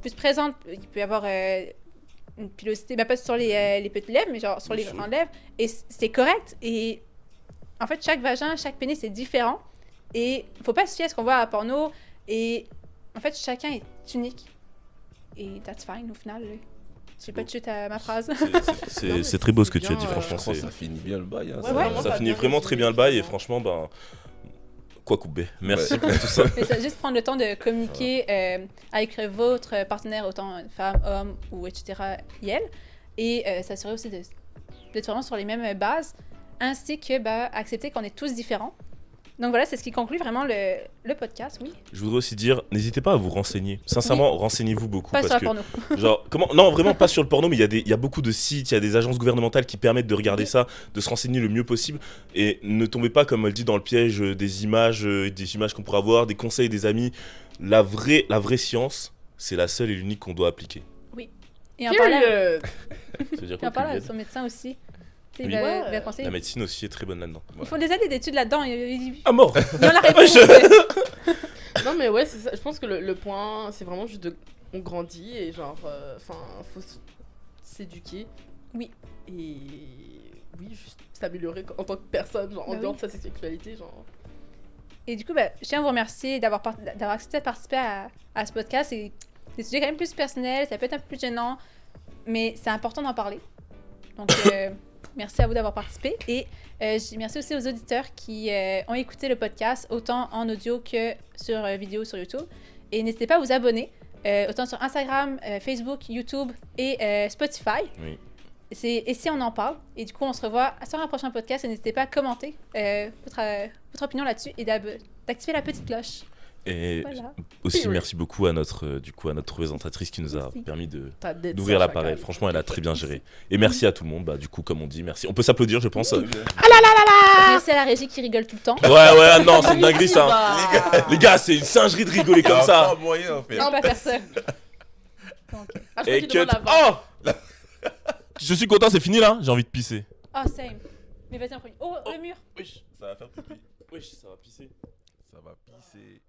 plus présente. Il peut y avoir une pilosité, pas sur les petites lèvres, mais genre sur les Bien sûr. grandes lèvres. Et c'est correct. Et en fait, chaque vagin, chaque pénis est différent. Et faut pas se fier à ce qu'on voit à la porno. Et en fait, chacun est unique. Et that's fine au final. J'ai pas de chute à ma phrase. C'est très beau ce que tu as bien, dit, Je franchement. crois que c'est- ça finit bien le bail. Hein, Ouais, ça. vraiment, Ça t'as finit bien vraiment très bien le bail et franchement, quoi couper. Merci Ouais. pour tout ça. Mais ça, juste prendre le temps de communiquer avec votre partenaire, autant femme, homme ou etc. IL, et s'assurer aussi d'être vraiment sur les mêmes bases, ainsi que accepter qu'on est tous différents. Donc voilà, c'est ce qui conclut vraiment le podcast, oui. Je voudrais aussi dire, n'hésitez pas à vous renseigner. Sincèrement, renseignez-vous beaucoup. Pas sur parce la que, porno. genre, comment... Non, vraiment pas sur le porno, mais il y a beaucoup de sites, il y a des agences gouvernementales qui permettent de regarder ça, de se renseigner le mieux possible. Et ne tombez pas, comme elle dit, dans le piège des images qu'on pourrait avoir, des conseils des amis. La vraie science, c'est la seule et l'unique qu'on doit appliquer. Et en parlant, Period. Ça veut dire et quoi, en parlant à Juliette son médecin aussi, tu sais, Oui. il va Ouais. conseiller. La médecine aussi est très bonne là-dedans. Ils font des années d'études là-dedans, ils Ah mort ont la réponse. Non, mais ouais, c'est ça. Je pense que le point, c'est vraiment juste de. On grandit et genre. Enfin, faut s'éduquer. Oui. Et. Oui, juste s'améliorer en tant que personne, genre en Bah dehors oui. de sa sexualité, genre. Et du coup, je tiens à vous remercier d'avoir accepté de participer à ce podcast. C'est des sujets quand même plus personnels, ça peut être un peu plus gênant, mais c'est important d'en parler. Donc, merci à vous d'avoir participé. Et merci aussi aux auditeurs qui ont écouté le podcast, autant en audio que sur vidéo sur YouTube. Et n'hésitez pas à vous abonner, autant sur Instagram, Facebook, YouTube et Spotify. Oui. Et si on en parle, et du coup, on se revoit sur un prochain podcast. Et n'hésitez pas à commenter votre opinion là-dessus et d'activer la petite cloche. Et Voilà. aussi, Period. merci beaucoup à notre présentatrice qui nous a Merci. permis de T'as d'être d'ouvrir ça, l'appareil. chacal. Franchement, elle a très bien géré. Et merci à tout le monde. Du coup, comme on dit, merci. On peut s'applaudir, je pense. Merci à la régie qui rigole tout le temps. Ouais, non, c'est une dinguerie ça. Bah. Les gars, c'est une singerie de rigoler comme ça. Pas moyen, en fait. Je peux pas faire ça. Donc, Ah, je crois Et qu'il que. demande la Oh Je suis content, c'est fini là. J'ai envie de pisser. oh, same. Mais vas-y en premier. Oh, le mur. Wesh, Ça va faire pipi. wesh, ça va pisser. Ça va pisser.